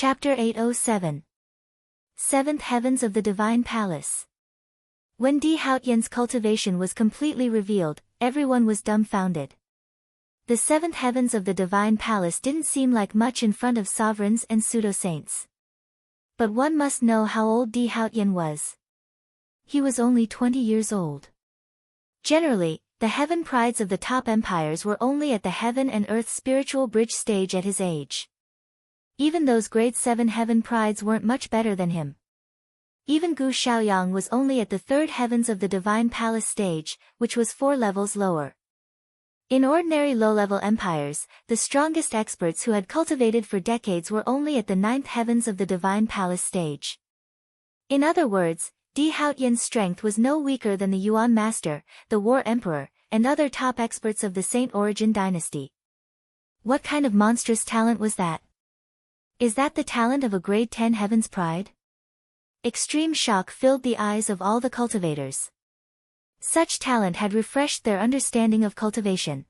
Chapter 807. Seventh Heavens of the Divine Palace. When Di Haotian's cultivation was completely revealed, everyone was dumbfounded. The seventh heavens of the Divine Palace didn't seem like much in front of sovereigns and pseudo-saints. But one must know how old Di Haotian was. He was only 20 years old. Generally, the heaven prides of the top empires were only at the heaven and earth spiritual bridge stage at his age. Even those grade 7 heaven prides weren't much better than him. Even Gu Xiaoyang was only at the third heavens of the Divine Palace stage, which was 4 levels lower. In ordinary low-level empires, the strongest experts who had cultivated for decades were only at the 9th heavens of the Divine Palace stage. In other words, Di Haotian's strength was no weaker than the Yuan Master, the War Emperor, and other top experts of the Saint Origin dynasty. What kind of monstrous talent was that? Is that the talent of a grade 10 heaven's pride? Extreme shock filled the eyes of all the cultivators. Such talent had refreshed their understanding of cultivation.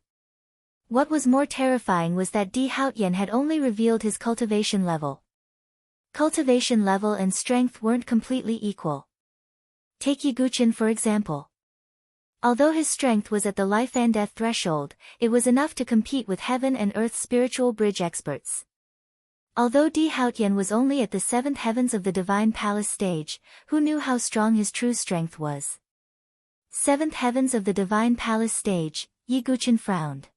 What was more terrifying was that Di Haotian had only revealed his cultivation level. Cultivation level and strength weren't completely equal. Take Ye Guqin for example. Although his strength was at the life and death threshold, it was enough to compete with heaven and earth spiritual bridge experts. Although Di Haotian was only at the 7th heavens of the Divine Palace stage, who knew how strong his true strength was? 7th heavens of the Divine Palace stage, Ye Guqin frowned.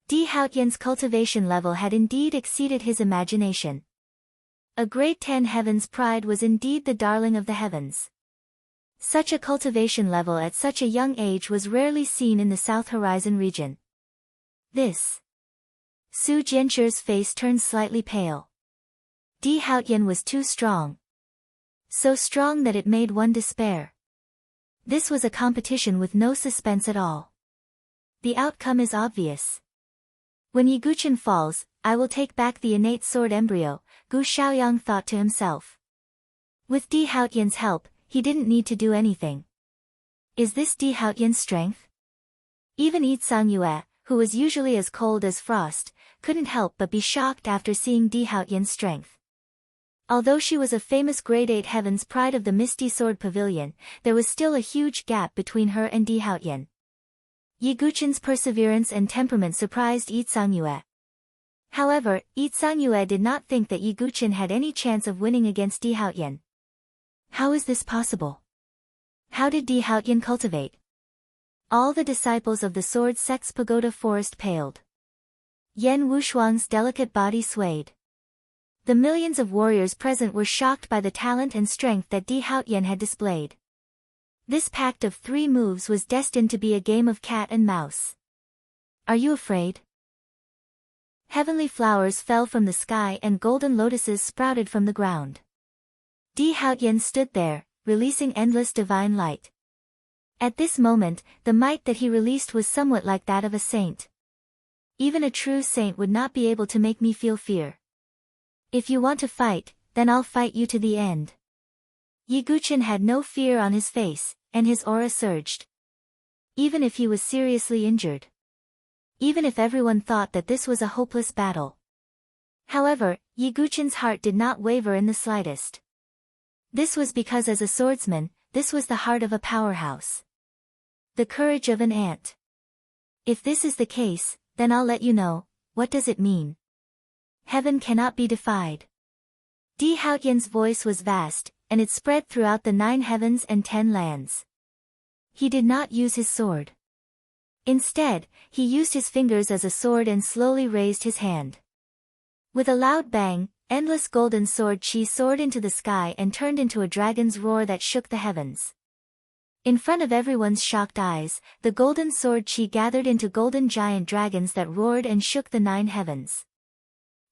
Di Haotian's cultivation level had indeed exceeded his imagination. A grade 10 heavens pride was indeed the darling of the heavens. Such a cultivation level at such a young age was rarely seen in the South Horizon region. Su Jianzhi's face turned slightly pale. Di Haotian was too strong. So strong that it made one despair. This was a competition with no suspense at all. The outcome is obvious. When Ye Guqin falls, I will take back the innate sword embryo, Gu Xiaoyang thought to himself. With Di Haotian's help, he didn't need to do anything. Is this Di Haotian's strength? Even Yi Yue, who was usually as cold as frost, couldn't help but be shocked after seeing Di Haotian's strength. Although she was a famous grade 8 heavens pride of the Misty Sword Pavilion, there was still a huge gap between her and Di Haotian. Ye Guqin's perseverance and temperament surprised Yi Yue. However, Yi Yue did not think that Ye Guqin had any chance of winning against Di Haotian. How is this possible? How did Di Haotian cultivate? All the disciples of the Sword Sect's pagoda forest paled. Yan Wushuang's delicate body swayed. The millions of warriors present were shocked by the talent and strength that Di Haotian had displayed. This pact of 3 moves was destined to be a game of cat and mouse. Are you afraid? Heavenly flowers fell from the sky and golden lotuses sprouted from the ground. Di Haotian stood there, releasing endless divine light. At this moment, the might that he released was somewhat like that of a saint. Even a true saint would not be able to make me feel fear. If you want to fight, then I'll fight you to the end. Ye Guqin had no fear on his face, and his aura surged. Even if he was seriously injured. Even if everyone thought that this was a hopeless battle. However, Ye Guqin's heart did not waver in the slightest. This was because as a swordsman, this was the heart of a powerhouse. The courage of an ant. If this is the case, then I'll let you know. What does it mean? Heaven cannot be defied. Di Haotian's voice was vast, and it spread throughout the 9 heavens and 10 lands. He did not use his sword. Instead, he used his fingers as a sword and slowly raised his hand. With a loud bang, endless golden sword chi soared into the sky and turned into a dragon's roar that shook the heavens. In front of everyone's shocked eyes, the golden sword chi gathered into golden giant dragons that roared and shook the 9 heavens.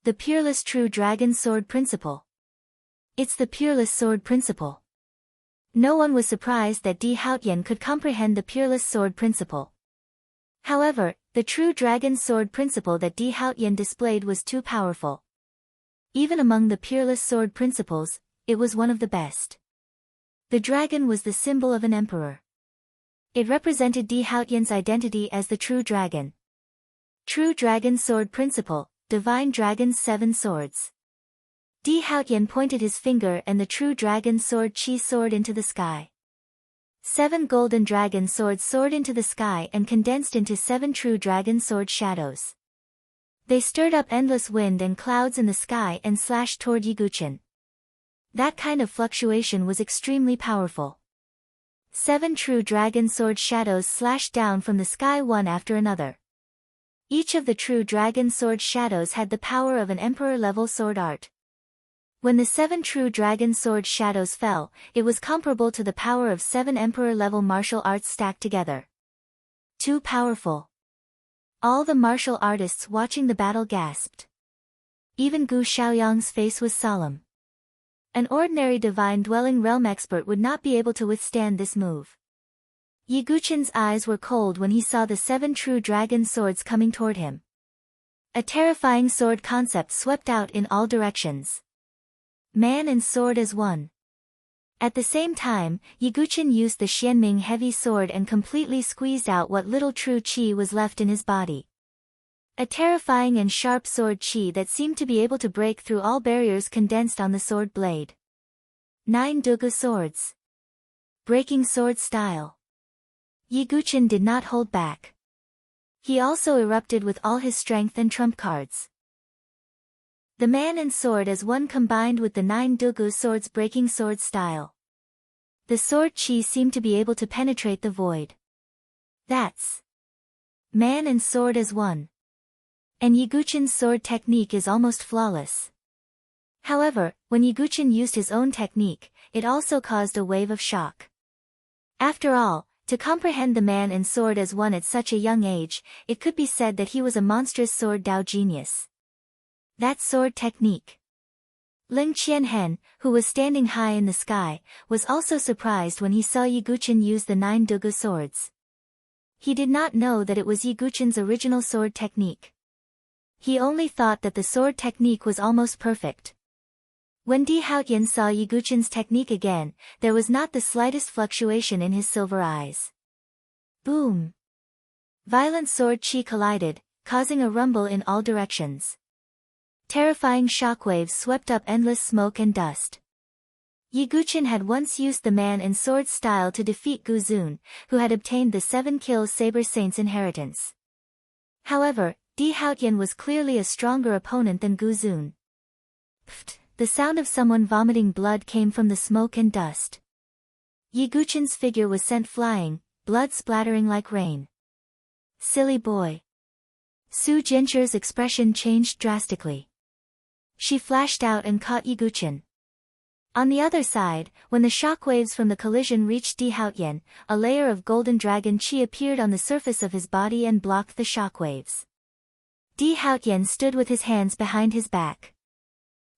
The Peerless True Dragon Sword Principle. It's the Peerless Sword Principle. No one was surprised that Di Haotian could comprehend the Peerless Sword Principle. However, the True Dragon Sword Principle that Di Haotian displayed was too powerful. Even among the Peerless Sword Principles, it was one of the best. The dragon was the symbol of an emperor. It represented Di Haotian's identity as the true dragon. True Dragon Sword Principle, Divine Dragon's 7 Swords. Di Haotian pointed his finger and the true dragon sword Qi soared into the sky. 7 golden dragon swords soared into the sky and condensed into 7 true dragon sword shadows. They stirred up endless wind and clouds in the sky and slashed toward Yiguchen. That kind of fluctuation was extremely powerful. 7 true dragon sword shadows slashed down from the sky one after another. Each of the true dragon sword shadows had the power of an emperor-level sword art. When the 7 true dragon sword shadows fell, it was comparable to the power of 7 emperor-level martial arts stacked together. Too powerful. All the martial artists watching the battle gasped. Even Gu Xiaoyang's face was solemn. An ordinary divine-dwelling realm expert would not be able to withstand this move. Yiguchen's eyes were cold when he saw the 7 true dragon swords coming toward him. A terrifying sword concept swept out in all directions. Man and sword as one. At the same time, Yiguchen used the Xianming heavy sword and completely squeezed out what little true qi was left in his body. A terrifying and sharp sword qi that seemed to be able to break through all barriers condensed on the sword blade. 9 Dugu swords. Breaking sword style. Yiguchen did not hold back. He also erupted with all his strength and trump cards. The man and sword as one combined with the 9 Dugu swords breaking sword style. The sword qi seemed to be able to penetrate the void. That's man and sword as one. And Yiguchen's sword technique is almost flawless. However, when Yiguchen used his own technique, it also caused a wave of shock. After all, to comprehend the man and sword as one at such a young age, it could be said that he was a monstrous sword Dao genius. That sword technique. Ling Qianhen, who was standing high in the sky, was also surprised when he saw Yiguchen use the 9 Dugu swords. He did not know that it was Yiguchen's original sword technique. He only thought that the sword technique was almost perfect. When Di Haotian saw Yiguchen's technique again, there was not the slightest fluctuation in his silver eyes. Boom! Violent sword qi collided, causing a rumble in all directions. Terrifying shockwaves swept up endless smoke and dust. Yiguchen had once used the man and sword style to defeat Gu Zun, who had obtained the 7 Kill Saber Saint's inheritance. However, Di Haotian was clearly a stronger opponent than Gu Zun. Pfft! The sound of someone vomiting blood came from the smoke and dust. Yiguchen's figure was sent flying, blood splattering like rain. Silly boy. Su Jinshi's expression changed drastically. She flashed out and caught Yiguchen. On the other side, when the shockwaves from the collision reached Di Haotian, a layer of golden dragon qi appeared on the surface of his body and blocked the shockwaves. Di Haotian stood with his hands behind his back.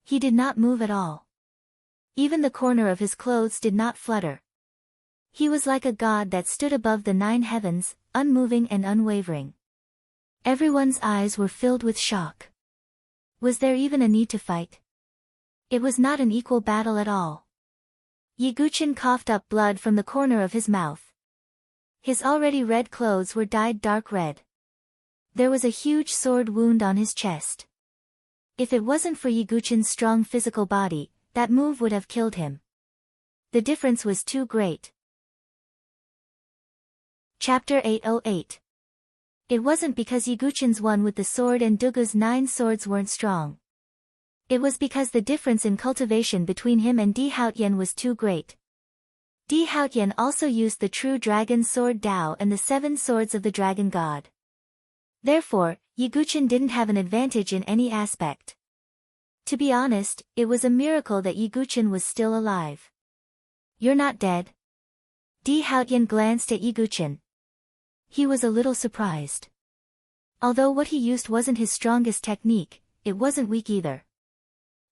He did not move at all. Even the corner of his clothes did not flutter. He was like a god that stood above the 9 heavens, unmoving and unwavering. Everyone's eyes were filled with shock. Was there even a need to fight? It was not an equal battle at all. Yiguchen coughed up blood from the corner of his mouth. His already red clothes were dyed dark red. There was a huge sword wound on his chest. If it wasn't for Yiguchen's strong physical body, that move would have killed him. The difference was too great. Chapter 808. It wasn't because Yiguchen's one with the sword and Dugu's 9 swords weren't strong. It was because the difference in cultivation between him and Di Haotian was too great. Di Haotian also used the true dragon sword Dao and the 7 swords of the dragon god. Therefore, Yiguchen didn't have an advantage in any aspect. To be honest, it was a miracle that Yiguchen was still alive. You're not dead? Di Haotian glanced at Yiguchen. He was a little surprised. Although what he used wasn't his strongest technique, it wasn't weak either.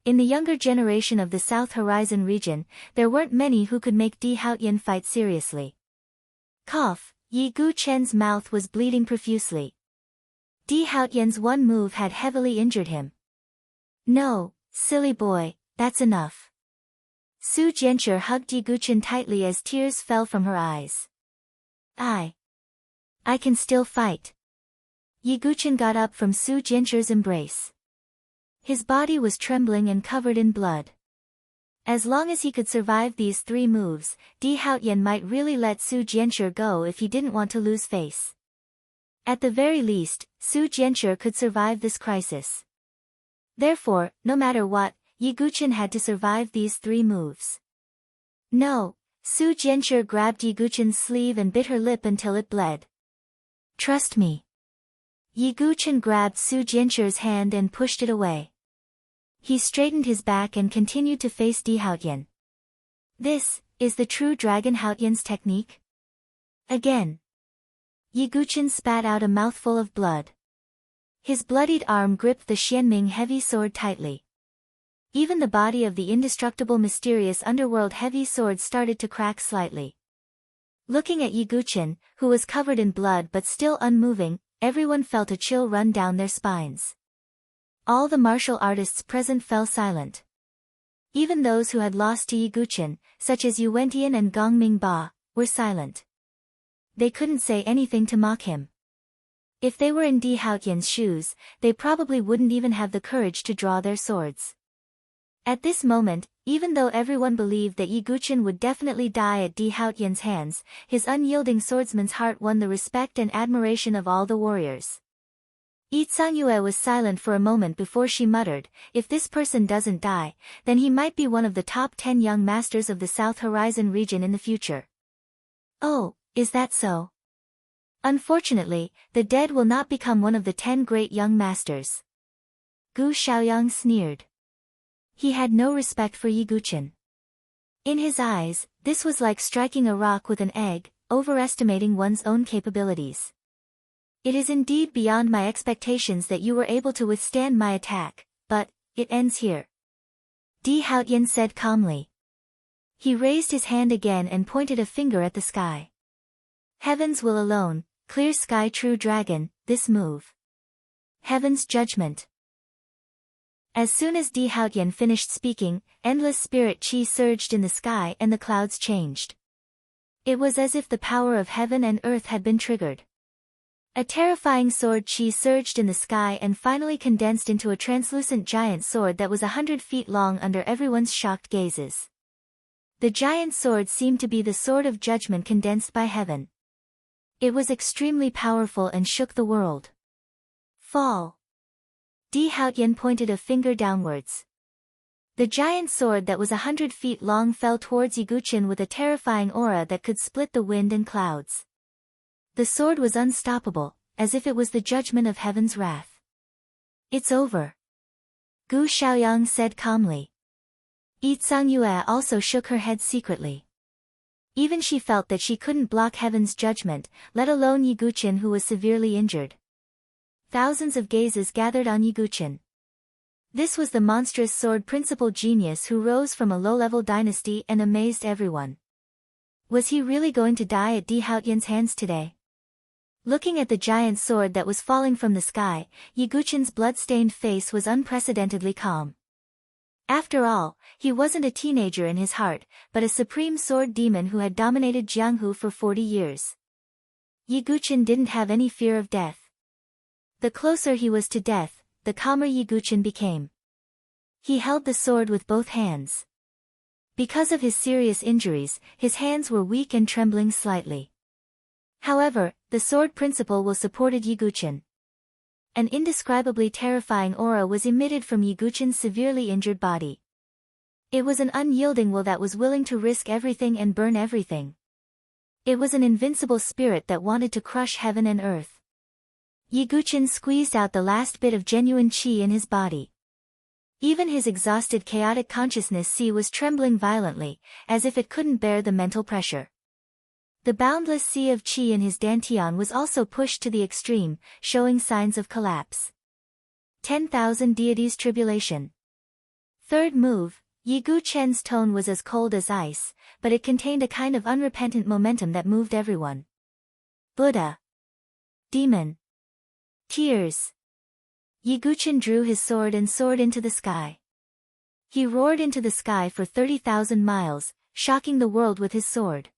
In the younger generation of the South Horizon region, there weren't many who could make Di Haotian fight seriously. Cough, Yiguchen's mouth was bleeding profusely. Di Haotian's one move had heavily injured him. No, silly boy, that's enough. Su Jinsher hugged Yiguchen tightly as tears fell from her eyes. I can still fight. Yiguchen got up from Su Jinsher's embrace. His body was trembling and covered in blood. As long as he could survive these 3 moves, Di Haotian might really let Su Jianshi go if he didn't want to lose face. At the very least, Su Jianshi could survive this crisis. Therefore, no matter what, Yi Guqin had to survive these 3 moves. No, Su Jianshi grabbed Yi Guqin's sleeve and bit her lip until it bled. Trust me. Yi Guqin grabbed Su Jianshi's hand and pushed it away. He straightened his back and continued to face Di Haotian. This is the true Dragon Haotian's technique? Again. Yi Guqin spat out a mouthful of blood. His bloodied arm gripped the Xianming heavy sword tightly. Even the body of the indestructible mysterious underworld heavy sword started to crack slightly. Looking at Yi Guqin, who was covered in blood but still unmoving, everyone felt a chill run down their spines. All the martial artists present fell silent. Even those who had lost to Yi Guqin, such as Yu Wentian and Gong Mingba, were silent. They couldn't say anything to mock him. If they were in Di Haotian's shoes, they probably wouldn't even have the courage to draw their swords. At this moment, even though everyone believed that Yi Guqin would definitely die at Di Haotian's hands, his unyielding swordsman's heart won the respect and admiration of all the warriors. Yi Canggyue was silent for a moment before she muttered, if this person doesn't die, then he might be one of the top 10 young masters of the South Horizon region in the future. Oh, is that so? Unfortunately, the dead will not become one of the 10 great young masters. Gu Xiaoyang sneered. He had no respect for Yi Guqin. In his eyes, this was like striking a rock with an egg, overestimating one's own capabilities. It is indeed beyond my expectations that you were able to withstand my attack, but it ends here. Di Haotian said calmly. He raised his hand again and pointed a finger at the sky. Heavens will alone, clear sky true dragon, this move. Heaven's judgment. As soon as Di Haotian finished speaking, endless spirit qi surged in the sky and the clouds changed. It was as if the power of heaven and earth had been triggered. A terrifying sword qi surged in the sky and finally condensed into a translucent giant sword that was 100 feet long under everyone's shocked gazes. The giant sword seemed to be the sword of judgment condensed by heaven. It was extremely powerful and shook the world. Fall. Di Haotian pointed a finger downwards. The giant sword that was 100 feet long fell towards Yi Guqin with a terrifying aura that could split the wind and clouds. The sword was unstoppable, as if it was the judgment of heaven's wrath. It's over. Gu Xiaoyang said calmly. Yi Canggyue also shook her head secretly. Even she felt that she couldn't block heaven's judgment, let alone Yi Guqin who was severely injured. Thousands of gazes gathered on Yi Guqin. This was the monstrous sword principal genius who rose from a low-level dynasty and amazed everyone. Was he really going to die at Di Haotian's hands today? Looking at the giant sword that was falling from the sky, Yi Guqin's blood-stained face was unprecedentedly calm. After all, he wasn't a teenager in his heart, but a supreme sword demon who had dominated Jianghu for 40 years. Yi Guqin didn't have any fear of death. The closer he was to death, the calmer Yi Guqin became. He held the sword with both hands. Because of his serious injuries, his hands were weak and trembling slightly. However, the sword principle supported Yi Guqin. An indescribably terrifying aura was emitted from Yi Guqin's severely injured body. It was an unyielding will that was willing to risk everything and burn everything. It was an invincible spirit that wanted to crush heaven and earth. Yi Guqin squeezed out the last bit of genuine qi in his body. Even his exhausted chaotic consciousness was trembling violently, as if it couldn't bear the mental pressure. The boundless sea of qi in his dantian was also pushed to the extreme, showing signs of collapse. 10,000 deities tribulation. Third move, Yi Guqin's tone was as cold as ice, but it contained a kind of unrepentant momentum that moved everyone. Buddha. Demon. Tears. Yi Guqin drew his sword and soared into the sky. He roared into the sky for 30,000 miles, shocking the world with his sword.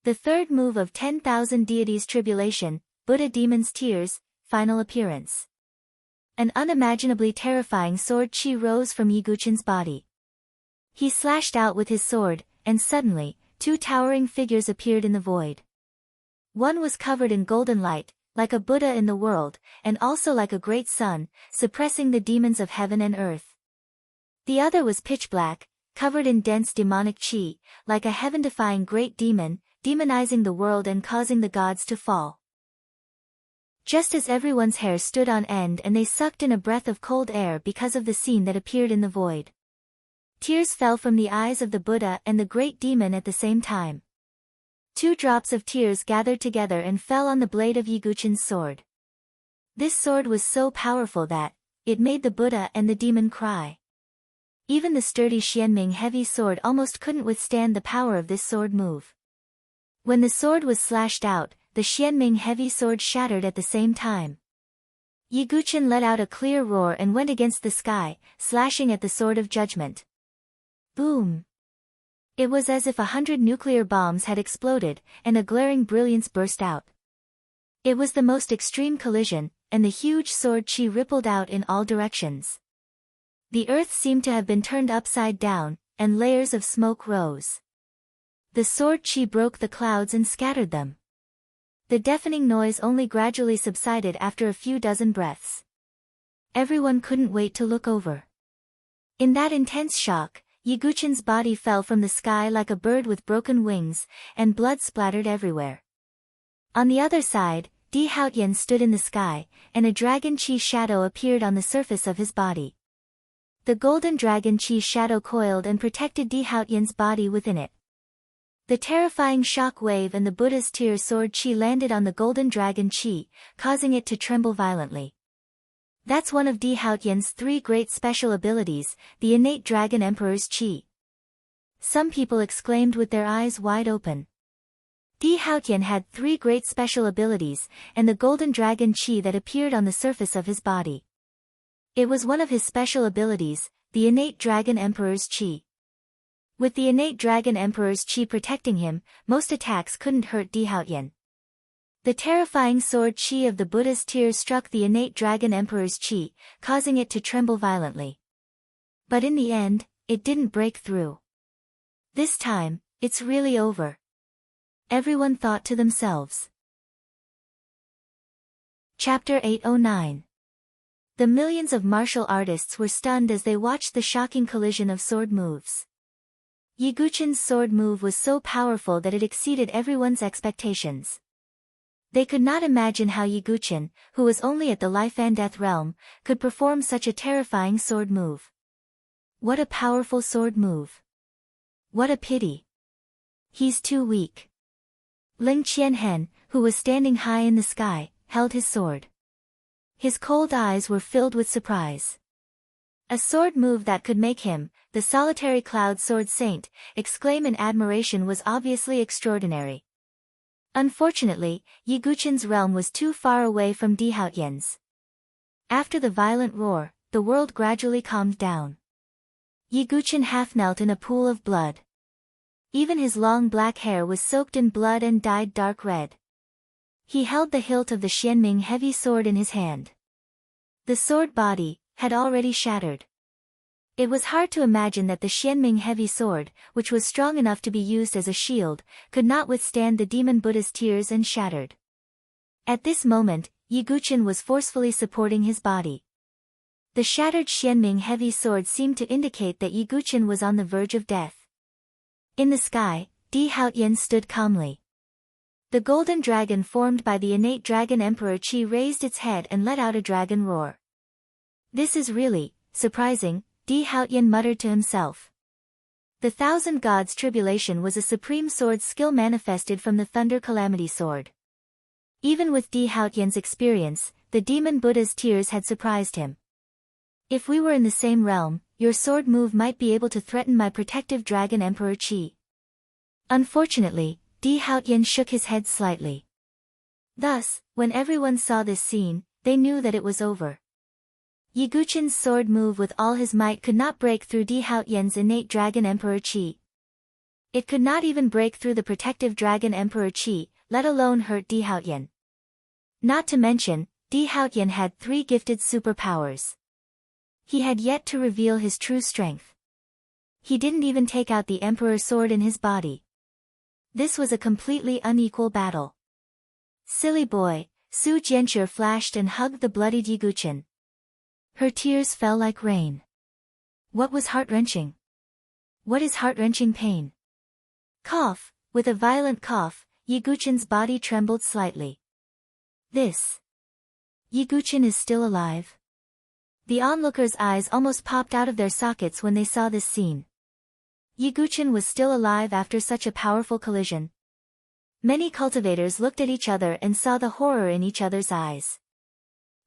The third move of 10,000 deities tribulation, Buddha Demon's Tears, final appearance. An unimaginably terrifying sword chi rose from Yiguchen's body. He slashed out with his sword, and suddenly, two towering figures appeared in the void. One was covered in golden light, like a Buddha in the world, and also like a great sun, suppressing the demons of heaven and earth. The other was pitch black, covered in dense demonic chi, like a heaven-defying great demon, demonizing the world and causing the gods to fall. Just as everyone's hair stood on end and they sucked in a breath of cold air because of the scene that appeared in the void. Tears fell from the eyes of the Buddha and the great demon at the same time. 2 drops of tears gathered together and fell on the blade of Yiguchen's sword. This sword was so powerful that it made the Buddha and the demon cry. Even the sturdy Xianming heavy sword almost couldn't withstand the power of this sword move. When the sword was slashed out, the Xianming heavy sword shattered at the same time. Yiguchen let out a clear roar and went against the sky, slashing at the sword of judgment. Boom! It was as if 100 nuclear bombs had exploded, and a glaring brilliance burst out. It was the most extreme collision, and the huge sword chi rippled out in all directions. The earth seemed to have been turned upside down, and layers of smoke rose. The sword chi broke the clouds and scattered them. The deafening noise only gradually subsided after a few dozen breaths. Everyone couldn't wait to look over. In that intense shock, Yiguchen's body fell from the sky like a bird with broken wings, and blood splattered everywhere. On the other side, Di Haotian stood in the sky, and a dragon chi shadow appeared on the surface of his body. The golden dragon chi shadow coiled and protected Di Haotian's body within it. The terrifying shock wave and the Buddha's tear sword chi landed on the golden dragon chi, causing it to tremble violently. That's one of Di Haotian's 3 great special abilities, the innate Dragon Emperor's Chi. Some people exclaimed with their eyes wide open. Di Haotian had 3 great special abilities, and the golden dragon Chi that appeared on the surface of his body. It was one of his special abilities, the innate Dragon Emperor's Chi. With the innate Dragon Emperor's Chi protecting him, most attacks couldn't hurt Di Haotian. The terrifying sword chi of the Buddha's tear struck the innate Dragon Emperor's chi, causing it to tremble violently. But in the end, it didn't break through. This time, it's really over. Everyone thought to themselves. Chapter 809. The millions of martial artists were stunned as they watched the shocking collision of sword moves. Yiguchen's sword move was so powerful that it exceeded everyone's expectations. They could not imagine how Yiguchen, who was only at the life and death realm, could perform such a terrifying sword move. What a powerful sword move. What a pity. He's too weak. Ling Qianhen, who was standing high in the sky, held his sword. His cold eyes were filled with surprise. A sword move that could make him, the solitary cloud sword saint, exclaim in admiration was obviously extraordinary. Unfortunately, Yiguchen's realm was too far away from Di Haotian's. After the violent roar, the world gradually calmed down. Yiguchen half knelt in a pool of blood. Even his long black hair was soaked in blood and dyed dark red. He held the hilt of the Xianming heavy sword in his hand. The sword body had already shattered. It was hard to imagine that the Xianming heavy sword, which was strong enough to be used as a shield, could not withstand the demon Buddha's tears and shattered. At this moment, Yiguchen was forcefully supporting his body. The shattered Xianming heavy sword seemed to indicate that Yiguchen was on the verge of death. In the sky, Di Haotian stood calmly. The golden dragon formed by the innate Dragon Emperor Chi raised its head and let out a dragon roar. This is really surprising, Di Haotian muttered to himself. The Thousand Gods Tribulation was a supreme sword skill manifested from the Thunder Calamity sword. Even with Di Haotian's experience, the demon Buddha's tears had surprised him. If we were in the same realm, your sword move might be able to threaten my protective Dragon Emperor Chi. Unfortunately, Di Haotian shook his head slightly. Thus, when everyone saw this scene, they knew that it was over. Yiguchen's sword move with all his might could not break through Di Haotian's innate Dragon Emperor Chi. It could not even break through the protective Dragon Emperor Chi, let alone hurt Di Haotian. Not to mention, Di Haotian had 3 gifted superpowers. He had yet to reveal his true strength. He didn't even take out the Emperor's sword in his body. This was a completely unequal battle. Silly boy, Su Jianshi flashed and hugged the bloodied Yiguchen. Her tears fell like rain. What was heart-wrenching? What is heart-wrenching pain? Cough. With a violent cough, Yiguchen's body trembled slightly. This. Yiguchen is still alive. The onlookers' eyes almost popped out of their sockets when they saw this scene. Yiguchen was still alive after such a powerful collision. Many cultivators looked at each other and saw the horror in each other's eyes.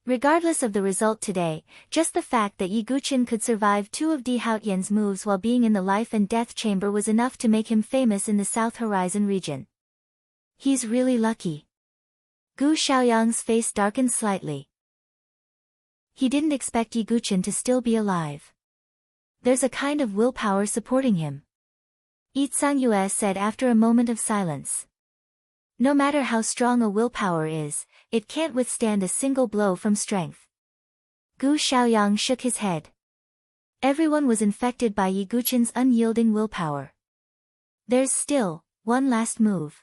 Regardless of the result today, just the fact that Yiguchen could survive 2 of Di Haotian's moves while being in the life and death chamber was enough to make him famous in the South Horizon region. He's really lucky. Gu Xiaoyang's face darkened slightly. He didn't expect Yiguchen to still be alive. There's a kind of willpower supporting him. Yi Tsangyue said after a moment of silence. No matter how strong a willpower is, it can't withstand a single blow from strength. Gu Xiaoyang shook his head. Everyone was infected by Yiguchen's unyielding willpower. There's still one last move.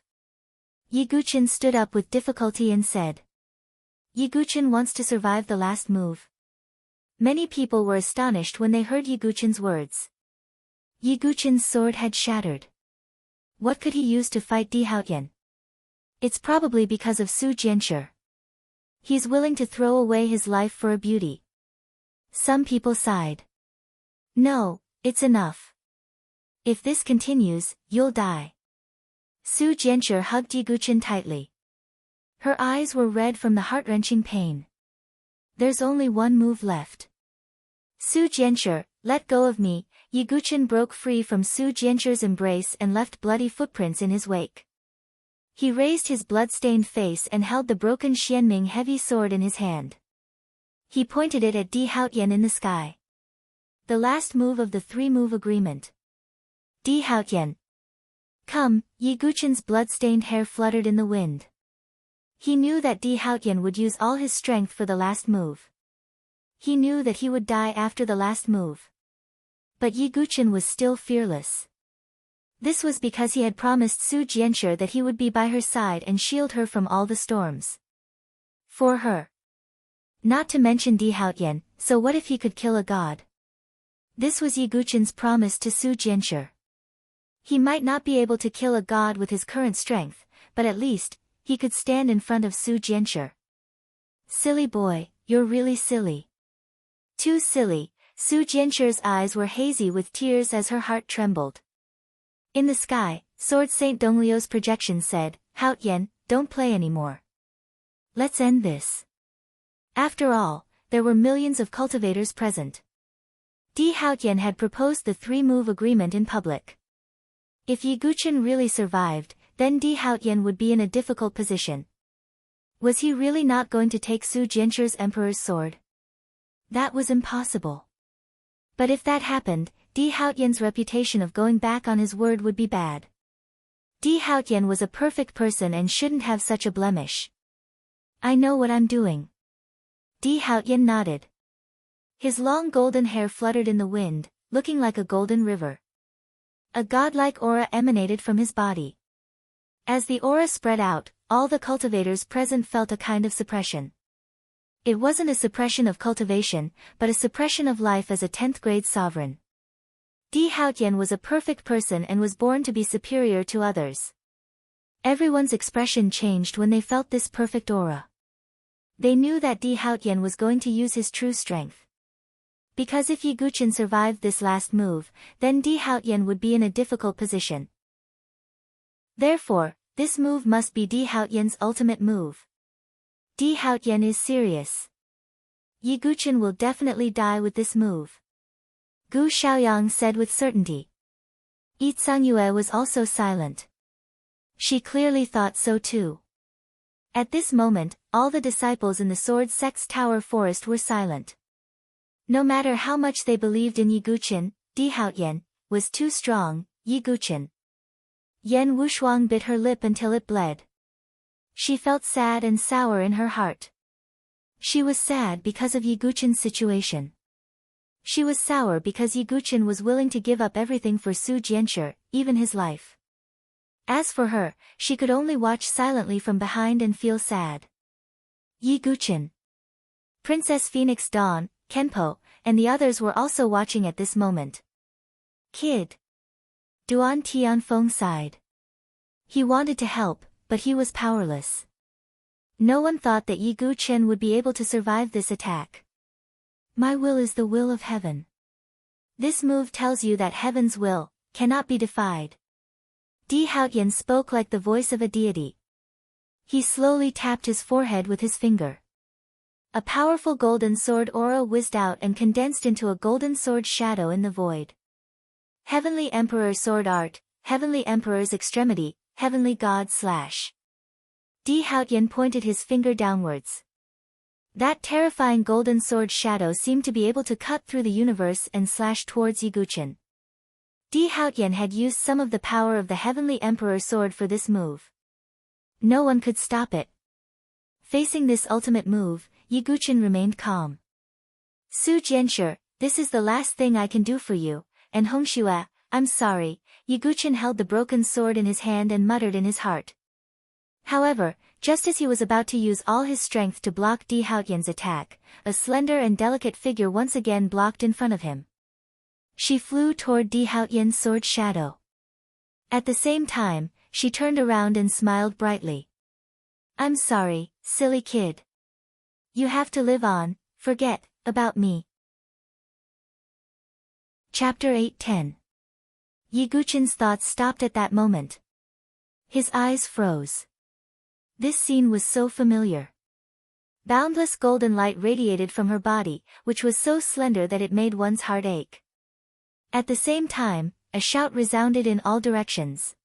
Yiguchen stood up with difficulty and said. Yiguchen wants to survive the last move. Many people were astonished when they heard Yiguchen's words. Yiguchen's sword had shattered. What could he use to fight Di Haotian? It's probably because of Su Jianshi. He's willing to throw away his life for a beauty. Some people sighed. No, it's enough. If this continues, you'll die. Su Jianshi hugged Yiguchen tightly. Her eyes were red from the heart-wrenching pain. There's only one move left. Su Jianshi, let go of me. Yiguchen broke free from Su Jianshi's embrace and left bloody footprints in his wake. He raised his blood-stained face and held the broken Xianming heavy sword in his hand. He pointed it at Di Haotian in the sky. The last move of the 3-move agreement. Di Haotian. Come, Yiguchen's blood-stained hair fluttered in the wind. He knew that Di Haotian would use all his strength for the last move. He knew that he would die after the last move. But Yiguchen was still fearless. This was because he had promised Su Jianshi that he would be by her side and shield her from all the storms. For her. Not to mention Di Haotian, so what if he could kill a god? This was Yiguchen's promise to Su Jianshi. He might not be able to kill a god with his current strength, but at least, he could stand in front of Su Jianshi. Silly boy, you're really silly. Too silly. Su Jianshi's eyes were hazy with tears as her heart trembled. In the sky, Sword Saint Dongliu's projection said, Haotian, don't play anymore. Let's end this. After all, there were millions of cultivators present. Di Haotian had proposed the 3-move agreement in public. If Yiguchen really survived, then Di Haotian would be in a difficult position. Was he really not going to take Su Jianshi's Emperor's sword? That was impossible. But if that happened, Di Haotian's reputation of going back on his word would be bad. Di Haotian was a perfect person and shouldn't have such a blemish. I know what I'm doing. Di Haotian nodded. His long golden hair fluttered in the wind, looking like a golden river. A godlike aura emanated from his body. As the aura spread out, all the cultivators present felt a kind of suppression. It wasn't a suppression of cultivation, but a suppression of life as a 10th-grade sovereign. Di Haotian was a perfect person and was born to be superior to others. Everyone's expression changed when they felt this perfect aura. They knew that Di Haotian was going to use his true strength. Because if Yiguchen survived this last move, then Di Haotian would be in a difficult position. Therefore, this move must be Di Haotian's ultimate move. Di Haotian is serious. Yiguchen will definitely die with this move. Gu Xiaoyang said with certainty. Yi Tsangyue was also silent. She clearly thought so too. At this moment, all the disciples in the Sword Sect's Tower Forest were silent. No matter how much they believed in Yiguchen, Di Haotian was too strong. Yiguchen. Yan Wushuang bit her lip until it bled. She felt sad and sour in her heart. She was sad because of Yiguchen's situation. She was sour because Yiguchen was willing to give up everything for Su Jianshi, even his life. As for her, she could only watch silently from behind and feel sad. Yiguchen, Princess Phoenix Dawn, Kenpo, and the others were also watching at this moment. Kid. Duan Tianfeng sighed. He wanted to help, but he was powerless. No one thought that Yiguchen would be able to survive this attack. My will is the will of heaven. This move tells you that heaven's will cannot be defied. Di Haotian spoke like the voice of a deity. He slowly tapped his forehead with his finger. A powerful golden sword aura whizzed out and condensed into a golden sword shadow in the void. Heavenly Emperor Sword Art, Heavenly Emperor's Extremity, Heavenly God / Di Haotian pointed his finger downwards. That terrifying golden sword shadow seemed to be able to cut through the universe and slash towards Yiguchen. Di Haotian had used some of the power of the Heavenly Emperor sword for this move. No one could stop it. Facing this ultimate move, Yiguchen remained calm. Su Jianshi, this is the last thing I can do for you, and Hongxue, I'm sorry. Yiguchen held the broken sword in his hand and muttered in his heart. However, just as he was about to use all his strength to block Di Haotian's attack, a slender and delicate figure once again blocked in front of him. She flew toward Di Haotian's sword shadow. At the same time, she turned around and smiled brightly. I'm sorry, silly kid. You have to live on, forget about me. Chapter 8:10. Yiguchen's thoughts stopped at that moment. His eyes froze. This scene was so familiar. Boundless golden light radiated from her body, which was so slender that it made one's heart ache. At the same time, a shout resounded in all directions.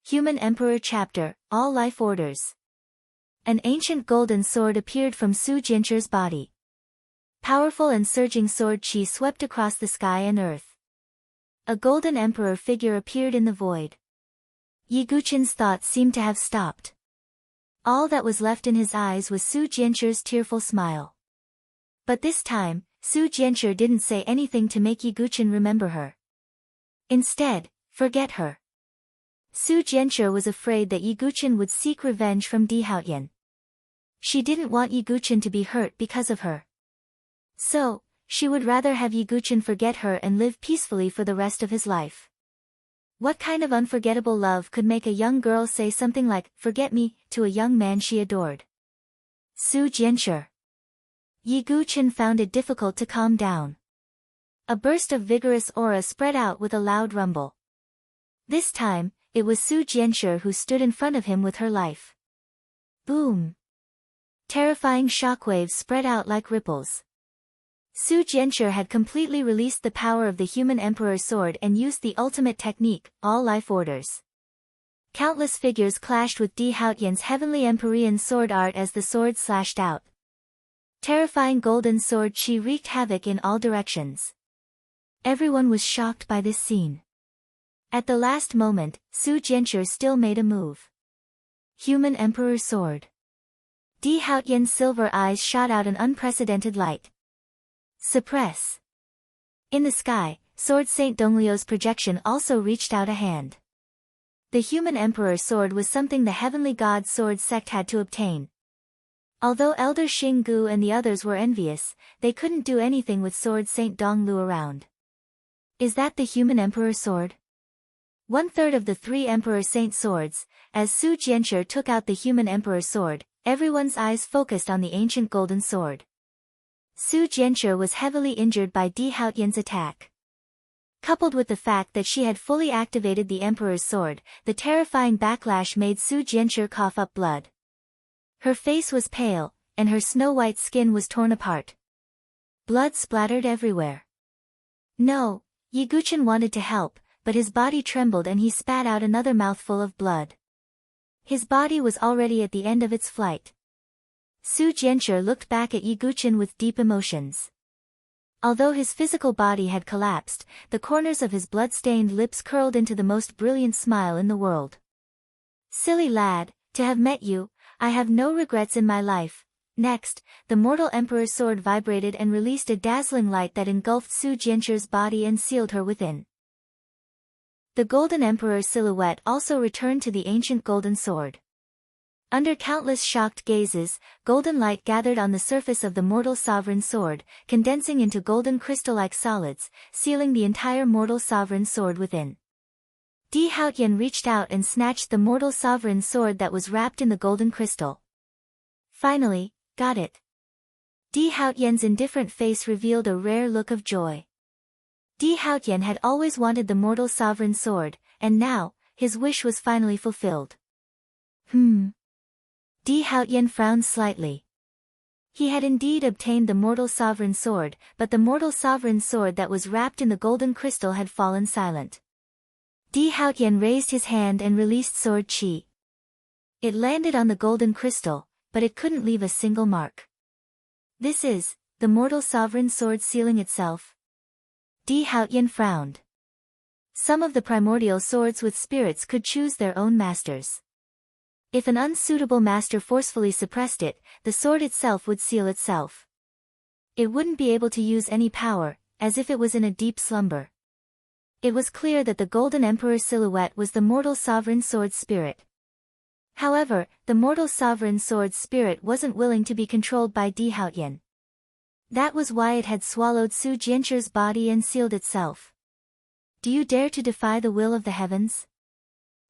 Human Emperor Chapter, All Life Orders. An ancient golden sword appeared from Su Jianshi's body. Powerful and surging sword chi swept across the sky and earth. A golden emperor figure appeared in the void. Yiguchen's thoughts seemed to have stopped. All that was left in his eyes was Su Jianshi's tearful smile. But this time, Su Jianshi didn't say anything to make Yiguchen remember her. Instead, forget her. Su Jianshi was afraid that Yiguchen would seek revenge from Di Haotian. She didn't want Yiguchen to be hurt because of her. So, she would rather have Yiguchen forget her and live peacefully for the rest of his life. What kind of unforgettable love could make a young girl say something like, forget me, to a young man she adored? Su Jianshi. Yiguchen found it difficult to calm down. A burst of vigorous aura spread out with a loud rumble. This time, it was Su Jianshi who stood in front of him with her life. Boom! Terrifying shockwaves spread out like ripples. Su Jianshi had completely released the power of the human emperor sword and used the ultimate technique, all life orders. Countless figures clashed with Di Haotian's heavenly Emperorian sword art as the sword slashed out. Terrifying golden sword chi wreaked havoc in all directions. Everyone was shocked by this scene. At the last moment, Su Jianshi still made a move. Human Emperor Sword. Di Haotian's silver eyes shot out an unprecedented light. Suppress. In the sky, Sword Saint Donglio's projection also reached out a hand. The human Emperor Sword was something the Heavenly God Sword sect had to obtain. Although Elder Xinggu and the others were envious, they couldn't do anything with Sword Saint Donglu around. Is that the human Emperor Sword? 1/3 of the 3 Emperor Saint swords, as Su Jianshi took out the human Emperor Sword, everyone's eyes focused on the ancient golden sword. Su Jianshi was heavily injured by Di Haotian's attack. Coupled with the fact that she had fully activated the Emperor's sword, the terrifying backlash made Su Jianshi cough up blood. Her face was pale, and her snow-white skin was torn apart. Blood splattered everywhere. No, Yiguchen wanted to help, but his body trembled and he spat out another mouthful of blood. His body was already at the end of its flight. Su Jianshi looked back at Yiguchen with deep emotions. Although his physical body had collapsed, the corners of his blood-stained lips curled into the most brilliant smile in the world. Silly lad, to have met you, I have no regrets in my life. Next, the mortal emperor's sword vibrated and released a dazzling light that engulfed Su Jianchu's body and sealed her within. The golden emperor's silhouette also returned to the ancient golden sword. Under countless shocked gazes, golden light gathered on the surface of the mortal sovereign sword, condensing into golden crystal-like solids, sealing the entire mortal sovereign sword within. Di Haotian reached out and snatched the mortal sovereign sword that was wrapped in the golden crystal. Finally, got it. Di Haotian's indifferent face revealed a rare look of joy. Di Haotian had always wanted the mortal sovereign sword, and now, his wish was finally fulfilled. Di Haotian frowned slightly. He had indeed obtained the mortal sovereign sword, but the mortal sovereign sword that was wrapped in the golden crystal had fallen silent. Di Haotian raised his hand and released sword qi. It landed on the golden crystal, but it couldn't leave a single mark. This is the mortal sovereign sword sealing itself. Di Haotian frowned. Some of the primordial swords with spirits could choose their own masters. If an unsuitable master forcefully suppressed it, the sword itself would seal itself. It wouldn't be able to use any power, as if it was in a deep slumber. It was clear that the golden emperor's silhouette was the mortal sovereign sword's spirit. However, the mortal sovereign sword's spirit wasn't willing to be controlled by Di Haotian. That was why it had swallowed Su Jianchu's body and sealed itself. Do you dare to defy the will of the heavens?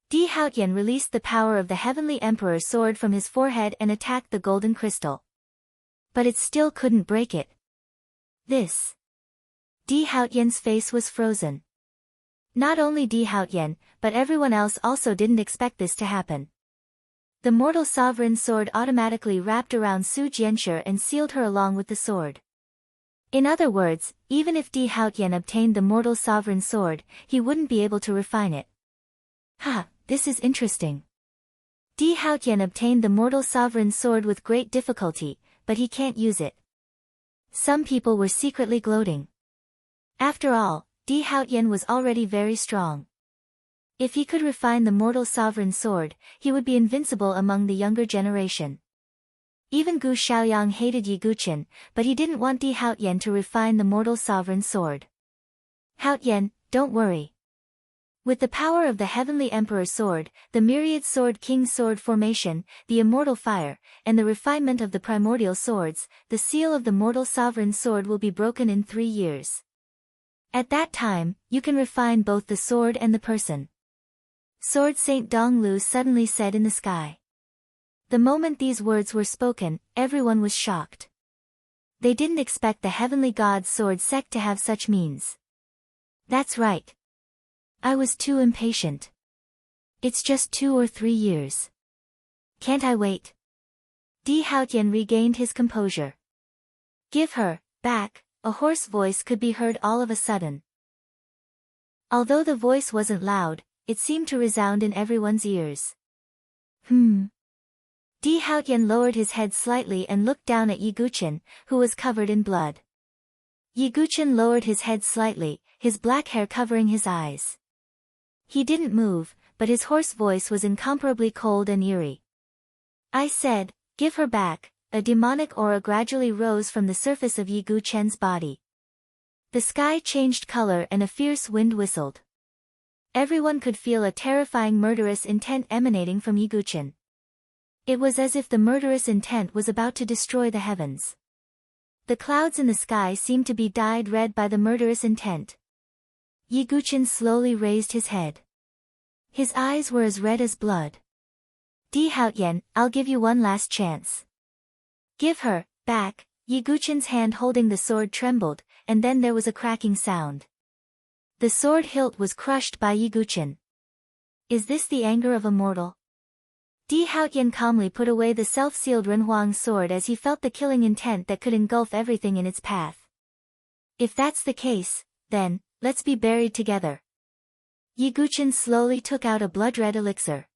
Di Haotian released the power of the heavenly emperor's sword from his forehead and attacked the golden crystal. But it still couldn't break it. This. Di Haotian's face was frozen. Not only Di Haotian, but everyone else also didn't expect this to happen. The mortal sovereign sword automatically wrapped around Su Jianchu and sealed her along with the sword. In other words, even if Di Haotian obtained the mortal sovereign sword, he wouldn't be able to refine it. This is interesting. Di Haotian obtained the mortal sovereign sword with great difficulty, but he can't use it. Some people were secretly gloating. After all, Di Haotian was already very strong. If he could refine the mortal sovereign sword, he would be invincible among the younger generation. Even Gu Xiaoyang hated Yi Guqin, but he didn't want Di Haotian to refine the mortal sovereign sword. Haotian, don't worry. With the power of the heavenly emperor's sword, the myriad sword king's sword formation, the immortal fire, and the refinement of the primordial swords, the seal of the mortal sovereign sword will be broken in 3 years. At that time, you can refine both the sword and the person. Sword Saint Donglu suddenly said in the sky. The moment these words were spoken, everyone was shocked. They didn't expect the heavenly god's sword sect to have such means. That's right. I was too impatient. It's just 2 or 3 years. Can't I wait? Di Haotian regained his composure. Give her back, a hoarse voice could be heard all of a sudden. Although the voice wasn't loud, it seemed to resound in everyone's ears. Di Haotian lowered his head slightly and looked down at Yi Guqin, who was covered in blood. Yi Guqin lowered his head slightly, his black hair covering his eyes. He didn't move, but his hoarse voice was incomparably cold and eerie. I said, give her back. A demonic aura gradually rose from the surface of Yi Guqin's body. The sky changed color and a fierce wind whistled. Everyone could feel a terrifying murderous intent emanating from Yi Guqin. It was as if the murderous intent was about to destroy the heavens. The clouds in the sky seemed to be dyed red by the murderous intent. Yi Guqin slowly raised his head. His eyes were as red as blood. Di Haotian, I'll give you one last chance. Give her back. Yi Guqin's hand holding the sword trembled, and then there was a cracking sound. The sword hilt was crushed by Yi Guqin. Is this the anger of a mortal? Di Haotian calmly put away the self-sealed Renhuang sword as he felt the killing intent that could engulf everything in its path. If that's the case, then, let's be buried together. Yi Guqin slowly took out a blood-red elixir.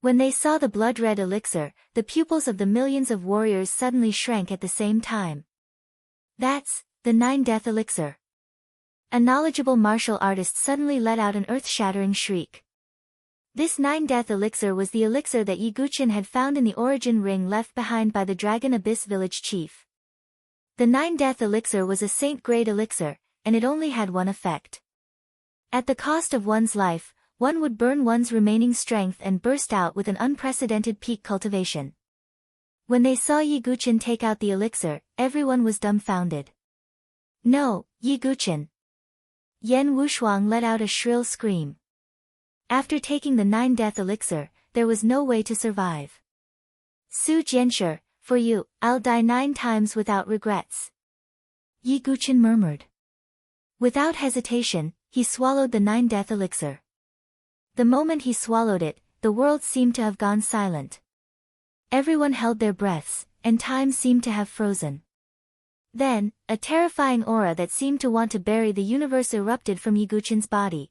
When they saw the blood-red elixir, the pupils of the millions of warriors suddenly shrank at the same time. That's the 9-death elixir. A knowledgeable martial artist suddenly let out an earth-shattering shriek. This 9-death elixir was the elixir that Yi Guqin had found in the origin ring left behind by the Dragon Abyss village chief. The 9-death elixir was a saint-grade elixir, and it only had one effect. At the cost of one's life, one would burn one's remaining strength and burst out with an unprecedented peak cultivation. When they saw Yi Guqin take out the elixir, everyone was dumbfounded. "No, Yi Guqin!" Yan Wushuang let out a shrill scream. After taking the 9-death elixir, there was no way to survive. "Su Jianshi, for you, I'll die 9 times without regrets," Yi Guqin murmured. Without hesitation, he swallowed the 9-death elixir. The moment he swallowed it, the world seemed to have gone silent. Everyone held their breaths, and time seemed to have frozen. Then, a terrifying aura that seemed to want to bury the universe erupted from Yi Guqin's body.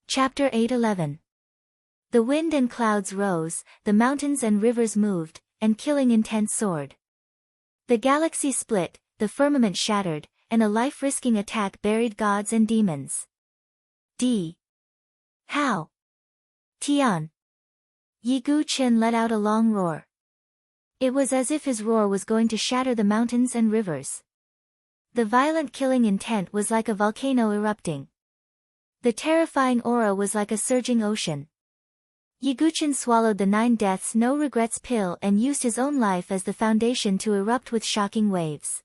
Chapter 8:11. The wind and clouds rose, the mountains and rivers moved, and killing intent soared. The galaxy split, the firmament shattered, and a life-risking attack buried gods and demons. D. How? Tian. Yi Guqin let out a long roar. It was as if his roar was going to shatter the mountains and rivers. The violent killing intent was like a volcano erupting. The terrifying aura was like a surging ocean. Yi Guqin swallowed the 9 deaths no regrets pill and used his own life as the foundation to erupt with shocking waves.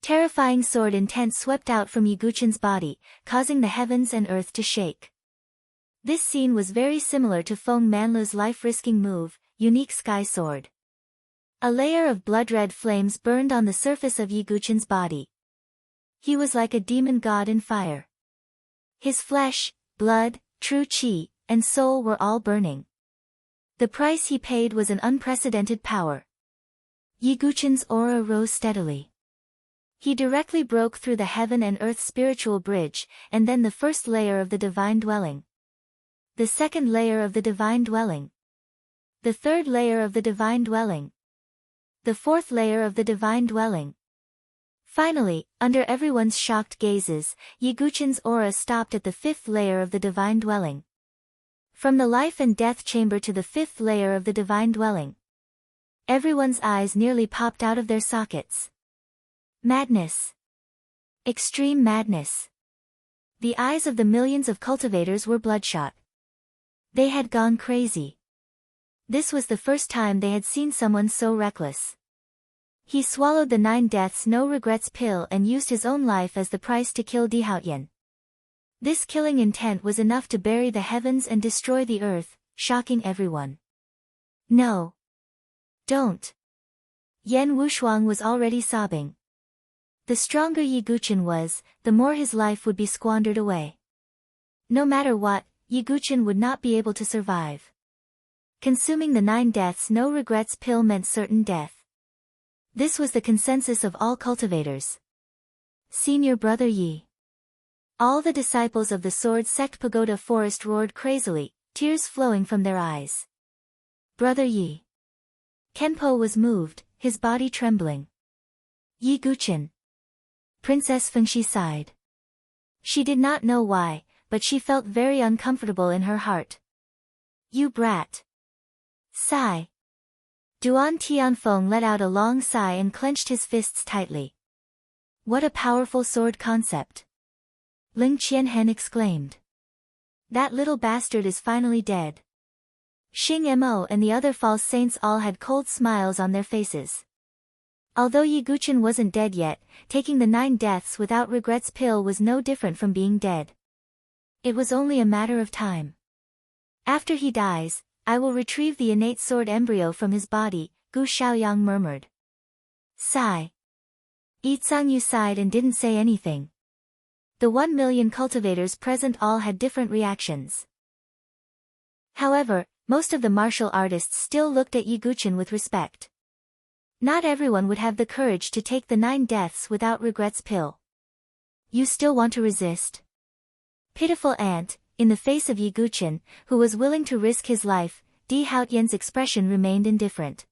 Terrifying sword intent swept out from Yi Guqin's body, causing the heavens and earth to shake. This scene was very similar to Feng Manlu's life-risking move, Unique Sky Sword. A layer of blood-red flames burned on the surface of Yi Guqin's body. He was like a demon god in fire. His flesh, blood, true qi, and soul were all burning. The price he paid was an unprecedented power. Yi Guqin's aura rose steadily. He directly broke through the heaven and earth spiritual bridge, and then the first layer of the divine dwelling. The second layer of the divine dwelling. The third layer of the divine dwelling. The fourth layer of the divine dwelling. Finally, under everyone's shocked gazes, Yi Guqin's aura stopped at the 5th layer of the divine dwelling. From the life and death chamber to the 5th layer of the divine dwelling. Everyone's eyes nearly popped out of their sockets. Madness. Extreme madness. The eyes of the millions of cultivators were bloodshot. They had gone crazy. This was the first time they had seen someone so reckless. He swallowed the 9 deaths no regrets pill and used his own life as the price to kill Dihaoyan. This killing intent was enough to bury the heavens and destroy the earth, shocking everyone. No. Don't. Yan Wushuang was already sobbing. The stronger Yi Guqin was, the more his life would be squandered away. No matter what, Yi Guqin would not be able to survive. Consuming the 9 deaths no regrets pill meant certain death. This was the consensus of all cultivators. Senior Brother Yi. All the disciples of the Sword Sect Pagoda Forest roared crazily, tears flowing from their eyes. Brother Yi. Kenpo was moved, his body trembling. Yi Guqin. Princess Fengxi sighed. She did not know why, but she felt very uncomfortable in her heart. You brat. Sigh. Duan Tianfeng let out a long sigh and clenched his fists tightly. What a powerful sword concept. Ling Qianhen exclaimed. That little bastard is finally dead. Xing Mo and the other false saints all had cold smiles on their faces. Although Yi Guqin wasn't dead yet, taking the 9 deaths without regrets pill was no different from being dead. It was only a matter of time. After he dies, I will retrieve the innate sword embryo from his body, Gu Xiaoyang murmured. Sigh. Yi Zhangyu sighed and didn't say anything. The 1 million cultivators present all had different reactions. However, most of the martial artists still looked at Yi Guqin with respect. Not everyone would have the courage to take the 9 deaths without regrets pill. You still want to resist? Pitiful ant, in the face of Yi Guqin, who was willing to risk his life, Di Haotian's expression remained indifferent.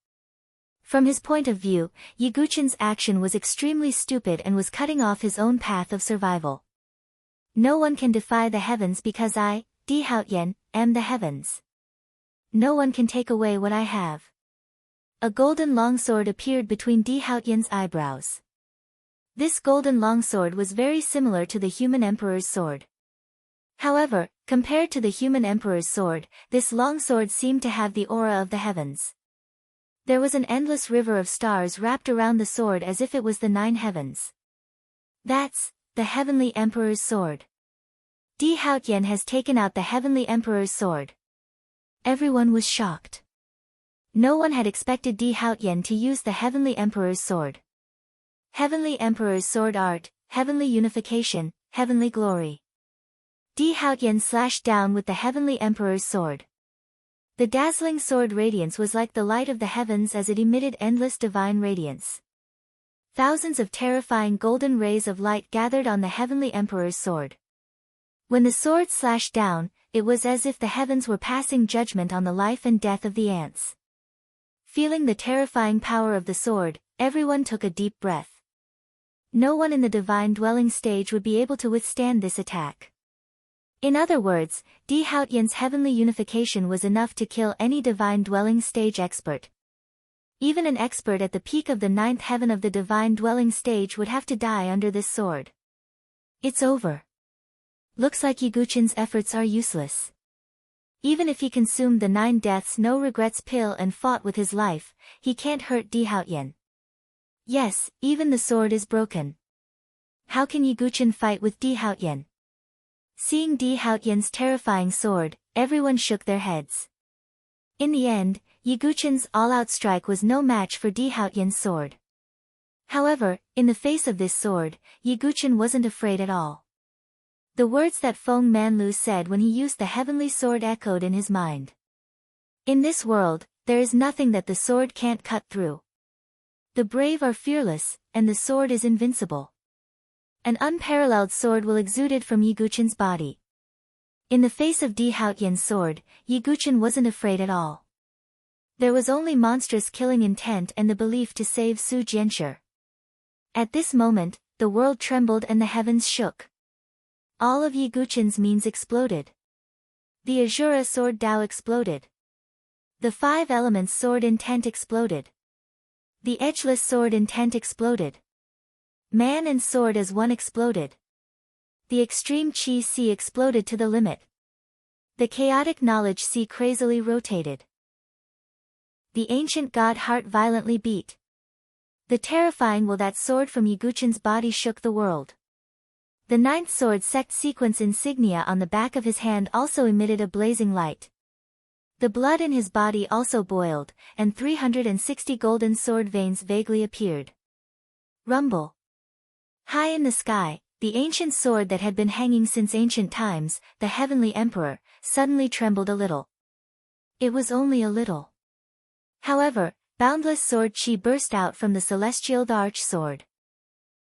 From his point of view, Yi Guqin's action was extremely stupid and was cutting off his own path of survival. No one can defy the heavens because I, Di Haotian, am the heavens. No one can take away what I have. A golden longsword appeared between Di Haotian's eyebrows. This golden longsword was very similar to the human emperor's sword. However, compared to the human emperor's sword, this longsword seemed to have the aura of the heavens. There was an endless river of stars wrapped around the sword as if it was the 9 heavens. That's the heavenly emperor's sword. Di Haotian has taken out the heavenly emperor's sword. Everyone was shocked. No one had expected Di Haotian to use the heavenly emperor's sword. Heavenly emperor's sword art, heavenly unification, heavenly glory. Di Haotian slashed down with the heavenly emperor's sword. The dazzling sword radiance was like the light of the heavens as it emitted endless divine radiance. Thousands of terrifying golden rays of light gathered on the heavenly emperor's sword. When the sword slashed down, it was as if the heavens were passing judgment on the life and death of the ants. Feeling the terrifying power of the sword, everyone took a deep breath. No one in the divine dwelling stage would be able to withstand this attack. In other words, Di Haotian's heavenly unification was enough to kill any divine dwelling stage expert. Even an expert at the peak of the 9th heaven of the divine dwelling stage would have to die under this sword. It's over. Looks like Yiguchen's efforts are useless. Even if he consumed the 9 deaths no regrets pill and fought with his life, he can't hurt Di Haotian. Yes, even the sword is broken. How can Yiguchen fight with Di Haotian? Seeing Di Haotian's terrifying sword, everyone shook their heads. In the end, Yiguchen's all-out strike was no match for Di Haotian's sword. However, in the face of this sword, Yiguchen wasn't afraid at all. The words that Feng Manlu said when he used the heavenly sword echoed in his mind. In this world, there is nothing that the sword can't cut through. The brave are fearless, and the sword is invincible. An unparalleled sword will exuded from Yiguchen's body. In the face of Di Haotian's sword, Yiguchen wasn't afraid at all. There was only monstrous killing intent and the belief to save Su Jianshi. At this moment, the world trembled and the heavens shook. All of Yiguchen's means exploded. The Azura sword Dao exploded. The 5 elements sword intent exploded. The edgeless sword intent exploded. Man and sword as one exploded. The extreme chi sea exploded to the limit. The chaotic knowledge sea crazily rotated. The ancient god heart violently beat. The terrifying will that sword from Yiguchen's body shook the world. The 9th sword sect sequence insignia on the back of his hand also emitted a blazing light. The blood in his body also boiled, and 360 golden sword veins vaguely appeared. Rumble. High in the sky, the ancient sword that had been hanging since ancient times, the heavenly emperor, suddenly trembled a little. It was only a little. However, boundless sword chi burst out from the celestial arch sword.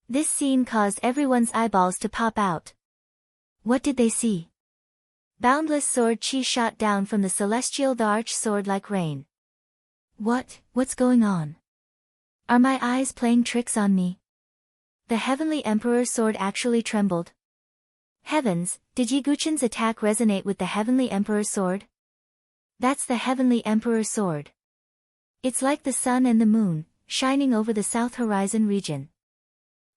This scene caused everyone's eyeballs to pop out. What did they see? Boundless sword chi shot down from the celestial arch sword like rain. What's going on? Are my eyes playing tricks on me? The heavenly emperor's sword actually trembled. Heavens, did Yiguchen's attack resonate with the heavenly emperor's sword? That's the heavenly emperor's sword. It's like the sun and the moon, shining over the south horizon region.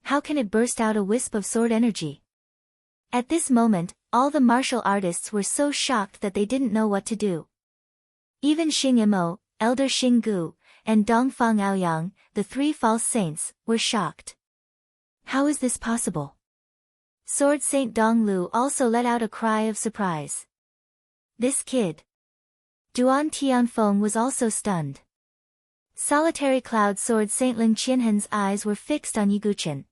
How can it burst out a wisp of sword energy? At this moment, all the martial artists were so shocked that they didn't know what to do. Even Xing Imo, Elder Xing Gu, and Dongfang Aoyang, the 3 false saints, were shocked. How is this possible? Sword Saint Dong Lu also let out a cry of surprise. This kid. Duan Tianfeng was also stunned. Solitary Cloud Sword Saint Ling Qianhen's eyes were fixed on Yiguchen.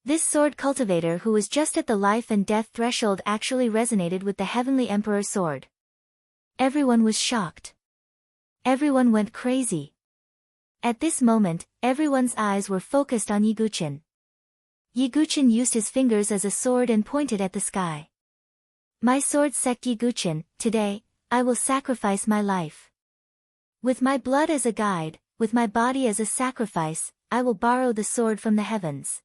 This sword cultivator who was just at the life and death threshold actually resonated with the heavenly emperor's sword. Everyone was shocked. Everyone went crazy. At this moment, everyone's eyes were focused on Yiguchen. Yiguchen used his fingers as a sword and pointed at the sky. My sword sect Yiguchen, today, I will sacrifice my life. With my blood as a guide, with my body as a sacrifice, I will borrow the sword from the heavens.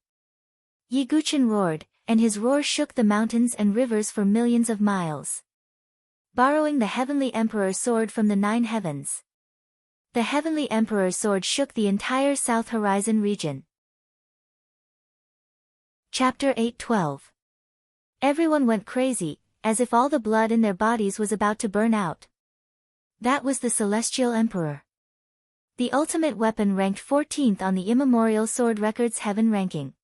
Yiguchen roared, and his roar shook the mountains and rivers for millions of miles. borrowing the Heavenly Emperor's sword from the 9 heavens. The Heavenly Emperor's sword shook the entire South Horizon region. Chapter 8:12. Everyone went crazy, as if all the blood in their bodies was about to burn out. That was the Celestial Emperor. The ultimate weapon ranked 14th on the Immemorial Sword Record's Heaven ranking.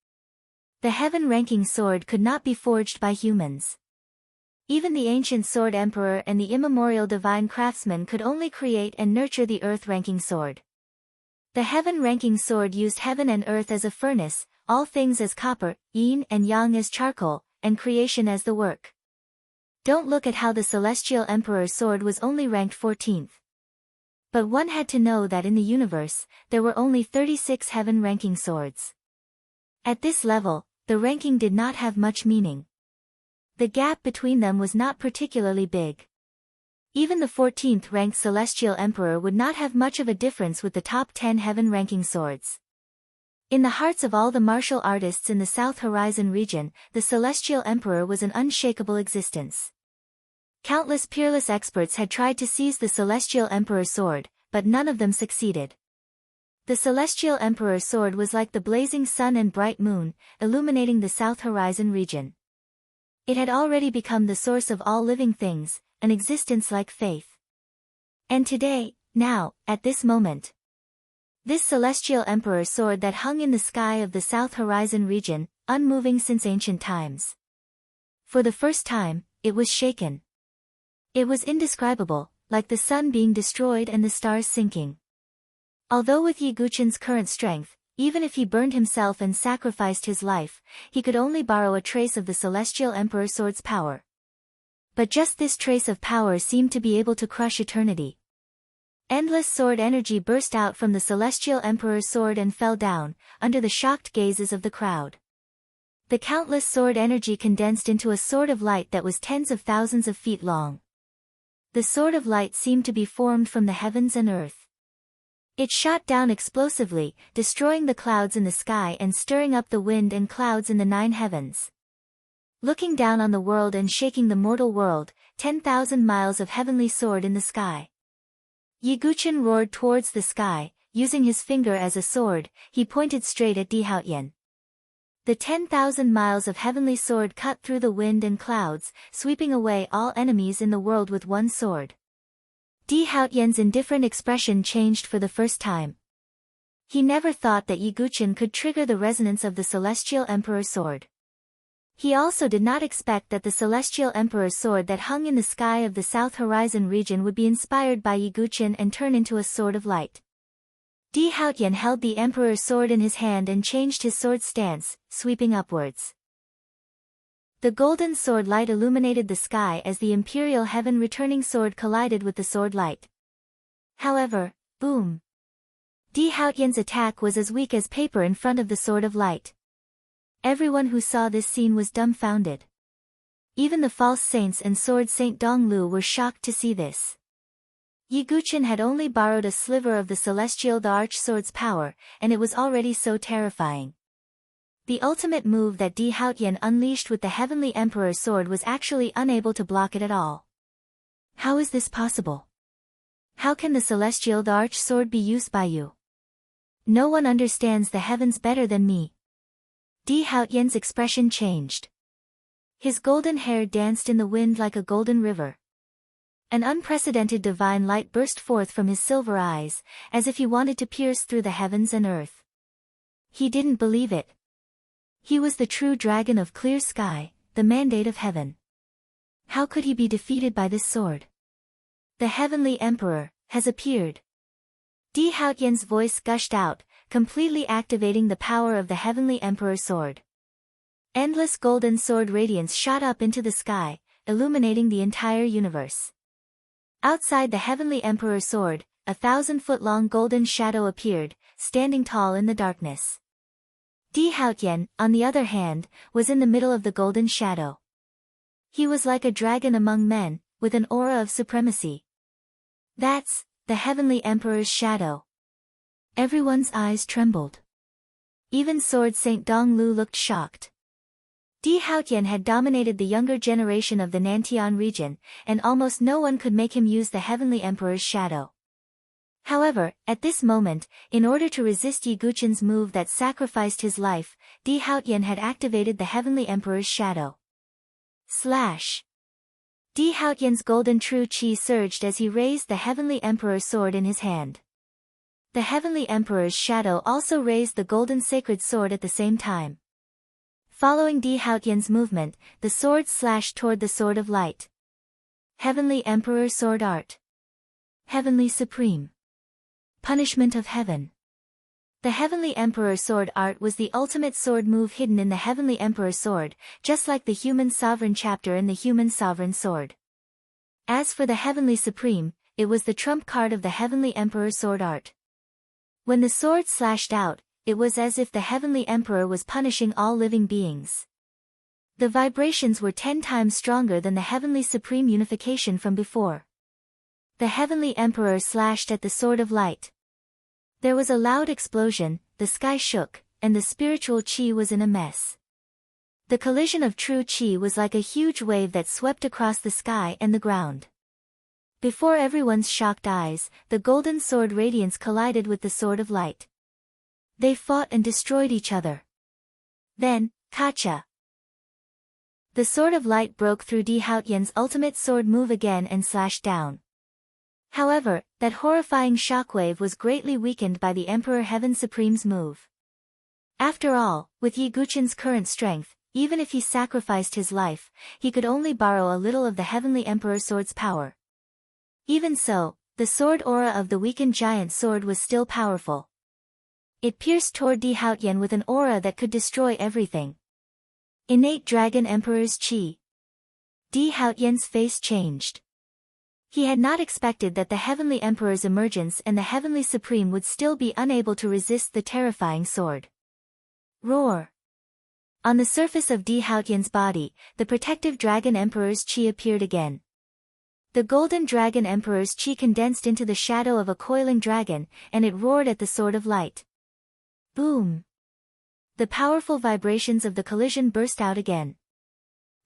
The Heaven ranking sword could not be forged by humans. Even the ancient Sword Emperor and the immemorial Divine Craftsman could only create and nurture the Earth ranking sword. The Heaven ranking sword used heaven and earth as a furnace, all things as copper, yin and yang as charcoal, and creation as the work. Don't look at how the Celestial Emperor's sword was only ranked 14th. But one had to know that in the universe, there were only 36 Heaven ranking swords. At this level, the ranking did not have much meaning. The gap between them was not particularly big. Even the 14th ranked Celestial Emperor would not have much of a difference with the top 10 Heaven ranking swords. In the hearts of all the martial artists in the South Horizon region, the Celestial Emperor was an unshakable existence. Countless peerless experts had tried to seize the Celestial Emperor's sword, but none of them succeeded. The Celestial Emperor's sword was like the blazing sun and bright moon, illuminating the South Horizon region. It had already become the source of all living things, an existence like faith. And today, now, at this moment, this Celestial Emperor's sword that hung in the sky of the South Horizon region, unmoving since ancient times. For the first time, it was shaken. It was indescribable, like the sun being destroyed and the stars sinking. Although with Yi Guqian's current strength, even if he burned himself and sacrificed his life, he could only borrow a trace of the Celestial Emperor's sword's power. But just this trace of power seemed to be able to crush eternity. Endless sword energy burst out from the Celestial Emperor's sword and fell down, under the shocked gazes of the crowd. The countless sword energy condensed into a sword of light that was tens of thousands of feet long. The sword of light seemed to be formed from the heavens and earth. It shot down explosively, destroying the clouds in the sky and stirring up the wind and clouds in the 9 heavens. Looking down on the world and shaking the mortal world, 10,000 miles of heavenly sword in the sky. Yi Guqian roared towards the sky, using his finger as a sword, he pointed straight at Di Haotian. The 10,000 miles of heavenly sword cut through the wind and clouds, sweeping away all enemies in the world with one sword. Di Haotian's indifferent expression changed for the first time. He never thought that Yi Guqian could trigger the resonance of the Celestial Emperor's sword. He also did not expect that the Celestial Emperor's sword that hung in the sky of the South Horizon region would be inspired by Yi Guqian and turn into a sword of light. Di Haotian held the Emperor's sword in his hand and changed his sword stance, sweeping upwards. The golden sword light illuminated the sky as the Imperial Heaven returning sword collided with the sword light. However, boom! Di Haotian's attack was as weak as paper in front of the sword of light. Everyone who saw this scene was dumbfounded. Even the false saints and sword Saint Donglu were shocked to see this. Yi Guqian had only borrowed a sliver of the Celestial Arch Sword's power, and it was already so terrifying. The ultimate move that Di Haotian unleashed with the Heavenly Emperor's sword was actually unable to block it at all. How is this possible? How can the Celestial Arch Sword be used by you? No one understands the heavens better than me. Di Haotian's expression changed. His golden hair danced in the wind like a golden river. An unprecedented divine light burst forth from his silver eyes, as if he wanted to pierce through the heavens and earth. He didn't believe it. He was the true dragon of clear sky, the mandate of heaven. How could he be defeated by this sword? The Heavenly Emperor has appeared. Di Haotian's voice gushed out, completely activating the power of the Heavenly Emperor's sword. Endless golden sword radiance shot up into the sky, illuminating the entire universe. Outside the Heavenly Emperor's sword, a 1,000-foot-long golden shadow appeared, standing tall in the darkness. Di Haotian, on the other hand, was in the middle of the golden shadow. He was like a dragon among men, with an aura of supremacy. That's the Heavenly Emperor's shadow. Everyone's eyes trembled. Even Sword Saint Donglu looked shocked. Di Haotian had dominated the younger generation of the Nantian region, and almost no one could make him use the Heavenly Emperor's shadow. However, at this moment, in order to resist Yi Guqian's move that sacrificed his life, Di Haotian had activated the Heavenly Emperor's shadow. Slash! Di Haotian's golden true qi surged as he raised the Heavenly Emperor's sword in his hand. The Heavenly Emperor's shadow also raised the golden sacred sword at the same time. Following Di Haotian's movement, the sword slashed toward the Sword of Light. Heavenly Emperor Sword Art. Heavenly Supreme. Punishment of Heaven. The Heavenly Emperor Sword Art was the ultimate sword move hidden in the Heavenly Emperor Sword, just like the Human Sovereign chapter in the Human Sovereign Sword. As for the Heavenly Supreme, it was the trump card of the Heavenly Emperor Sword Art. When the sword slashed out, it was as if the Heavenly Emperor was punishing all living beings. The vibrations were 10 times stronger than the Heavenly Supreme unification from before. The Heavenly Emperor slashed at the Sword of Light. There was a loud explosion, the sky shook, and the spiritual qi was in a mess. The collision of true qi was like a huge wave that swept across the sky and the ground. Before everyone's shocked eyes, the golden sword radiance collided with the Sword of Light. They fought and destroyed each other. Then, Kacha! The Sword of Light broke through Di Haotian's ultimate sword move again and slashed down. However, that horrifying shockwave was greatly weakened by the Emperor Heaven Supreme's move. After all, with Yi Guqian's current strength, even if he sacrificed his life, he could only borrow a little of the Heavenly Emperor Sword's power. Even so, the sword aura of the weakened giant sword was still powerful. It pierced toward Di Haotian with an aura that could destroy everything. Innate Dragon Emperor's Qi. Di Haotian's face changed. He had not expected that the Heavenly Emperor's emergence and the Heavenly Supreme would still be unable to resist the terrifying sword. Roar! On the surface of Di Haotian's body, the protective Dragon Emperor's Qi appeared again. The Golden Dragon Emperor's Qi condensed into the shadow of a coiling dragon, and it roared at the Sword of Light. Boom! The powerful vibrations of the collision burst out again.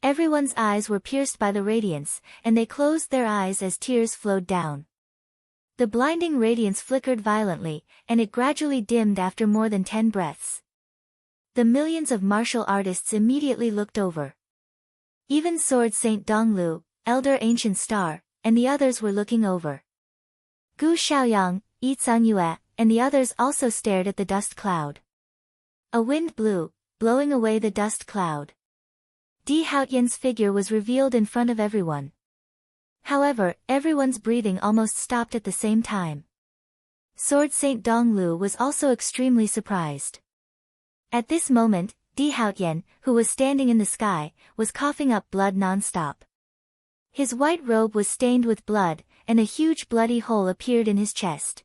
Everyone's eyes were pierced by the radiance, and they closed their eyes as tears flowed down. The blinding radiance flickered violently, and it gradually dimmed after more than 10 breaths. The millions of martial artists immediately looked over. Even Sword Saint Donglu, Elder Ancient Star, and the others were looking over. Gu Xiaoyang, Yi Cangyue, and the others also stared at the dust cloud. A wind blew, blowing away the dust cloud. Di Haotian's figure was revealed in front of everyone. However, everyone's breathing almost stopped at the same time. Sword Saint Donglu was also extremely surprised. At this moment, Di Haotian, who was standing in the sky, was coughing up blood non-stop. His white robe was stained with blood, and a huge bloody hole appeared in his chest.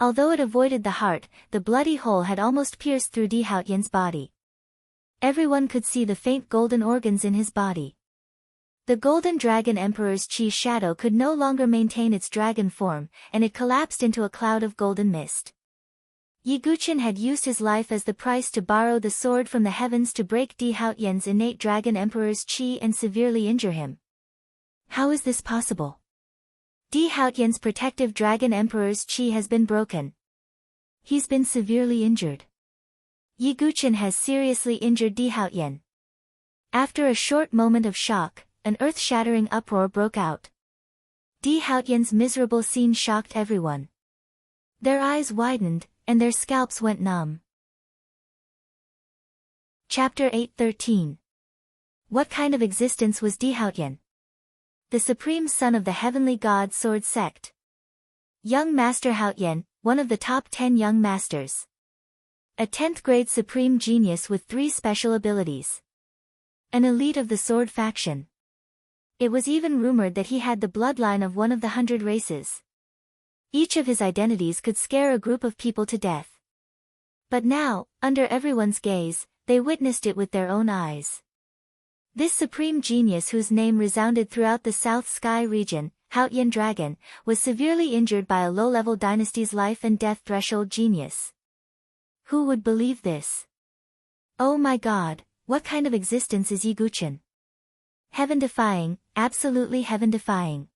Although it avoided the heart, the bloody hole had almost pierced through Di Haotian's body. Everyone could see the faint golden organs in his body. The Golden Dragon Emperor's Qi shadow could no longer maintain its dragon form, and it collapsed into a cloud of golden mist. Yi Guqian had used his life as the price to borrow the sword from the heavens to break Di Haotian's innate Dragon Emperor's Qi and severely injure him. How is this possible? Di Haotian's protective Dragon Emperor's Qi has been broken. He's been severely injured. Yi Guqian has seriously injured Di Haotian. After a short moment of shock, an earth-shattering uproar broke out. Di Haotian's miserable scene shocked everyone. Their eyes widened, and their scalps went numb. Chapter 8:13. What kind of existence was Di Haotian? The supreme son of the heavenly god Sword Sect. Young Master Haotian, one of the top 10 young masters. A 10th grade supreme genius with 3 special abilities. An elite of the sword faction. It was even rumored that he had the bloodline of one of the 100 races. Each of his identities could scare a group of people to death. But now, under everyone's gaze, they witnessed it with their own eyes. This supreme genius, whose name resounded throughout the South Sky region, Haotian Dragon, was severely injured by a low-level dynasty's life and death threshold genius. Who would believe this? Oh my god, What kind of existence is Yi Guchen? Heaven-defying, absolutely heaven-defying.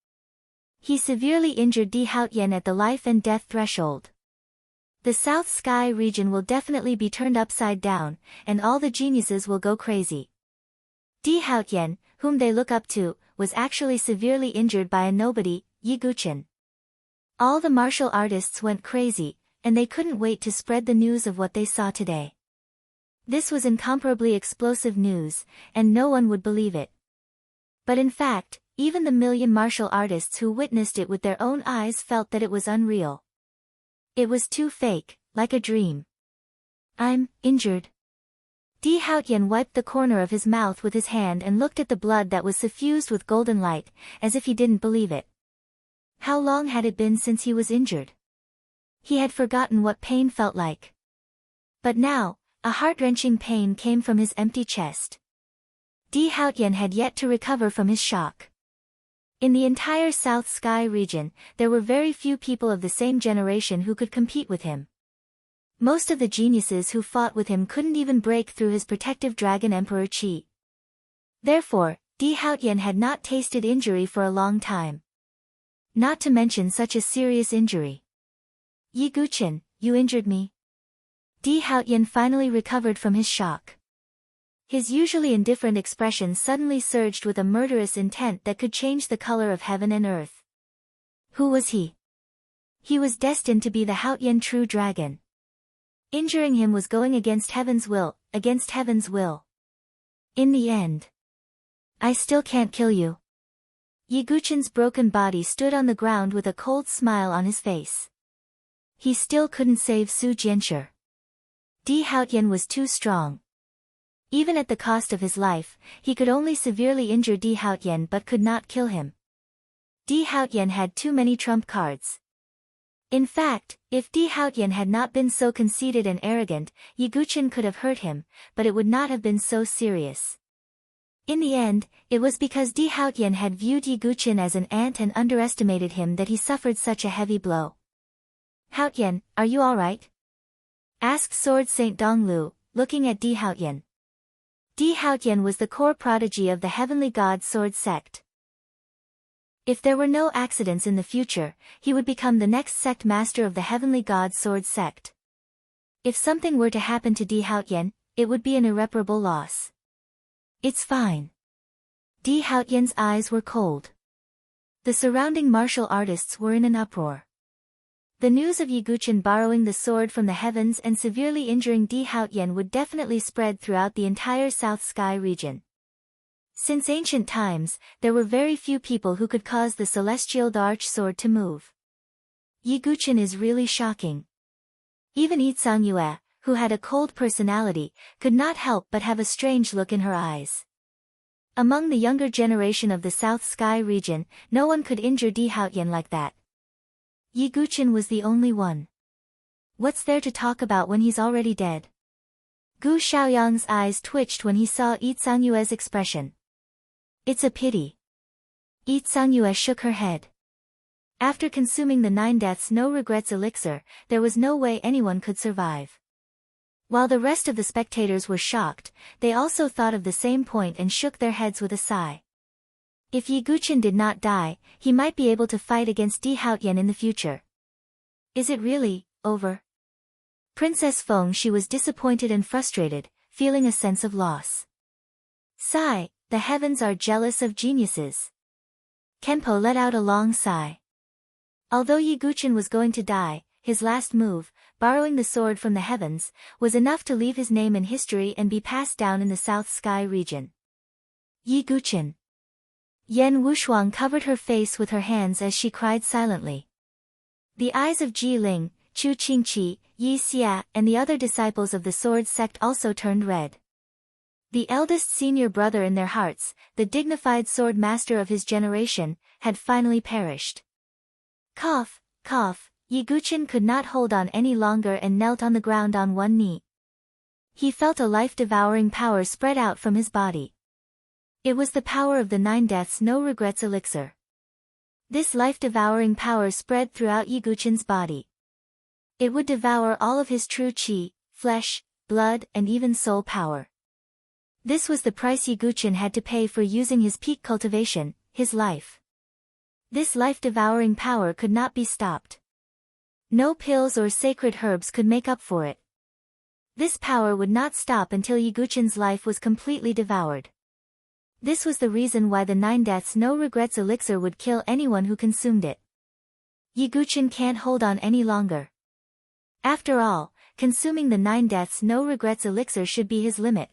He severely injured Di Haotian at the life and death threshold. The South Sky region will definitely be turned upside down, and all the geniuses will go crazy. Di Haotian, whom they look up to, was actually severely injured by a nobody, Yi Guchen. All the martial artists went crazy, and they couldn't wait to spread the news of what they saw today. This was incomparably explosive news, and no one would believe it. But in fact, even the million martial artists who witnessed it with their own eyes felt that it was unreal. It was too fake, like a dream. I'm injured. Di Haotian wiped the corner of his mouth with his hand and looked at the blood that was suffused with golden light, as if he didn't believe it. How long had it been since he was injured? He had forgotten what pain felt like. But now, a heart-wrenching pain came from his empty chest. Di Haotian had yet to recover from his shock. In the entire South Sky region, there were very few people of the same generation who could compete with him. Most of the geniuses who fought with him couldn't even break through his protective dragon Emperor Qi. Therefore, Di Haotian had not tasted injury for a long time. Not to mention such a serious injury. Yi Guchen, you injured me? Di Haotian finally recovered from his shock. His usually indifferent expression suddenly surged with a murderous intent that could change the color of heaven and earth. Who was he? He was destined to be the Haotian true dragon. Injuring him was going against heaven's will, against heaven's will. In the end. I still can't kill you. Yi Guchen's broken body stood on the ground with a cold smile on his face. He still couldn't save Su Jianshi. Di Haotian was too strong. Even at the cost of his life, he could only severely injure Di Haotian but could not kill him. Di Haotian had too many trump cards. In fact, if Di Haotian had not been so conceited and arrogant, Yi Guchen could have hurt him, but it would not have been so serious. In the end, it was because Di Haotian had viewed Yi Guchen as an ant and underestimated him that he suffered such a heavy blow. Haotian, are you alright? Asked Sword Saint Donglu, looking at Di Haotian. Di Haotian was the core prodigy of the Heavenly God Sword sect. If there were no accidents in the future, he would become the next sect master of the Heavenly God Sword sect. If something were to happen to Di Haotian, it would be an irreparable loss. It's fine. Di Haotian's eyes were cold. The surrounding martial artists were in an uproar. The news of Yi Guchen borrowing the sword from the heavens and severely injuring Di Haotian would definitely spread throughout the entire South Sky region. Since ancient times, there were very few people who could cause the celestial Darch sword to move. Yi Guchen is really shocking. Even Yi Yue, who had a cold personality, could not help but have a strange look in her eyes. Among the younger generation of the South Sky region, no one could injure Di Haotian like that. Yi Guchen was the only one. What's there to talk about when he's already dead? Gu Xiaoyang's eyes twitched when he saw Yi Yue's expression. It's a pity. Yi Yue shook her head. After consuming the 9 deaths no regrets elixir, there was no way anyone could survive. While the rest of the spectators were shocked, they also thought of the same point and shook their heads with a sigh. If Yi Guchen did not die, he might be able to fight against Di Haotian in the future. Is it really over? Princess Feng Shi was disappointed and frustrated, feeling a sense of loss. Sigh, the heavens are jealous of geniuses. Kenpo let out a long sigh. Although Yi Guchen was going to die, his last move, borrowing the sword from the heavens, was enough to leave his name in history and be passed down in the South Sky region. Yi Guchen. Yan Wushuang covered her face with her hands as she cried silently. The eyes of Ji Ling, Chu Qingqi, Yi Xia, and the other disciples of the sword sect also turned red. The eldest senior brother in their hearts, the dignified sword master of his generation, had finally perished. Cough, cough, Yi Guchen could not hold on any longer and knelt on the ground on one knee. He felt a life-devouring power spread out from his body. It was the power of the 9 deaths no regrets elixir. This life-devouring power spread throughout Yi Guchen's body. It would devour all of his true qi, flesh, blood and even soul power. This was the price Yiguchen had to pay for using his peak cultivation, his life. This life-devouring power could not be stopped. No pills or sacred herbs could make up for it. This power would not stop until Yiguchen's life was completely devoured. This was the reason why the 9 Deaths No Regrets elixir would kill anyone who consumed it. Yiguchen can't hold on any longer. After all, consuming the 9 Deaths No Regrets elixir should be his limit.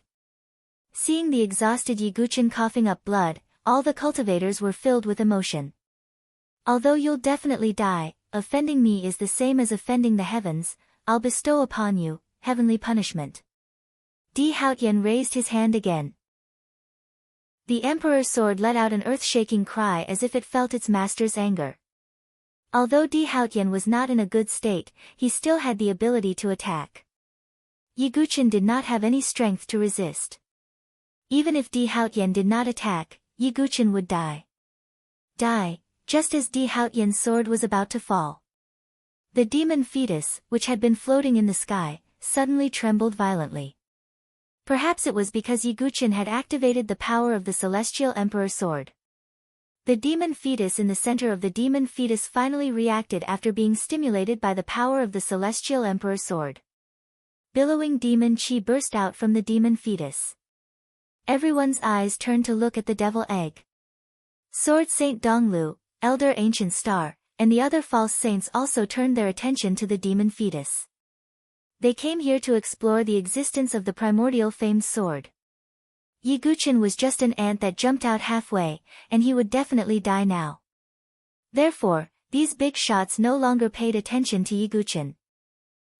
Seeing the exhausted Yiguchen coughing up blood, all the cultivators were filled with emotion. Although you'll definitely die, offending me is the same as offending the heavens, I'll bestow upon you heavenly punishment. Di Haotian raised his hand again. The Emperor's sword let out an earth-shaking cry as if it felt its master's anger. Although Di Haotian was not in a good state, he still had the ability to attack. Yiguchen did not have any strength to resist. Even if Di Haotian did not attack, Yiguchen would die. Just as Di Haotian's sword was about to fall. The demon fetus, which had been floating in the sky, suddenly trembled violently. Perhaps it was because Yiguchen had activated the power of the Celestial Emperor sword. The demon fetus in the center of the demon fetus finally reacted after being stimulated by the power of the Celestial Emperor sword. Billowing demon chi burst out from the demon fetus. Everyone's eyes turned to look at the devil egg. Sword Saint Donglu, Elder Ancient Star, and the other false saints also turned their attention to the demon fetus. They came here to explore the existence of the primordial famed sword. Yiguchen was just an ant that jumped out halfway, and he would definitely die now. Therefore, these big shots no longer paid attention to Yiguchen.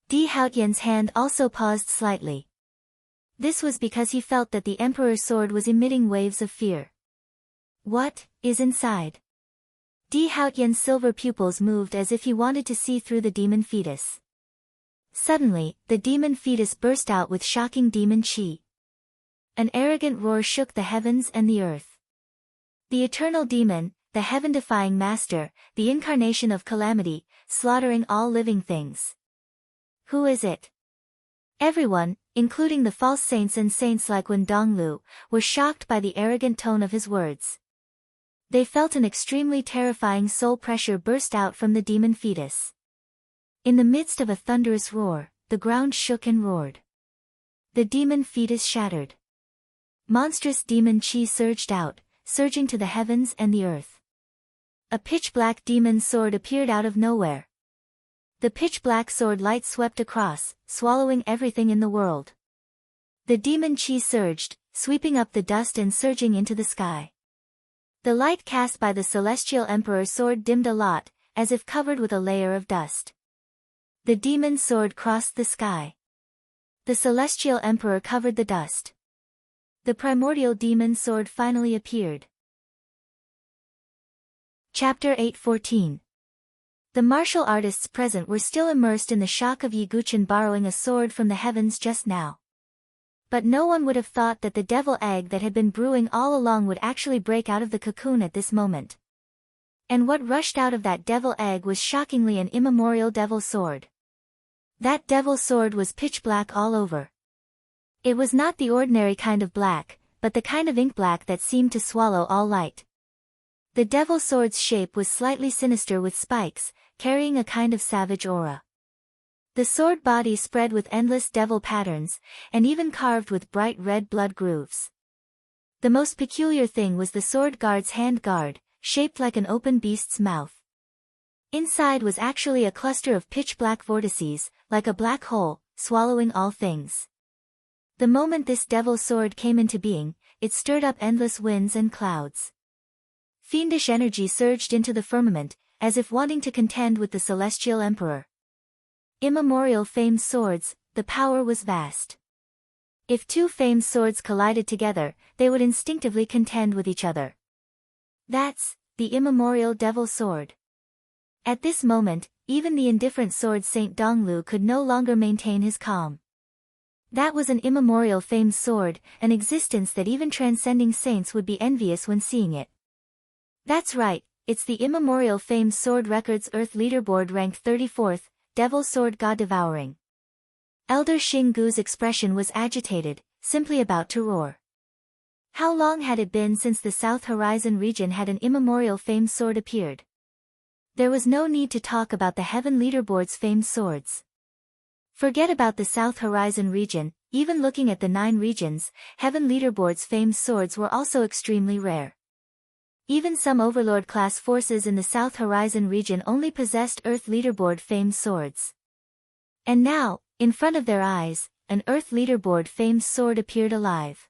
Di Haotian's hand also paused slightly. This was because he felt that the Emperor's sword was emitting waves of fear. What is inside? Di Haotian's silver pupils moved as if he wanted to see through the demon fetus. Suddenly, the demon fetus burst out with shocking demon chi. An arrogant roar shook the heavens and the earth. The eternal demon, the heaven-defying master, the incarnation of calamity, slaughtering all living things. Who is it? Everyone, including the false saints and saints like Wen Donglu, were shocked by the arrogant tone of his words. They felt an extremely terrifying soul pressure burst out from the demon fetus. In the midst of a thunderous roar, the ground shook and roared. The demon fetus shattered. Monstrous demon chi surged out, surging to the heavens and the earth. A pitch-black demon sword appeared out of nowhere. The pitch-black sword light swept across, swallowing everything in the world. The demon chi surged, sweeping up the dust and surging into the sky. The light cast by the Celestial Emperor sword dimmed a lot, as if covered with a layer of dust. The demon sword crossed the sky. The Celestial Emperor covered the dust. The primordial demon sword finally appeared. Chapter 8:14. The martial artists present were still immersed in the shock of Yiguchen borrowing a sword from the heavens just now. But no one would have thought that the devil egg that had been brewing all along would actually break out of the cocoon at this moment. And what rushed out of that devil egg was shockingly an immemorial devil sword. That devil sword was pitch black all over. It was not the ordinary kind of black, but the kind of ink black that seemed to swallow all light. The devil sword's shape was slightly sinister with spikes, carrying a kind of savage aura. The sword body spread with endless devil patterns, and even carved with bright red blood grooves. The most peculiar thing was the sword guard's hand guard, shaped like an open beast's mouth. Inside was actually a cluster of pitch-black vortices, like a black hole, swallowing all things. The moment this devil sword came into being, it stirred up endless winds and clouds. Fiendish energy surged into the firmament, as if wanting to contend with the Celestial Emperor. Immemorial famed swords, the power was vast. If two famed swords collided together, they would instinctively contend with each other. That's the immemorial devil sword. At this moment, even the indifferent sword Saint Donglu could no longer maintain his calm. That was an immemorial famed sword, an existence that even transcending saints would be envious when seeing it. That's right, it's the immemorial famed sword records Earth leaderboard rank 34th, Devil Sword God Devouring. Elder Xing Gu's expression was agitated, simply about to roar. How long had it been since the South Horizon region had an immemorial famed sword appeared? There was no need to talk about the Heaven Leaderboard's famed swords. Forget about the South Horizon region, even looking at the 9 regions, Heaven Leaderboard's famed swords were also extremely rare. Even some Overlord-class forces in the South Horizon region only possessed Earth Leaderboard famed swords. And now, in front of their eyes, an Earth Leaderboard famed sword appeared alive.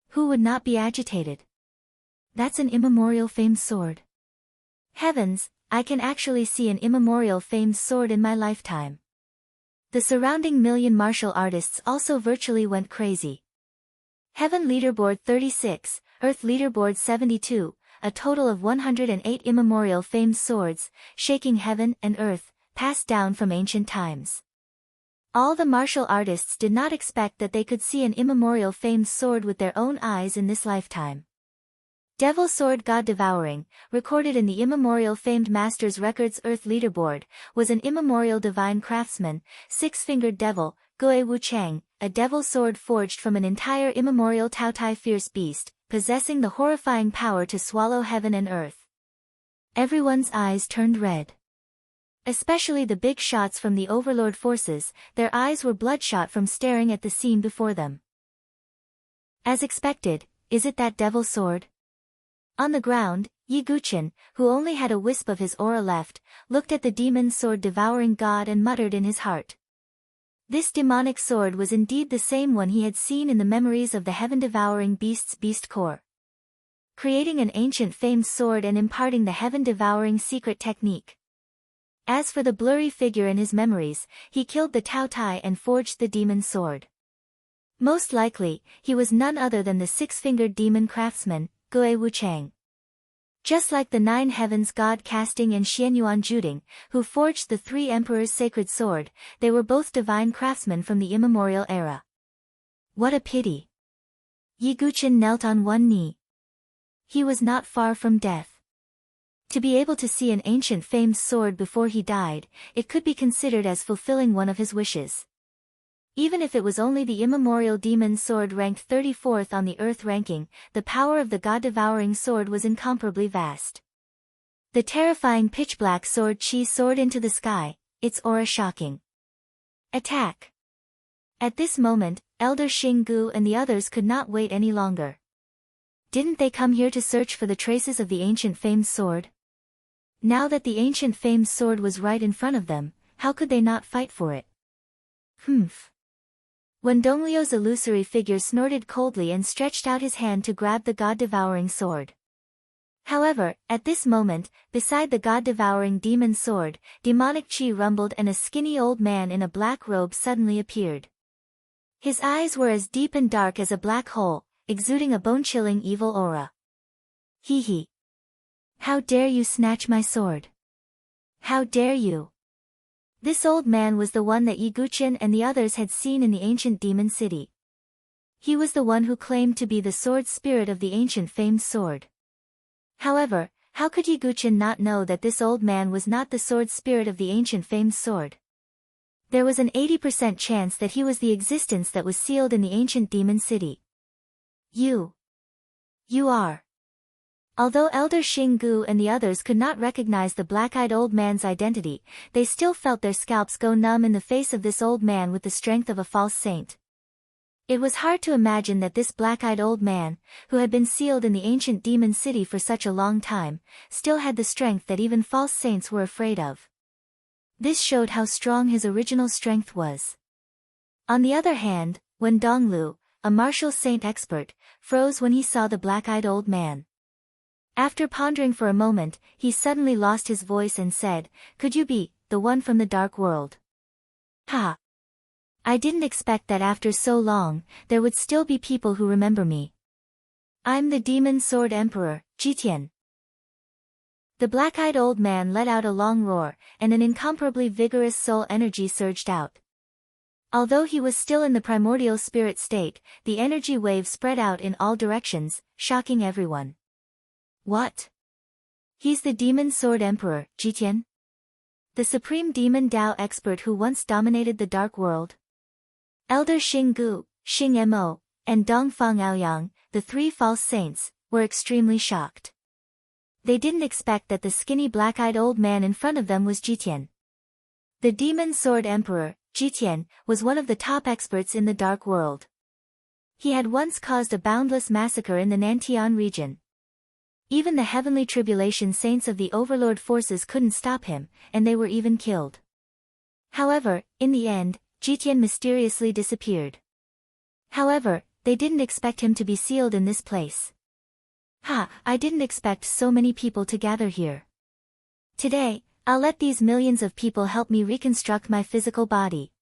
Who would not be agitated? That's an immemorial famed sword. Heavens, I can actually see an immemorial famed sword in my lifetime. The surrounding million martial artists also virtually went crazy. Heaven Leaderboard 36, Earth Leaderboard 72, a total of 108 immemorial famed swords, shaking heaven and earth, passed down from ancient times. All the martial artists did not expect that they could see an immemorial famed sword with their own eyes in this lifetime. Devil Sword God Devouring, recorded in the immemorial famed Masters Records Earth Leaderboard, was an immemorial divine craftsman, 6-fingered devil, Goe Wu Chang, a devil sword forged from an entire immemorial Taotai fierce beast, possessing the horrifying power to swallow heaven and earth. Everyone's eyes turned red. Especially the big shots from the Overlord forces, their eyes were bloodshot from staring at the scene before them. As expected, is it that devil sword? On the ground, Yi Guqin, who only had a wisp of his aura left, looked at the demon sword devouring God and muttered in his heart. This demonic sword was indeed the same one he had seen in the memories of the heaven-devouring beast's beast core. Creating an ancient famed sword and imparting the heaven-devouring secret technique. As for the blurry figure in his memories, he killed the Taotai and forged the demon sword. Most likely, he was none other than the 6-fingered demon craftsman, Goe Wu Chang. Just like the 9 heavens god Casting and Xianyuan Juding, who forged the 3 emperors' sacred sword, they were both divine craftsmen from the immemorial era. What a pity. Yi Guqin knelt on one knee. He was not far from death. To be able to see an ancient famed sword before he died, it could be considered as fulfilling one of his wishes. Even if it was only the immemorial demon sword ranked 34th on the Earth ranking, the power of the god-devouring sword was incomparably vast. The terrifying pitch-black sword Qi soared into the sky, its aura shocking. Attack! At this moment, Elder Xinggu and the others could not wait any longer. Didn't they come here to search for the traces of the ancient famed sword? Now that the ancient famed sword was right in front of them, how could they not fight for it? Humph. When Donglio's illusory figure snorted coldly and stretched out his hand to grab the god-devouring sword. However, at this moment, beside the god-devouring demon sword, demonic Qi rumbled and a skinny old man in a black robe suddenly appeared. His eyes were as deep and dark as a black hole, exuding a bone-chilling evil aura. Hee hee. How dare you snatch my sword? How dare you? This old man was the one that Yi Guqin and the others had seen in the ancient demon city. He was the one who claimed to be the sword spirit of the ancient famed sword. However, how could Yi Guqin not know that this old man was not the sword spirit of the ancient famed sword? There was an 80% chance that he was the existence that was sealed in the ancient demon city. You are. Although Elder Xinggu and the others could not recognize the black-eyed old man's identity, they still felt their scalps go numb in the face of this old man with the strength of a false saint. It was hard to imagine that this black-eyed old man, who had been sealed in the ancient demon city for such a long time, still had the strength that even false saints were afraid of. This showed how strong his original strength was. On the other hand, when Donglu, a martial saint expert, froze when he saw the black-eyed old man. After pondering for a moment, he suddenly lost his voice and said, "Could you be the one from the dark world?" Ha! I didn't expect that after so long, there would still be people who remember me. I'm the Demon Sword Emperor, Jitian. The black-eyed old man let out a long roar, and an incomparably vigorous soul energy surged out. Although he was still in the primordial spirit state, the energy wave spread out in all directions, shocking everyone. What? He's the Demon Sword Emperor, Jitian? The supreme demon Dao expert who once dominated the dark world? Elder Xinggu, Xing Mo, and Dongfang Aoyang, the three false saints, were extremely shocked. They didn't expect that the skinny black-eyed old man in front of them was Jitian. The Demon Sword Emperor, Jitian, was one of the top experts in the Dark World. He had once caused a boundless massacre in the Nantian region. Even the heavenly tribulation saints of the Overlord forces couldn't stop him, and they were even killed. However, in the end, Jitian mysteriously disappeared. However, they didn't expect him to be sealed in this place. I didn't expect so many people to gather here. Today, I'll let these millions of people help me reconstruct my physical body.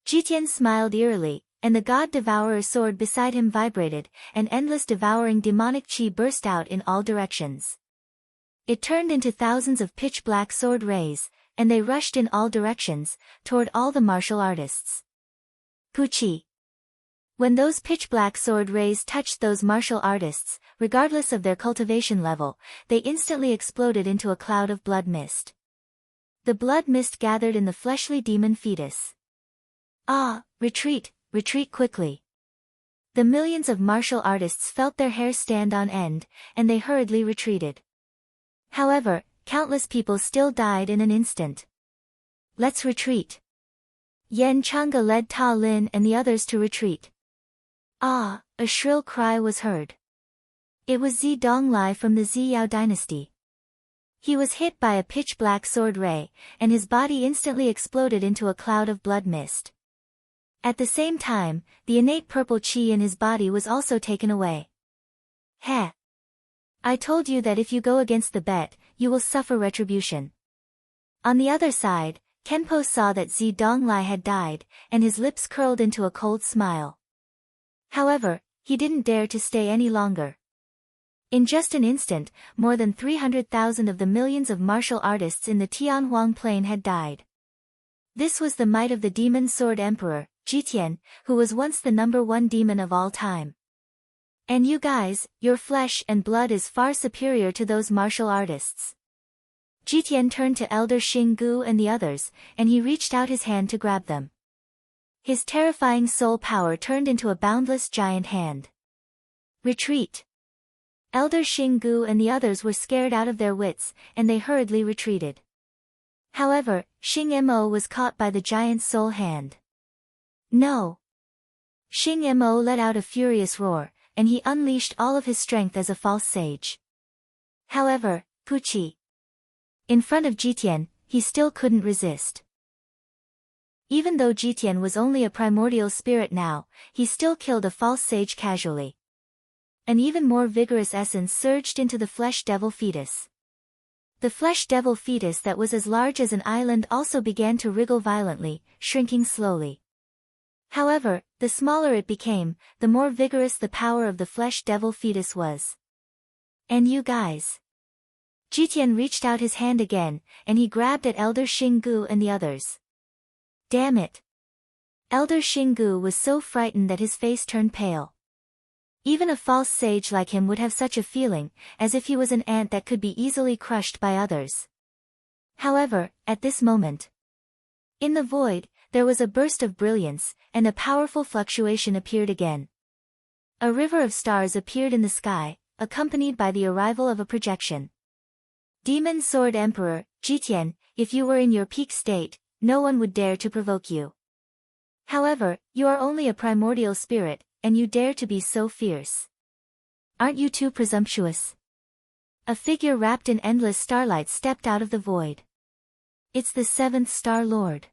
Jitian smiled eerily, and the God Devourer's sword beside him vibrated, and endless devouring demonic chi burst out in all directions. It turned into thousands of pitch-black sword rays, and they rushed in all directions, toward all the martial artists. Puchi. When those pitch-black sword rays touched those martial artists, regardless of their cultivation level, they instantly exploded into a cloud of blood mist. The blood mist gathered in the fleshly demon fetus. Retreat, retreat quickly. The millions of martial artists felt their hair stand on end, and they hurriedly retreated. However, countless people still died in an instant. Let's retreat. Yen Chang'e led Ta Lin and the others to retreat. A shrill cry was heard. It was Zi Donglai from the Ziyao dynasty. He was hit by a pitch-black sword ray, and his body instantly exploded into a cloud of blood mist. At the same time, the innate purple chi in his body was also taken away. Heh! I told you that if you go against the bet, you will suffer retribution. On the other side, Kenpo saw that Zi Donglai had died, and his lips curled into a cold smile. However, he didn't dare to stay any longer. In just an instant, more than 300,000 of the millions of martial artists in the Tianhuang Plain had died. This was the might of the Demon Sword Emperor, Jitian, who was once the #1 demon of all time. And you guys, your flesh and blood is far superior to those martial artists. Jitian turned to Elder Xinggu and the others, and he reached out his hand to grab them. His terrifying soul power turned into a boundless giant hand. Retreat! Elder Xinggu and the others were scared out of their wits, and they hurriedly retreated. However, Xing Mo was caught by the giant soul hand. No! Xing Mo let out a furious roar, and he unleashed all of his strength as a false sage. However, Puchi. In front of Jitian, he still couldn't resist. Even though Jitian was only a primordial spirit now, he still killed a false sage casually. An even more vigorous essence surged into the flesh devil fetus. The flesh devil fetus that was as large as an island also began to wriggle violently, shrinking slowly. However, the smaller it became, the more vigorous the power of the flesh devil fetus was. And you guys. Jitian reached out his hand again, and he grabbed at Elder Xinggu and the others. Damn it! Elder Xinggu was so frightened that his face turned pale. Even a false sage like him would have such a feeling, as if he was an ant that could be easily crushed by others. However, at this moment, in the void, there was a burst of brilliance, and a powerful fluctuation appeared again. A river of stars appeared in the sky, accompanied by the arrival of a projection. Demon Sword Emperor, Jitian, if you were in your peak state, no one would dare to provoke you. However, you are only a primordial spirit, and you dare to be so fierce. Aren't you too presumptuous? A figure wrapped in endless starlight stepped out of the void. It's the 7th Star Lord.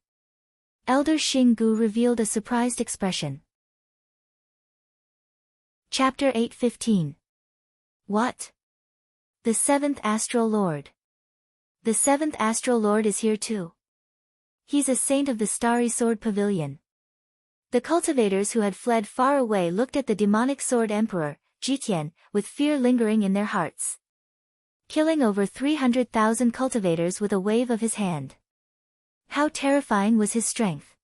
Elder Xinggu revealed a surprised expression. Chapter 8:15. What? The 7th Astral Lord. The 7th Astral Lord is here too. He's a saint of the Starry Sword Pavilion. The cultivators who had fled far away looked at the demonic sword emperor, Jitian, with fear lingering in their hearts. Killing over 300,000 cultivators with a wave of his hand. How terrifying was his strength.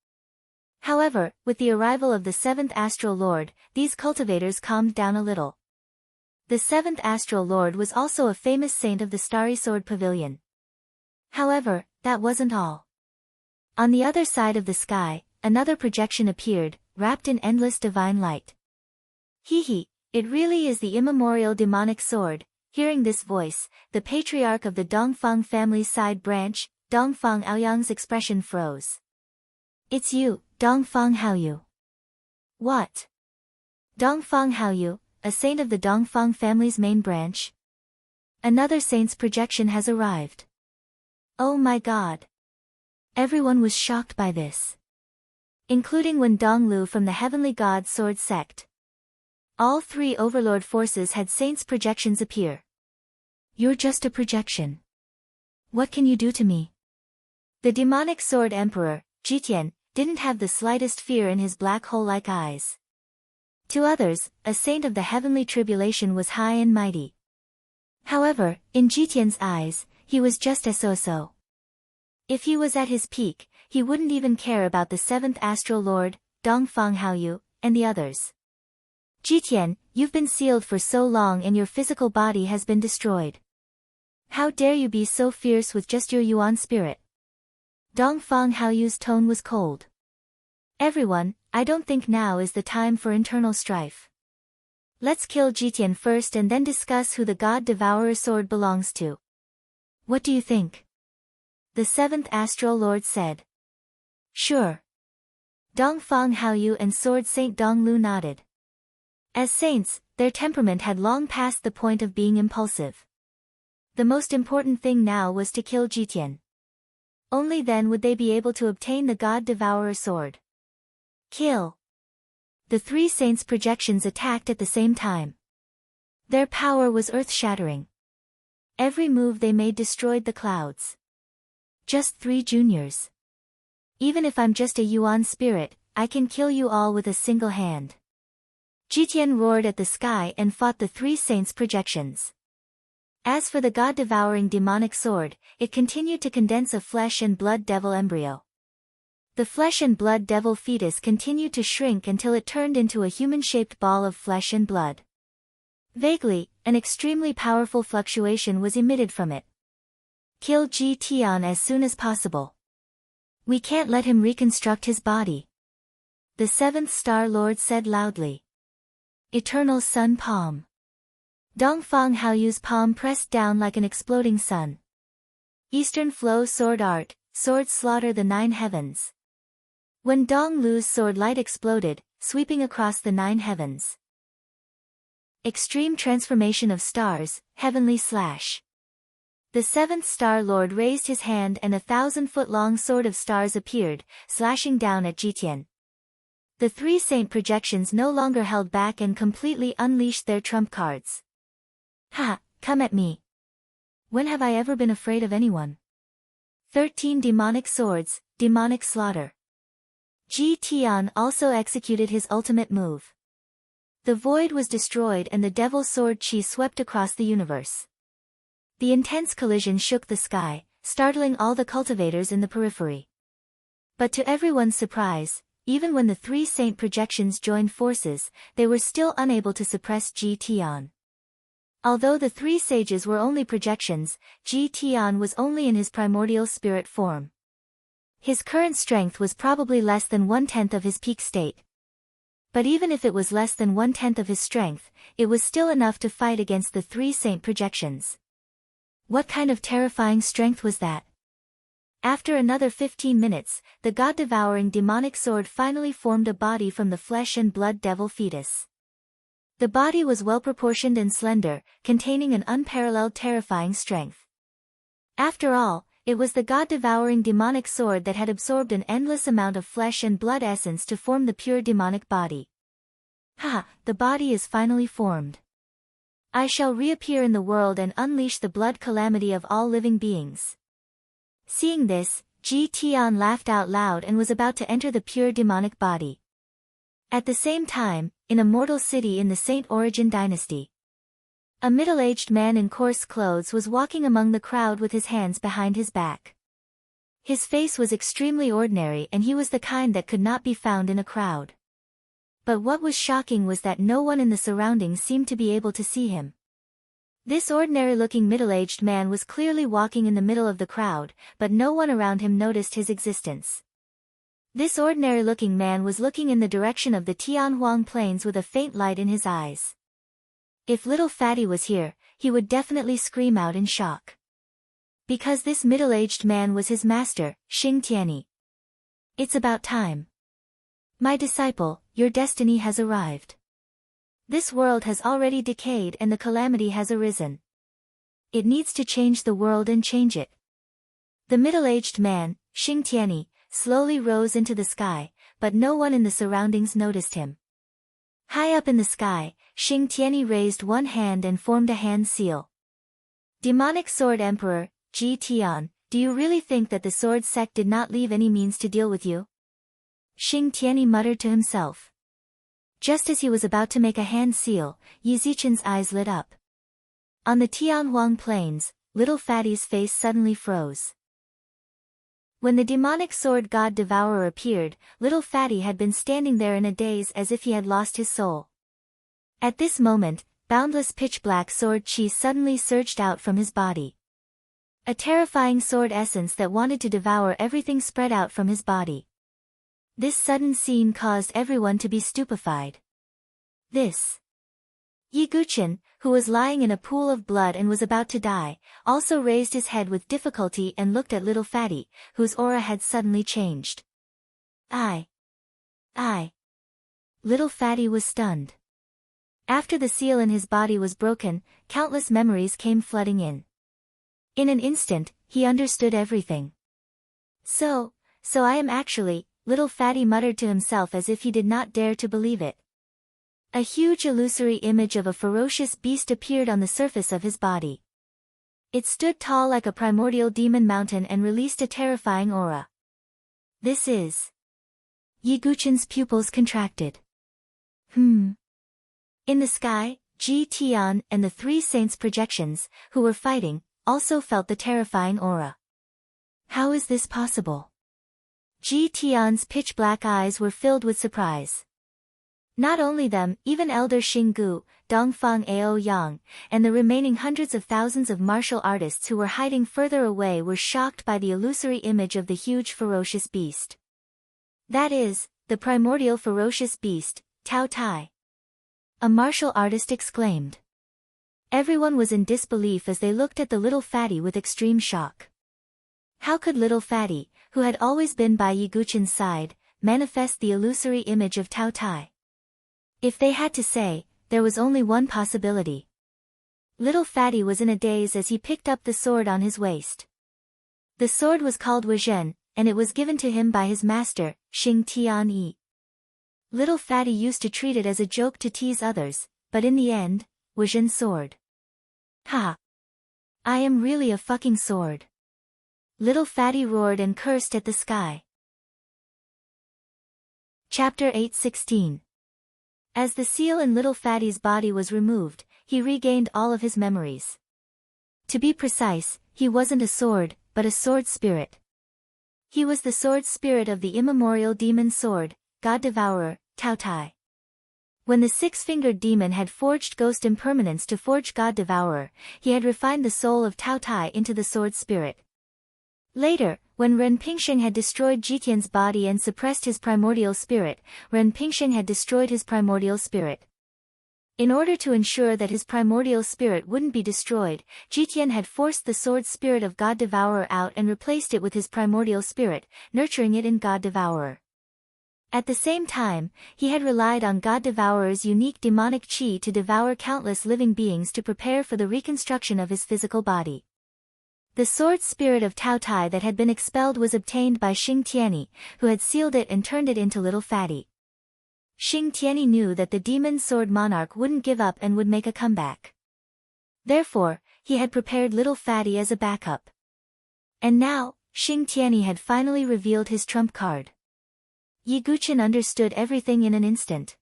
However, with the arrival of the 7th Astral Lord, these cultivators calmed down a little. The 7th Astral Lord was also a famous saint of the Starry Sword Pavilion. However, that wasn't all. On the other side of the sky, another projection appeared, wrapped in endless divine light. It really is the immemorial demonic sword. Hearing this voice, the patriarch of the Dongfang family's side branch, Dongfang Aoyang's expression froze. It's you, Dongfang Haoyu. What? Dongfang Haoyu, a saint of the Dongfang family's main branch? Another saint's projection has arrived. Oh my god. Everyone was shocked by this. Including Wen Donglu from the Heavenly God Sword sect. All three overlord forces had saints' projections appear. You're just a projection. What can you do to me? The demonic sword emperor, Jitian, didn't have the slightest fear in his black hole-like eyes. To others, a saint of the heavenly tribulation was high and mighty. However, in Jitian's eyes, he was just a so-so. If he was at his peak, he wouldn't even care about the seventh astral lord, Dongfang Haoyu, and the others. Jitian, you've been sealed for so long and your physical body has been destroyed. How dare you be so fierce with just your Yuan spirit? Dongfang Haoyu's tone was cold. Everyone, I don't think now is the time for internal strife. Let's kill Jitian first and then discuss who the God Devourer sword belongs to. What do you think? The seventh astral lord said. Sure. Dongfang Haoyu and Sword Saint Donglu nodded. As saints, their temperament had long passed the point of being impulsive. The most important thing now was to kill Jitian. Only then would they be able to obtain the God Devourer sword. Kill. The three saints' projections attacked at the same time. Their power was earth-shattering. Every move they made destroyed the clouds. Just 3 juniors. Even if I'm just a Yuan spirit, I can kill you all with a single hand. Jitian roared at the sky and fought the three saints' projections. As for the god-devouring demonic sword, it continued to condense a flesh and blood devil embryo. The flesh and blood devil fetus continued to shrink until it turned into a human-shaped ball of flesh and blood. Vaguely, an extremely powerful fluctuation was emitted from it. Kill Ji Tian as soon as possible. We can't let him reconstruct his body. The seventh Star Lord said loudly. Eternal Sun Palm. Dongfang Haoyu's palm pressed down like an exploding sun. Eastern Flow Sword Art, Sword Slaughter the 9 Heavens. When Donglu's sword light exploded, sweeping across the 9 heavens. Extreme Transformation of Stars, Heavenly Slash. The seventh Star Lord raised his hand and a 1,000-foot-long sword of stars appeared, slashing down at Jitian. The three saint projections no longer held back and completely unleashed their trump cards. Ha, come at me. When have I ever been afraid of anyone? 13 demonic swords, demonic slaughter. Ji Tian also executed his ultimate move. The void was destroyed and the devil sword chi swept across the universe. The intense collision shook the sky, startling all the cultivators in the periphery. But to everyone's surprise, even when the three saint projections joined forces, they were still unable to suppress Ji Tian. Although the three sages were only projections, Ji Tian was only in his primordial spirit form. His current strength was probably less than 1/10 of his peak state. But even if it was less than 1/10 of his strength, it was still enough to fight against the three saint projections. What kind of terrifying strength was that? After another 15 minutes, the god-devouring demonic sword finally formed a body from the flesh and blood devil fetus. The body was well-proportioned and slender, containing an unparalleled terrifying strength. After all, it was the god-devouring demonic sword that had absorbed an endless amount of flesh and blood essence to form the pure demonic body. Ha, the body is finally formed. I shall reappear in the world and unleash the blood calamity of all living beings. Seeing this, Ji Tian laughed out loud and was about to enter the pure demonic body. At the same time, in a mortal city in the Saint Origin dynasty, a middle-aged man in coarse clothes was walking among the crowd with his hands behind his back. His face was extremely ordinary and he was the kind that could not be found in a crowd. But what was shocking was that no one in the surroundings seemed to be able to see him. This ordinary-looking middle-aged man was clearly walking in the middle of the crowd, but no one around him noticed his existence. This ordinary-looking man was looking in the direction of the Tianhuang Plains with a faint light in his eyes. If little fatty was here, he would definitely scream out in shock. Because this middle-aged man was his master, Xing Tianyi. It's about time. My disciple, your destiny has arrived. This world has already decayed and the calamity has arisen. It needs to change the world and change it. The middle-aged man, Xing Tianyi, slowly rose into the sky, but no one in the surroundings noticed him. High up in the sky, Xing Tianyi raised one hand and formed a hand seal. Demonic Sword Emperor, Ji Tian, do you really think that the sword sect did not leave any means to deal with you? Xing Tianyi muttered to himself. Just as he was about to make a hand seal, Yi Zichen's eyes lit up. On the Tianhuang plains, little fatty's face suddenly froze. When the demonic sword god devourer appeared, little fatty had been standing there in a daze as if he had lost his soul. At this moment, boundless pitch-black sword chi suddenly surged out from his body. A terrifying sword essence that wanted to devour everything spread out from his body. This sudden scene caused everyone to be stupefied. This. Yi Guchen, who was lying in a pool of blood and was about to die, also raised his head with difficulty and looked at little fatty, whose aura had suddenly changed. I. Little fatty was stunned. After the seal in his body was broken, countless memories came flooding in. In an instant, he understood everything. So I am actually, little fatty muttered to himself as if he did not dare to believe it. A huge illusory image of a ferocious beast appeared on the surface of his body. It stood tall like a primordial demon mountain and released a terrifying aura. This is. Yi Guchen's pupils contracted. In the sky, Ji Tian and the three saints' projections, who were fighting, also felt the terrifying aura. How is this possible? Ji Tian's pitch-black eyes were filled with surprise. Not only them, even Elder Xinggu, Dongfang Ao Yang, and the remaining hundreds of thousands of martial artists who were hiding further away were shocked by the illusory image of the huge ferocious beast. That is, the primordial ferocious beast, Tao Tai. A martial artist exclaimed. Everyone was in disbelief as they looked at the little fatty with extreme shock. How could little fatty, who had always been by Yi Guchen's side, manifest the illusory image of Tao Tai? If they had to say, there was only one possibility. Little fatty was in a daze as he picked up the sword on his waist. The sword was called Wuzhen, and it was given to him by his master, Xing Tianyi. Little fatty used to treat it as a joke to tease others, but in the end, Wuzhen sword. Ha! I am really a fucking sword. Little fatty roared and cursed at the sky. Chapter 8:16. As the seal in little fatty's body was removed, he regained all of his memories. To be precise, he wasn't a sword, but a sword spirit. He was the sword spirit of the immemorial demon sword, God Devourer, Tao Tai. When the six-fingered demon had forged ghost impermanence to forge God Devourer, he had refined the soul of Tao Tai into the sword spirit. Later, when Ren Pingsheng had destroyed Jitian's body and suppressed his primordial spirit, Ren Pingsheng had destroyed his primordial spirit. In order to ensure that his primordial spirit wouldn't be destroyed, Jitian had forced the sword spirit of God Devourer out and replaced it with his primordial spirit, nurturing it in God Devourer. At the same time, he had relied on God Devourer's unique demonic chi to devour countless living beings to prepare for the reconstruction of his physical body. The sword spirit of Tao Tai that had been expelled was obtained by Xing Tianyi, who had sealed it and turned it into little fatty. Xing Tianyi knew that the demon sword monarch wouldn't give up and would make a comeback. Therefore, he had prepared little fatty as a backup. And now, Xing Tianyi had finally revealed his trump card. Yi Guchen understood everything in an instant.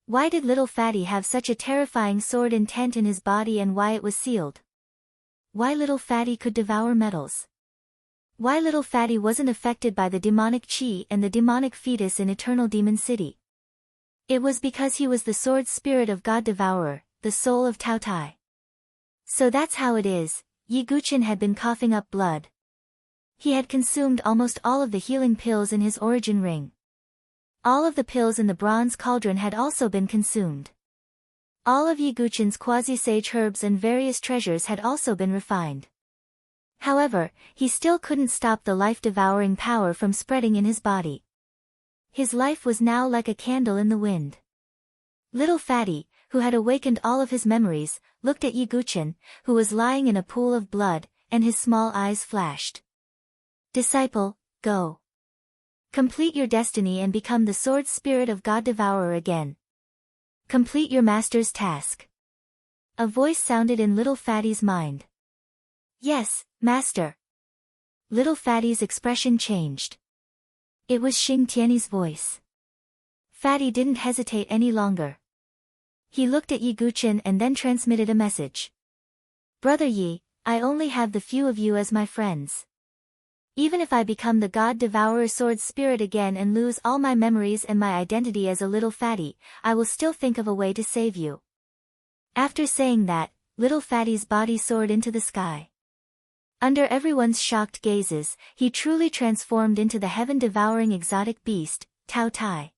Why did little fatty have such a terrifying sword intent in his body and why it was sealed? Why little fatty could devour metals? Why little fatty wasn't affected by the demonic chi and the demonic fetus in Eternal Demon City? It was because he was the sword spirit of God Devourer, the soul of Tao Tai. So that's how it is, Yi Guchen had been coughing up blood. He had consumed almost all of the healing pills in his origin ring. All of the pills in the bronze cauldron had also been consumed. All of Yiguchen's quasi-sage herbs and various treasures had also been refined. However, he still couldn't stop the life-devouring power from spreading in his body. His life was now like a candle in the wind. Little Fatty, who had awakened all of his memories, looked at Yiguchen, who was lying in a pool of blood, and his small eyes flashed. Disciple, go. Complete your destiny and become the sword spirit of God Devourer again. Complete your master's task. A voice sounded in Little Fatty's mind. Yes, master. Little Fatty's expression changed. It was Xing Tiany's voice. Fatty didn't hesitate any longer. He looked at Yiguchen and then transmitted a message. Brother Yi, I only have the few of you as my friends. Even if I become the God Devourer sword spirit again and lose all my memories and my identity as a Little Fatty, I will still think of a way to save you. After saying that, Little Fatty's body soared into the sky. Under everyone's shocked gazes, he truly transformed into the heaven-devouring exotic beast, Tao Tai.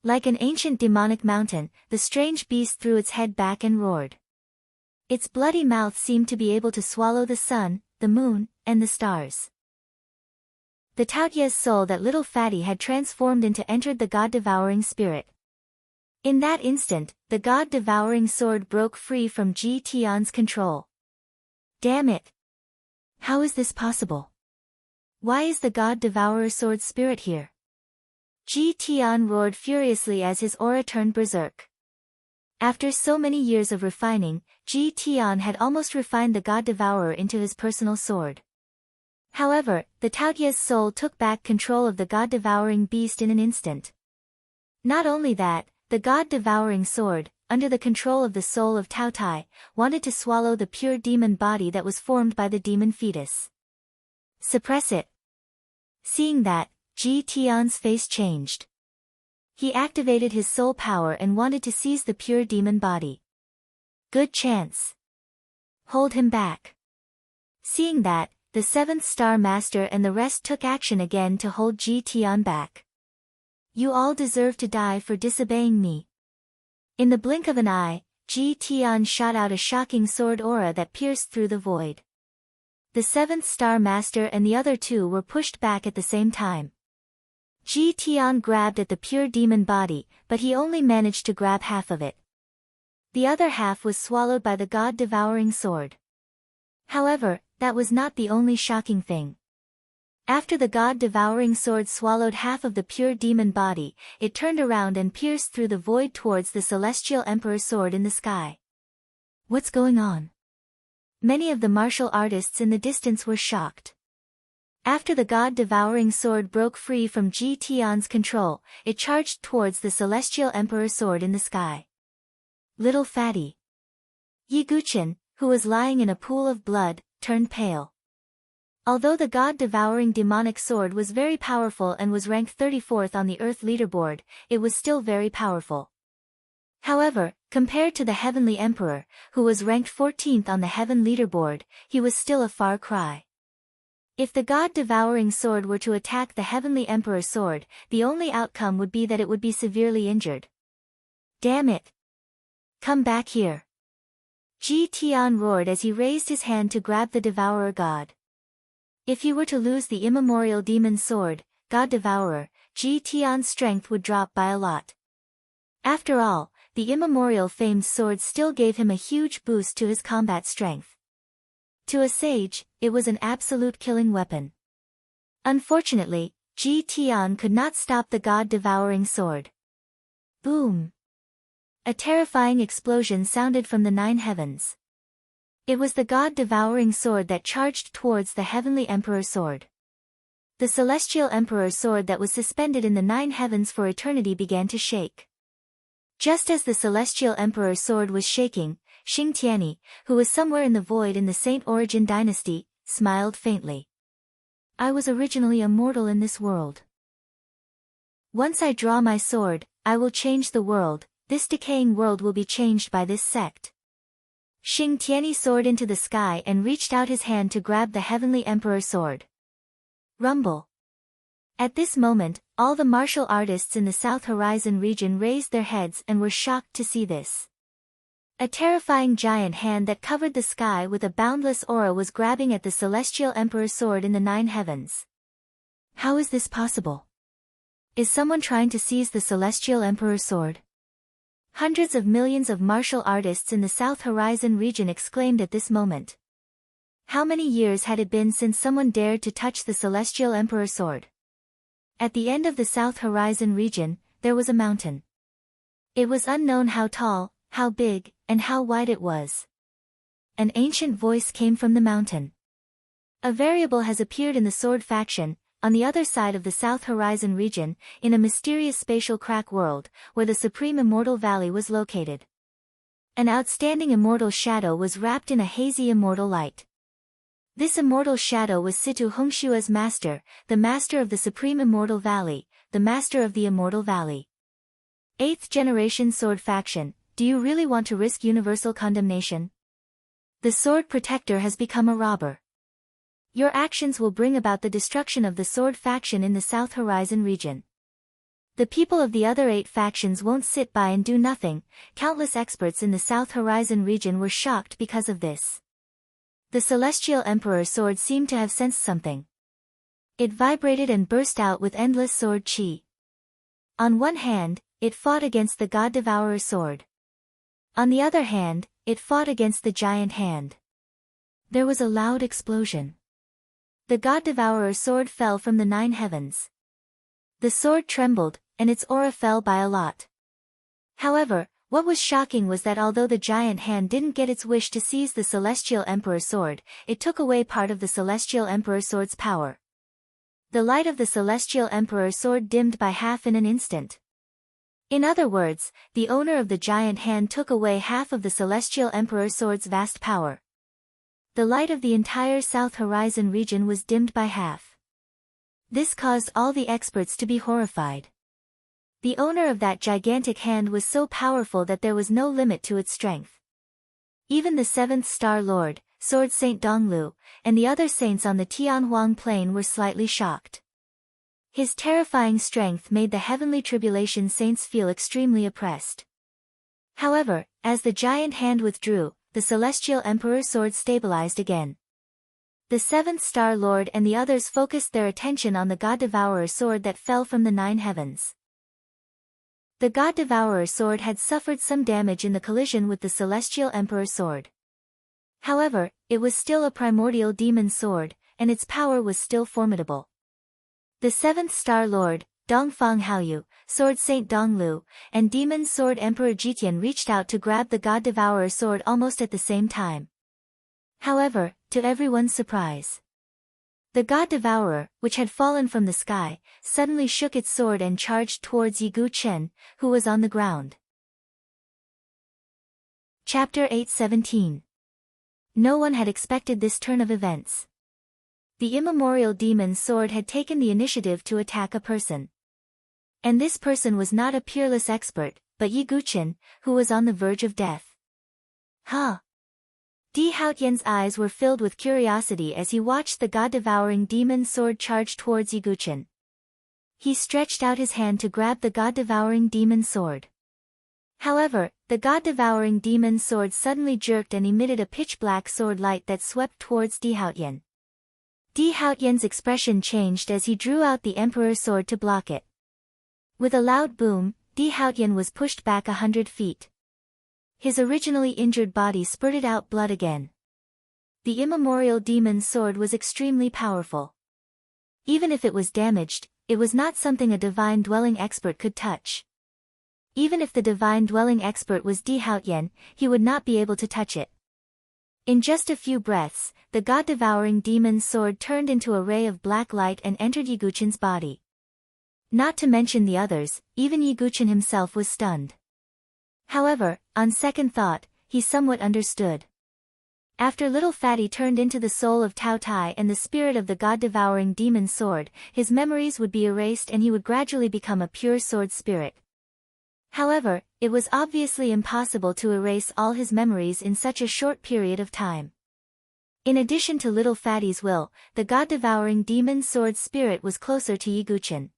Like an ancient demonic mountain, the strange beast threw its head back and roared. Its bloody mouth seemed to be able to swallow the sun, the moon, and the stars. The Taotia's soul that Little Fatty had transformed into entered the God-devouring spirit. In that instant, the God-devouring sword broke free from Ji Tian's control. Damn it! How is this possible? Why is the God-devourer sword spirit here? Ji Tian roared furiously as his aura turned berserk. After so many years of refining, Ji Tian had almost refined the God-devourer into his personal sword. However, the Taotia's soul took back control of the God-devouring beast in an instant. Not only that, the God-devouring sword, under the control of the soul of Tao Tai, wanted to swallow the pure demon body that was formed by the demon fetus. Suppress it. Seeing that, Ji Tian's face changed. He activated his soul power and wanted to seize the pure demon body. Good chance. Hold him back. Seeing that, the seventh star master and the rest took action again to hold Ji Tian back. You all deserve to die for disobeying me. In the blink of an eye, Ji Tian shot out a shocking sword aura that pierced through the void. The seventh star master and the other two were pushed back at the same time. Ji Tian grabbed at the pure demon body, but he only managed to grab half of it. The other half was swallowed by the God-devouring sword. However, that was not the only shocking thing. After the God-devouring sword swallowed half of the pure demon body, it turned around and pierced through the void towards the celestial emperor sword in the sky. What's going on? Many of the martial artists in the distance were shocked. After the God-devouring sword broke free from Ji Tian's control, it charged towards the celestial emperor sword in the sky. Little Fatty. Yiguchen, who was lying in a pool of blood, turned pale. Although the God-devouring demonic sword was very powerful and was ranked 34th on the Earth leaderboard, it was still very powerful. However, compared to the Heavenly Emperor, who was ranked 14th on the Heaven leaderboard, he was still a far cry. If the God-devouring sword were to attack the Heavenly Emperor sword, the only outcome would be that it would be severely injured. Damn it! Come back here! Ji Tian roared as he raised his hand to grab the Devourer God. If he were to lose the immemorial demon sword, God Devourer, Ji Tian's strength would drop by a lot. After all, the immemorial famed sword still gave him a huge boost to his combat strength. To a sage, it was an absolute killing weapon. Unfortunately, Ji Tian could not stop the God-devouring sword. Boom! A terrifying explosion sounded from the 9 heavens. It was the God-devouring sword that charged towards the Heavenly Emperor sword. The Celestial Emperor sword that was suspended in the 9 heavens for eternity began to shake. Just as the Celestial Emperor sword was shaking, Xing Tiany, who was somewhere in the void in the Saint Origin dynasty, smiled faintly. I was originally a mortal in this world. Once I draw my sword, I will change the world. This decaying world will be changed by this sect. Xing Tiany soared into the sky and reached out his hand to grab the Heavenly Emperor sword. Rumble. At this moment, all the martial artists in the South Horizon region raised their heads and were shocked to see this. A terrifying giant hand that covered the sky with a boundless aura was grabbing at the celestial emperor's sword in the 9 heavens. How is this possible? Is someone trying to seize the celestial emperor's sword? Hundreds of millions of martial artists in the South Horizon region exclaimed at this moment. How many years had it been since someone dared to touch the celestial emperor's sword? At the end of the South Horizon region, there was a mountain. It was unknown how tall, how big, and how wide it was. An ancient voice came from the mountain. A variable has appeared in the sword faction, on the other side of the South Horizon region, in a mysterious spatial crack world, where the supreme immortal valley was located. An outstanding immortal shadow was wrapped in a hazy immortal light. This immortal shadow was Situ Hongshua's master, the master of the supreme immortal valley, the master of the immortal valley. 8th generation sword faction, do you really want to risk universal condemnation? The sword protector has become a robber. Your actions will bring about the destruction of the sword faction in the South Horizon region. The people of the other 8 factions won't sit by and do nothing. Countless experts in the South Horizon region were shocked because of this. The celestial emperor's sword seemed to have sensed something. It vibrated and burst out with endless sword chi. On one hand, it fought against the God Devourer's sword. On the other hand, it fought against the giant hand. There was a loud explosion. The God Devourer's sword fell from the 9 heavens. The sword trembled, and its aura fell by a lot. However, what was shocking was that although the giant hand didn't get its wish to seize the celestial emperor's sword, it took away part of the celestial emperor's sword's power. The light of the celestial emperor's sword dimmed by half in an instant. In other words, the owner of the giant hand took away half of the celestial emperor's sword's vast power. The light of the entire South Horizon region was dimmed by half. This caused all the experts to be horrified. The owner of that gigantic hand was so powerful that there was no limit to its strength. Even the 7th Star Lord, Sword Saint Donglu, and the other saints on the Tianhuang Plain were slightly shocked. His terrifying strength made the heavenly tribulation saints feel extremely oppressed. However, as the giant hand withdrew, the celestial emperor's sword stabilized again. The 7th Star Lord and the others focused their attention on the God Devourer's sword that fell from the 9 heavens. The God Devourer's sword had suffered some damage in the collision with the celestial emperor's sword. However, it was still a primordial demon sword, and its power was still formidable. The 7th Star Lord, Dongfang Haoyu, Sword Saint Donglu, and Demon Sword Emperor Jitian reached out to grab the God Devourer's sword almost at the same time. However, to everyone's surprise, the God Devourer, which had fallen from the sky, suddenly shook its sword and charged towards Yi Gu Chen, who was on the ground. Chapter 8:17. No one had expected this turn of events. The immemorial demon's sword had taken the initiative to attack a person. And this person was not a peerless expert, but Yi Guchen, who was on the verge of death. Huh? Di Haotian's eyes were filled with curiosity as he watched the god-devouring demon's sword charge towards Yi Guchen. He stretched out his hand to grab the god-devouring demon's sword. However, the god-devouring demon's sword suddenly jerked and emitted a pitch-black sword light that swept towards Di Haotian. Di Haotian's expression changed as he drew out the emperor's sword to block it. With a loud boom, Di Haotian was pushed back 100 feet. His originally injured body spurted out blood again. The immemorial demon's sword was extremely powerful. Even if it was damaged, it was not something a divine dwelling expert could touch. Even if the divine dwelling expert was Di Haotian, he would not be able to touch it. In just a few breaths, the god-devouring demon's sword turned into a ray of black light and entered Yi Guchen's body. Not to mention the others, even Yi Guchen himself was stunned. However, on second thought, he somewhat understood. After Little Fatty turned into the soul of Tao Tai and the spirit of the god-devouring demon's sword, his memories would be erased and he would gradually become a pure sword spirit. However, it was obviously impossible to erase all his memories in such a short period of time. In addition to Little Fatty's will, the god-devouring demon's sword spirit was closer to Yi Guchen.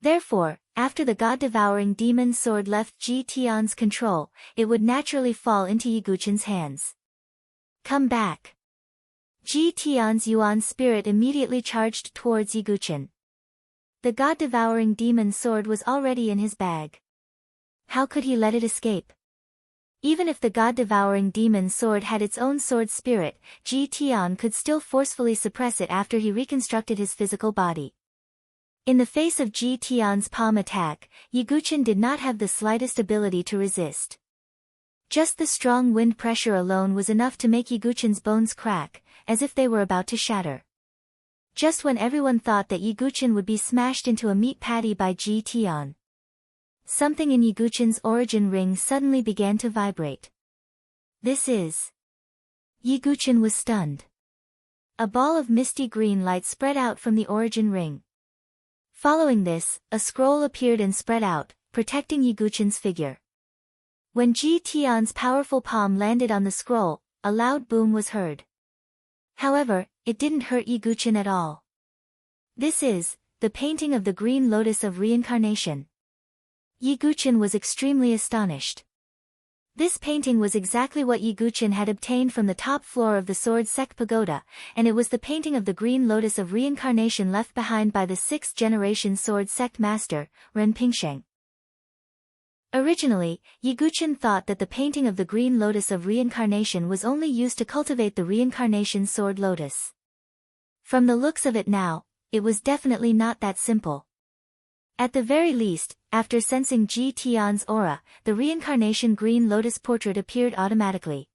Therefore, after the god-devouring demon sword left Ji Tian's control, it would naturally fall into Yiguchen's hands. Come back. Ji Tian's Yuan spirit immediately charged towards Yiguchen. The god-devouring demon sword was already in his bag. How could he let it escape? Even if the god-devouring demon sword had its own sword spirit, Ji Tian could still forcefully suppress it after he reconstructed his physical body. In the face of Ji Tian's palm attack, Yiguchen did not have the slightest ability to resist. Just the strong wind pressure alone was enough to make Yiguchen's bones crack, as if they were about to shatter. Just when everyone thought that Yiguchen would be smashed into a meat patty by Ji Tian, something in Yiguchen's origin ring suddenly began to vibrate. This is... Yiguchen was stunned. A ball of misty green light spread out from the origin ring. Following this, a scroll appeared and spread out, protecting Yiguchen's figure. When Ji Tian's powerful palm landed on the scroll, a loud boom was heard. However, it didn't hurt Yiguchen at all. This is the painting of the Green Lotus of Reincarnation. Yiguchen was extremely astonished. This painting was exactly what Yiguchen had obtained from the top floor of the Sword Sect Pagoda, and it was the painting of the Green Lotus of Reincarnation left behind by the 6th-generation Sword Sect Master, Ren Pingsheng. Originally, Yiguchen thought that the painting of the Green Lotus of Reincarnation was only used to cultivate the Reincarnation Sword Lotus. From the looks of it now, it was definitely not that simple. At the very least, after sensing Ji Tian's aura, the Reincarnation Green Lotus portrait appeared automatically.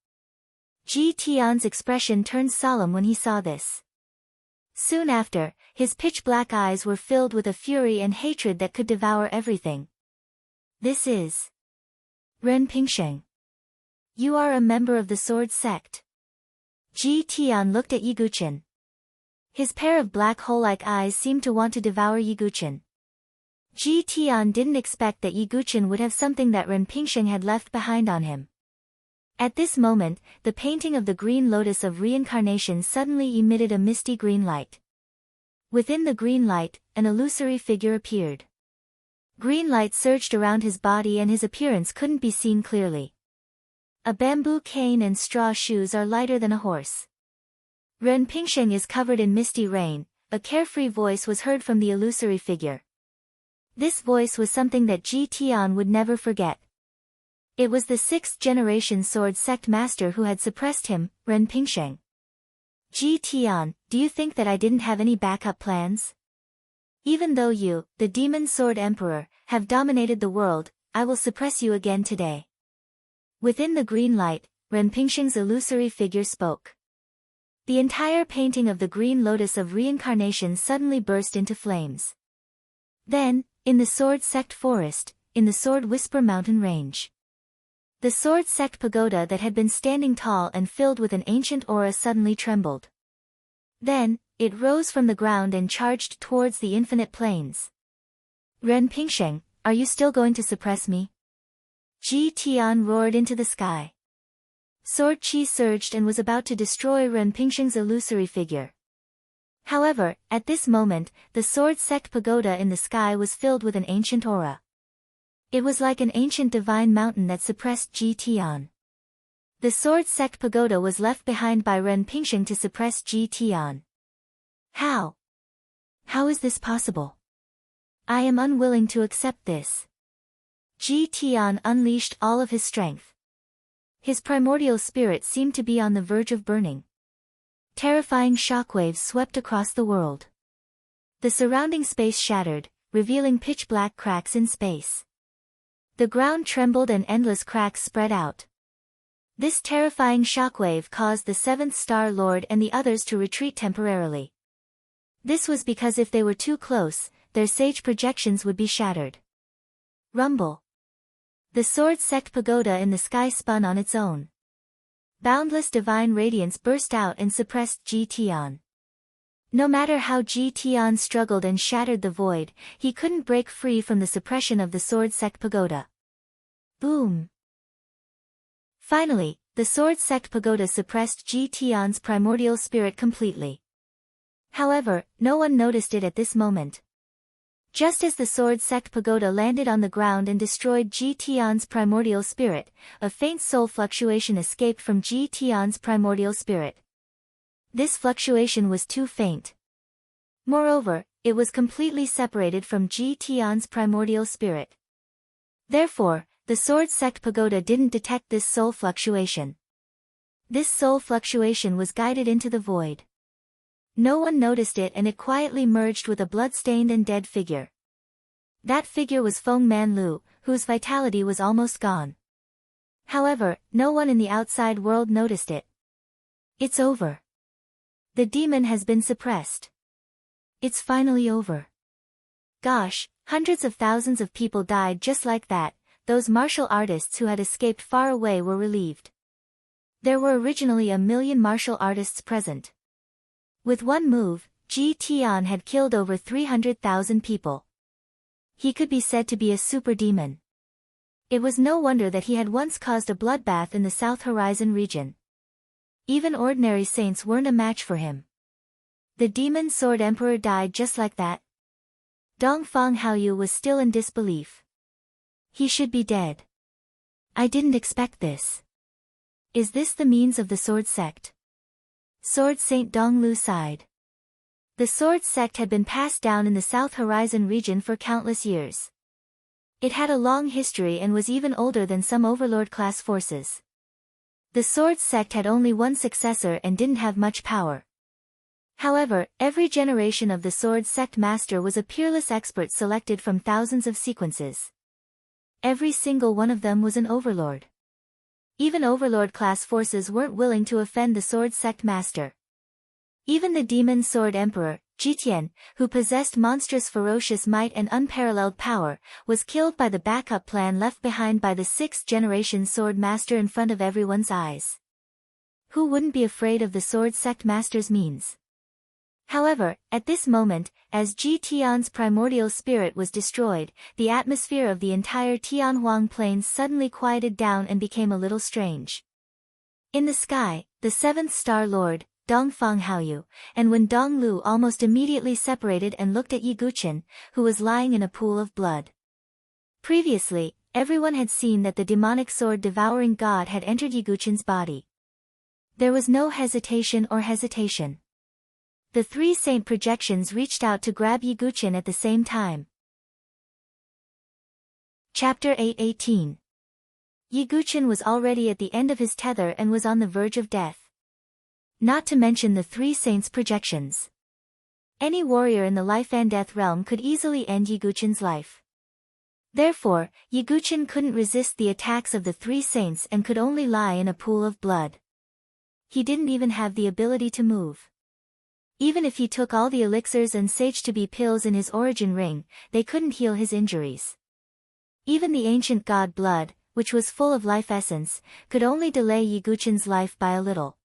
Ji Tian's expression turned solemn when he saw this. Soon after, his pitch-black eyes were filled with a fury and hatred that could devour everything. This is... Ren Pingsheng. You are a member of the Sword Sect. Ji Tian looked at Yiguchen. His pair of black hole-like eyes seemed to want to devour Yiguchen. Ji Tian didn't expect that Yiguchen would have something that Ren Pingsheng had left behind on him. At this moment, the painting of the Green Lotus of Reincarnation suddenly emitted a misty green light. Within the green light, an illusory figure appeared. Green light surged around his body and his appearance couldn't be seen clearly. A bamboo cane and straw shoes are lighter than a horse. Ren Pingsheng is covered in misty rain, a carefree voice was heard from the illusory figure. This voice was something that Ji Tian would never forget. It was the 6th-generation Sword Sect Master who had suppressed him, Ren Pingsheng. Ji Tian, do you think that I didn't have any backup plans? Even though you, the Demon Sword Emperor, have dominated the world, I will suppress you again today. Within the green light, Ren Pingsheng's illusory figure spoke. The entire painting of the Green Lotus of Reincarnation suddenly burst into flames. Then, in the Sword Sect Forest, in the Sword Whisper Mountain Range, the Sword Sect Pagoda that had been standing tall and filled with an ancient aura suddenly trembled. Then, it rose from the ground and charged towards the infinite plains. Ren Pingsheng, are you still going to suppress me? Ji Tian roared into the sky. Sword Chi surged and was about to destroy Ren Pingsheng's illusory figure. However, at this moment, the Sword Sect Pagoda in the sky was filled with an ancient aura. It was like an ancient divine mountain that suppressed Ji Tian. The Sword Sect Pagoda was left behind by Ren Pingsheng to suppress Ji Tian. How? How is this possible? I am unwilling to accept this. Ji Tian unleashed all of his strength. His primordial spirit seemed to be on the verge of burning. Terrifying shockwaves swept across the world. The surrounding space shattered, revealing pitch-black cracks in space. The ground trembled and endless cracks spread out. This terrifying shockwave caused the 7th Star Lord and the others to retreat temporarily. This was because if they were too close, their sage projections would be shattered. Rumble. The Sword Sect Pagoda in the sky spun on its own. Boundless divine radiance burst out and suppressed Ji Tian. No matter how Ji Tian struggled and shattered the void, he couldn't break free from the suppression of the Sword Sect Pagoda. Boom! Finally, the Sword Sect Pagoda suppressed Ji Tian's primordial spirit completely. However, no one noticed it at this moment. Just as the sword sect pagoda landed on the ground and destroyed Ji Tian's primordial spirit, a faint soul fluctuation escaped from Ji Tian's primordial spirit. This fluctuation was too faint. Moreover, it was completely separated from Ji Tian's primordial spirit. Therefore, the sword sect pagoda didn't detect this soul fluctuation. This soul fluctuation was guided into the void. No one noticed it, and it quietly merged with a blood-stained and dead figure. That figure was Feng Manlu, whose vitality was almost gone. However, no one in the outside world noticed it. It's over. The demon has been suppressed. It's finally over. Gosh, hundreds of thousands of people died just like that. Those martial artists who had escaped far away were relieved. There were originally 1 million martial artists present. With one move, Ji Tian had killed over 300,000 people. He could be said to be a super demon. It was no wonder that he had once caused a bloodbath in the South Horizon region. Even ordinary saints weren't a match for him. The demon sword emperor died just like that. Dongfang Haoyu was still in disbelief. He should be dead. I didn't expect this. Is this the means of the sword sect? Sword Saint Donglu sighed. The sword sect had been passed down in the South Horizon region for countless years. It had a long history and was even older than some overlord-class forces. The sword sect had only one successor and didn't have much power. However, every generation of the sword sect master was a peerless expert selected from thousands of sequences. Every single one of them was an overlord. Even overlord-class forces weren't willing to offend the sword sect master. Even the demon sword emperor, Jitian, who possessed monstrous ferocious might and unparalleled power, was killed by the backup plan left behind by the 6th-generation sword master in front of everyone's eyes. Who wouldn't be afraid of the sword sect master's means? However, at this moment, as Ji Tian's primordial spirit was destroyed, the atmosphere of the entire Tianhuang plains suddenly quieted down and became a little strange. In the sky, the 7th Star Lord, Dongfang Haoyu, and Wen Donglu almost immediately separated and looked at Yi Guqin, who was lying in a pool of blood. Previously, everyone had seen that the demonic sword-devouring god had entered Yi Guqin's body. There was no hesitation. The 3 saint projections reached out to grab Yi Guqin at the same time. Chapter 8:18. Yi Guqin was already at the end of his tether and was on the verge of death. Not to mention the 3 saints' projections. Any warrior in the life and death realm could easily end Yi Guqin's life. Therefore, Yi Guqin couldn't resist the attacks of the 3 saints and could only lie in a pool of blood. He didn't even have the ability to move. Even if he took all the elixirs and sage-to-be pills in his origin ring, they couldn't heal his injuries. Even the ancient god blood, which was full of life essence, could only delay Yi Guqin's life by a little.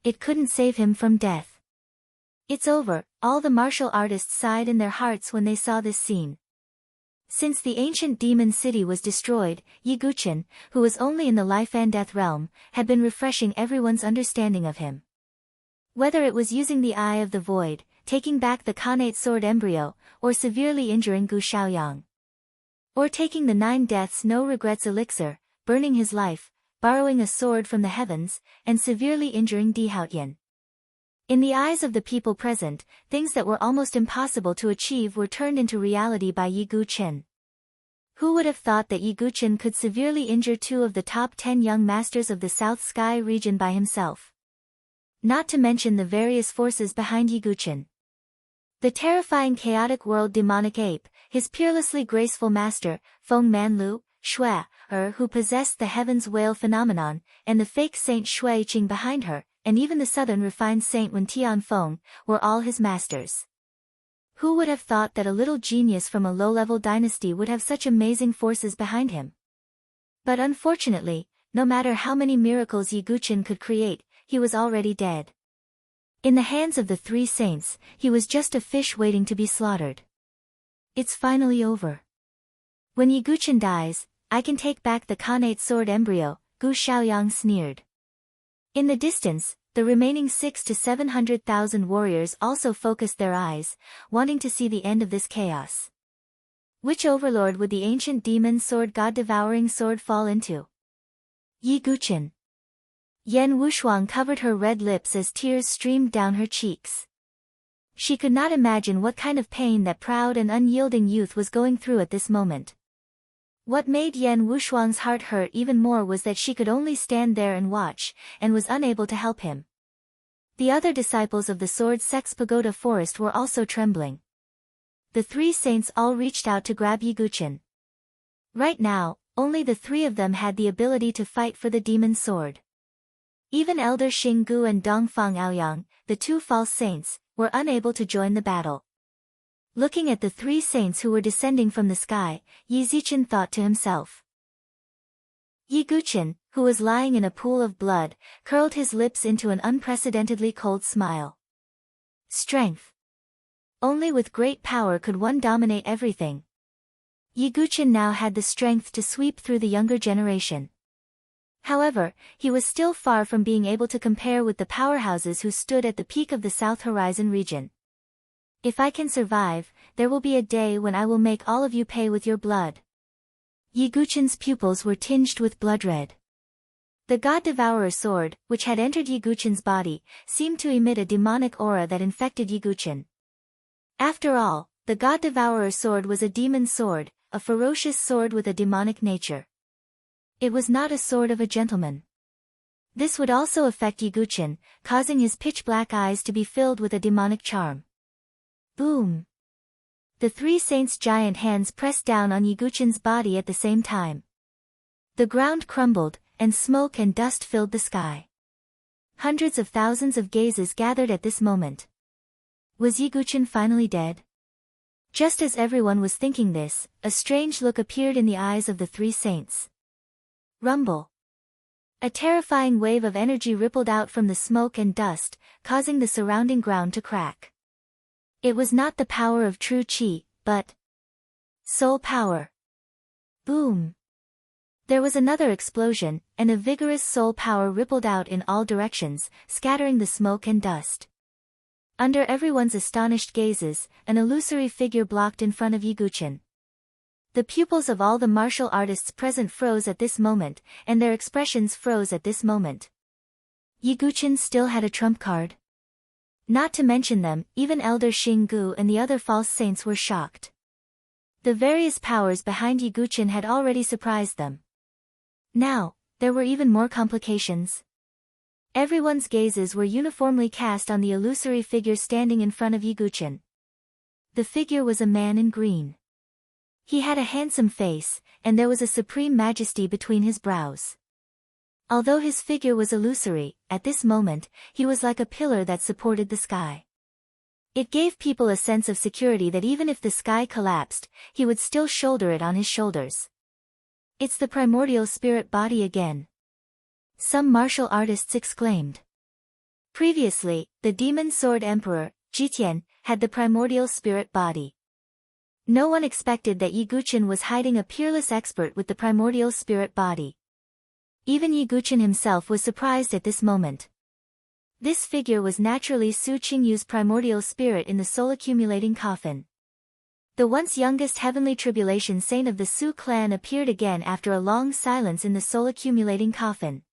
It couldn't save him from death. It's over, all the martial artists sighed in their hearts when they saw this scene. Since the ancient demon city was destroyed, Yi Guqin, who was only in the life and death realm, had been refreshing everyone's understanding of him. Whether it was using the Eye of the Void, taking back the Khanate sword embryo, or severely injuring Gu Xiaoyang. Or taking the 9 deaths no regrets elixir, burning his life, borrowing a sword from the heavens, and severely injuring Di Haotian. In the eyes of the people present, things that were almost impossible to achieve were turned into reality by Yi Guqin. Who would have thought that Yi Guqin could severely injure 2 of the top 10 young masters of the South Sky region by himself? Not to mention the various forces behind Yi Guqin. The terrifying chaotic world demonic ape, his peerlessly graceful master, Feng Manlu, Shui, who possessed the heavens whale phenomenon, and the fake saint Shui Qing behind her, and even the southern refined saint Wen Tianfeng, were all his masters. Who would have thought that a little genius from a low-level dynasty would have such amazing forces behind him? But unfortunately, no matter how many miracles Yi Guqin could create, he was already dead. In the hands of the 3 saints, he was just a fish waiting to be slaughtered. It's finally over. When Yi Guqin dies, I can take back the Khanate sword embryo, Gu Xiaoyang sneered. In the distance, the remaining 600,000 to 700,000 warriors also focused their eyes, wanting to see the end of this chaos. Which overlord would the ancient demon sword god-devouring sword fall into? Yi Guqin. Yan Wushuang covered her red lips as tears streamed down her cheeks. She could not imagine what kind of pain that proud and unyielding youth was going through at this moment. What made Yan Wushuang's heart hurt even more was that she could only stand there and watch, and was unable to help him. The other disciples of the Sword Sect's Pagoda Forest were also trembling. The three saints all reached out to grab Yi Guqin. Right now, only the three of them had the ability to fight for the demon sword. Even Elder Xinggu and Dongfang Aoyang, the two false saints, were unable to join the battle. Looking at the three saints who were descending from the sky, Yi Zichen thought to himself. Yi Guqin, who was lying in a pool of blood, curled his lips into an unprecedentedly cold smile. Strength. Only with great power could one dominate everything. Yi Guqin now had the strength to sweep through the younger generation. However, he was still far from being able to compare with the powerhouses who stood at the peak of the South Horizon region. If I can survive, there will be a day when I will make all of you pay with your blood. Yi Guqin's pupils were tinged with blood red. The God-Devourer sword, which had entered Yi Guqin's body, seemed to emit a demonic aura that infected Yi Guqin. After all, the God-Devourer sword was a demon sword, a ferocious sword with a demonic nature. It was not a sword of a gentleman. This would also affect Yi Guqin, causing his pitch-black eyes to be filled with a demonic charm. Boom! The three saints' giant hands pressed down on Yi Guqin's body at the same time. The ground crumbled, and smoke and dust filled the sky. Hundreds of thousands of gazes gathered at this moment. Was Yi Guqin finally dead? Just as everyone was thinking this, a strange look appeared in the eyes of the three saints. Rumble. A terrifying wave of energy rippled out from the smoke and dust, causing the surrounding ground to crack. It was not the power of true qi, but soul power. Boom. There was another explosion, and a vigorous soul power rippled out in all directions, scattering the smoke and dust. Under everyone's astonished gazes, an illusory figure blocked in front of Yi Guqin. The pupils of all the martial artists present froze at this moment, and their expressions froze at this moment. Yi Guqin still had a trump card. Not to mention them, even Elder Xinggu and the other false saints were shocked. The various powers behind Yi Guqin had already surprised them. Now, there were even more complications. Everyone's gazes were uniformly cast on the illusory figure standing in front of Yi Guqin. The figure was a man in green. He had a handsome face, and there was a supreme majesty between his brows. Although his figure was illusory, at this moment, he was like a pillar that supported the sky. It gave people a sense of security that even if the sky collapsed, he would still shoulder it on his shoulders. It's the primordial spirit body again. Some martial artists exclaimed. Previously, the demon sword emperor, Jitian, had the primordial spirit body. No one expected that Yi Guqin was hiding a peerless expert with the primordial spirit body. Even Yi Guqin himself was surprised at this moment. This figure was naturally Su Qingyu's primordial spirit in the soul-accumulating coffin. The once youngest heavenly tribulation saint of the Su clan appeared again after a long silence in the soul-accumulating coffin.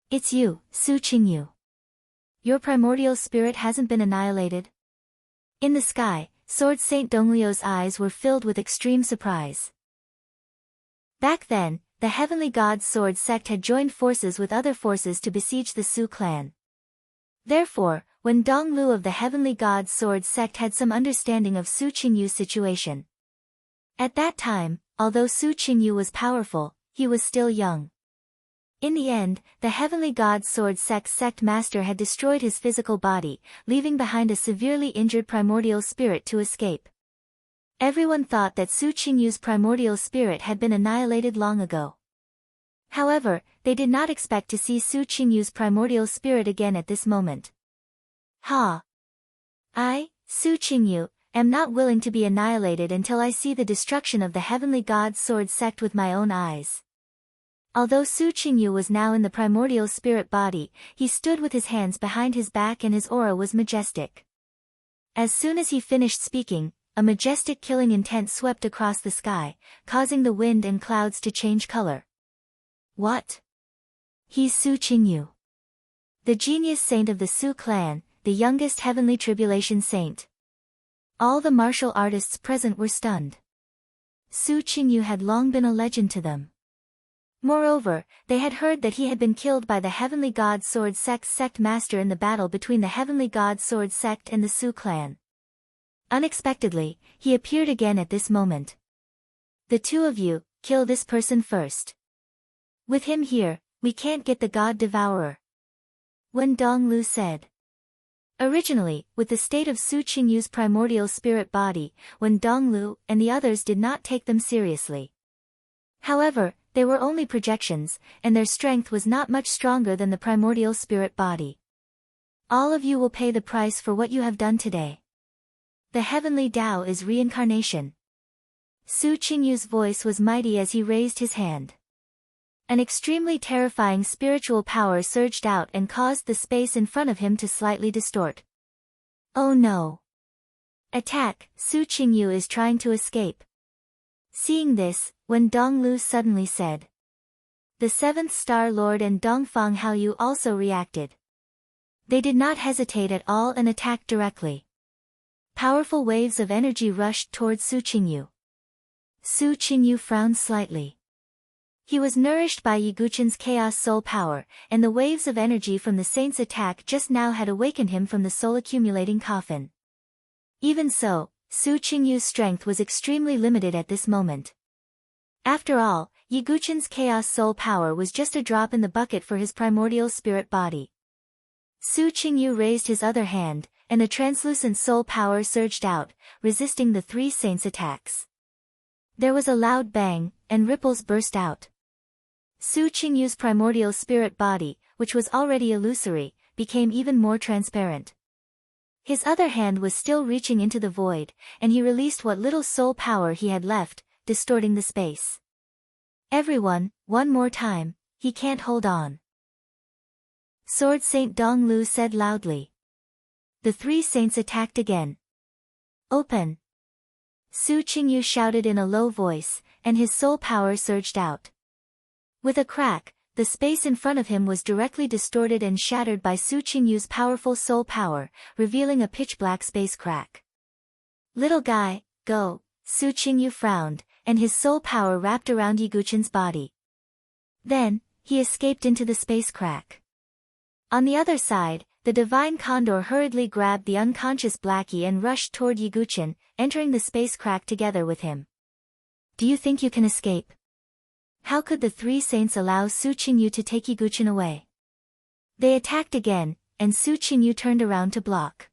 It's you, Su Qingyu. Your primordial spirit hasn't been annihilated? In the sky, Sword Saint Dongliu's eyes were filled with extreme surprise. Back then, the Heavenly God's Sword sect had joined forces with other forces to besiege the Su clan. Therefore, when Donglu of the Heavenly God's Sword sect had some understanding of Su Qingyu's situation. At that time, although Su Qingyu was powerful, he was still young. In the end, the Heavenly God's Sword sect's sect master had destroyed his physical body, leaving behind a severely injured primordial spirit to escape. Everyone thought that Su Qingyu's primordial spirit had been annihilated long ago. However, they did not expect to see Su Qingyu's primordial spirit again at this moment. Ha! I, Su Qingyu, am not willing to be annihilated until I see the destruction of the Heavenly God's Sword sect with my own eyes. Although Su Qingyu was now in the primordial spirit body, he stood with his hands behind his back and his aura was majestic. As soon as he finished speaking, a majestic killing intent swept across the sky, causing the wind and clouds to change color. What? He's Su Qingyu, the genius saint of the Su clan, the youngest heavenly tribulation saint. All the martial artists present were stunned. Su Qingyu had long been a legend to them. Moreover, they had heard that he had been killed by the Heavenly God Sword Sect's sect master in the battle between the Heavenly God Sword Sect and the Su clan. Unexpectedly, he appeared again at this moment. The two of you, kill this person first. With him here, we can't get the God Devourer. Wen Donglu said. Originally, with the state of Su Qingyu's primordial spirit body, Wen Donglu and the others did not take them seriously. However, they were only projections, and their strength was not much stronger than the primordial spirit body. All of you will pay the price for what you have done today. The heavenly Tao is reincarnation. Su Qingyu's voice was mighty as he raised his hand. An extremely terrifying spiritual power surged out and caused the space in front of him to slightly distort. Oh no! Attack! Su Qingyu is trying to escape. Seeing this, Wen Donglu suddenly said. The seventh Star Lord and Dongfang Haoyu also reacted. They did not hesitate at all and attacked directly. Powerful waves of energy rushed towards Su Qingyu. Su Qingyu frowned slightly. He was nourished by Yiguchen's chaos soul power, and the waves of energy from the saint's attack just now had awakened him from the soul-accumulating coffin. Even so, Su Qingyu's strength was extremely limited at this moment. After all, Yiguchen's chaos soul power was just a drop in the bucket for his primordial spirit body. Su Qingyu raised his other hand, and the translucent soul power surged out, resisting the three saints' attacks. There was a loud bang, and ripples burst out. Su Qingyu's primordial spirit body, which was already illusory, became even more transparent. His other hand was still reaching into the void, and he released what little soul power he had left, distorting the space. Everyone, one more time, he can't hold on. Sword Saint Donglu said loudly. The three saints attacked again. Open! Su Qingyu shouted in a low voice, and his soul power surged out. With a crack, the space in front of him was directly distorted and shattered by Su Qingyu's powerful soul power, revealing a pitch-black space crack. Little guy, go, Su Qingyu frowned, and his soul power wrapped around Yiguchen's body. Then, he escaped into the space crack. On the other side, the divine condor hurriedly grabbed the unconscious Blackie and rushed toward Yiguchen, entering the space crack together with him. Do you think you can escape? How could the three saints allow Su Qingyu to take Yiguchen away? They attacked again, and Su Qingyu turned around to block.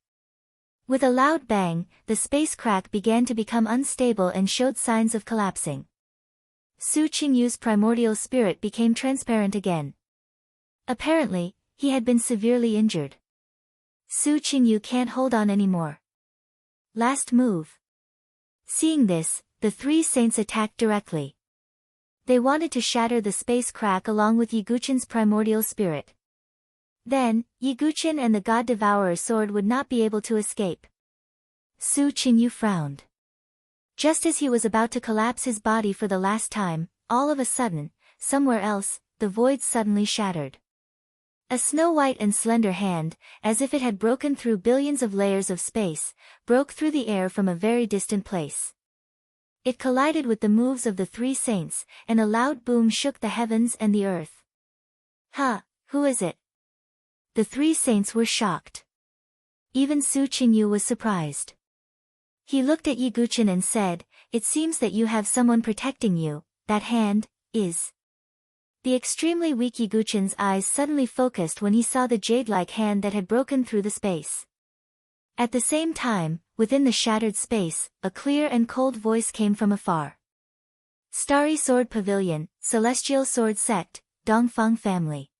With a loud bang, the space crack began to become unstable and showed signs of collapsing. Su Qingyu's primordial spirit became transparent again. Apparently, he had been severely injured. Su Qingyu can't hold on anymore. Last move. Seeing this, the three saints attacked directly. They wanted to shatter the space crack along with Yiguchen's primordial spirit. Then, Yiguchen and the God Devourer sword would not be able to escape. Su Qingyu frowned. Just as he was about to collapse his body for the last time, all of a sudden, somewhere else, the void suddenly shattered. A snow-white and slender hand, as if it had broken through billions of layers of space, broke through the air from a very distant place. It collided with the moves of the three saints, and a loud boom shook the heavens and the earth. Huh, who is it? The three saints were shocked. Even Su Qingyu was surprised. He looked at Yiguchen and said, "It seems that you have someone protecting you. That hand is..." The extremely weak Yiguchen's eyes suddenly focused when he saw the jade-like hand that had broken through the space. At the same time, within the shattered space, a clear and cold voice came from afar. Starry Sword Pavilion, Celestial Sword Sect, Dongfang family.